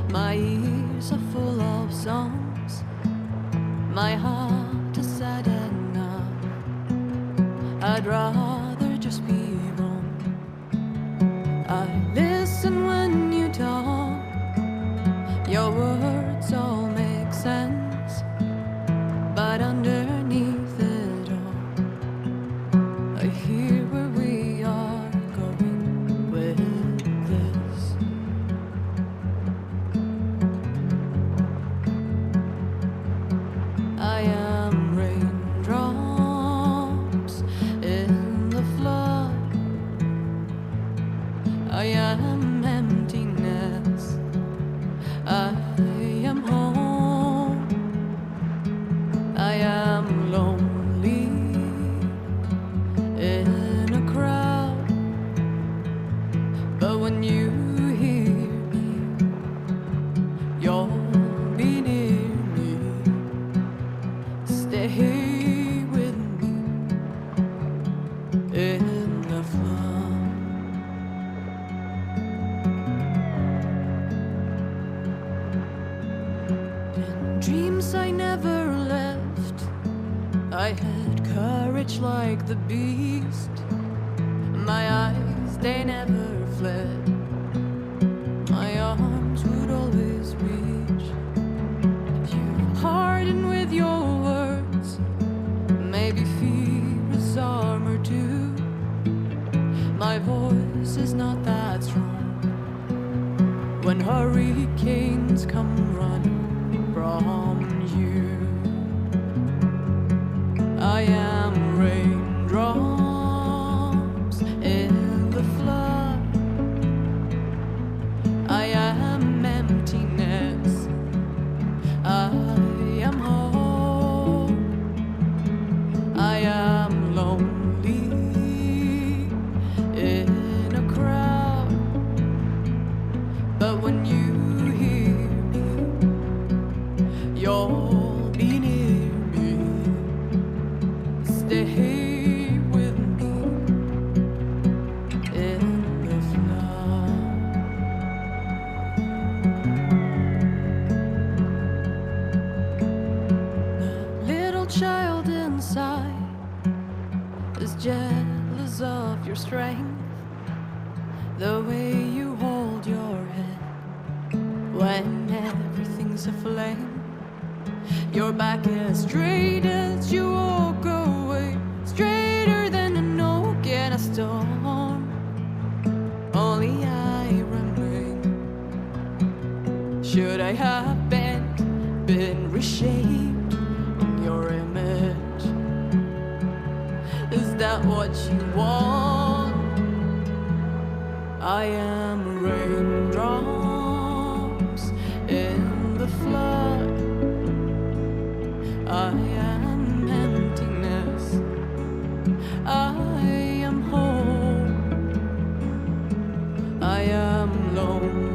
my ears are full of songs, my heart is sad enough, I'd rather just be wrong. I listen when you talk, your words all make sense, but underneath it all, I hear where we are going with this. I am raindrops in the flood. I am emptiness. I am home. I am lonely in a crowd. But when you hear me, you'll be near me. Stay with me in the flood. In dreams I never left, I had courage like the beast. My eyes, they never fled. My arms would always reach. You harden with your words. Maybe fear is armor too. My voice is not that strong. When hurricanes come running from you, I am raindrops in the flood. I am emptiness. I am home. I am lonely in a crowd. But when you hear me, you'll be near me. Stay with me in the flood. The little child inside is jealous of your strength. The way you hold your head when everything's aflame. Your back as straight as you walk away, straighter than an oak in a storm. Only I remain. Should I have been reshaped in your image? Is that what you want? I am raindrops in the flood. I am emptiness. I am home. I am lonely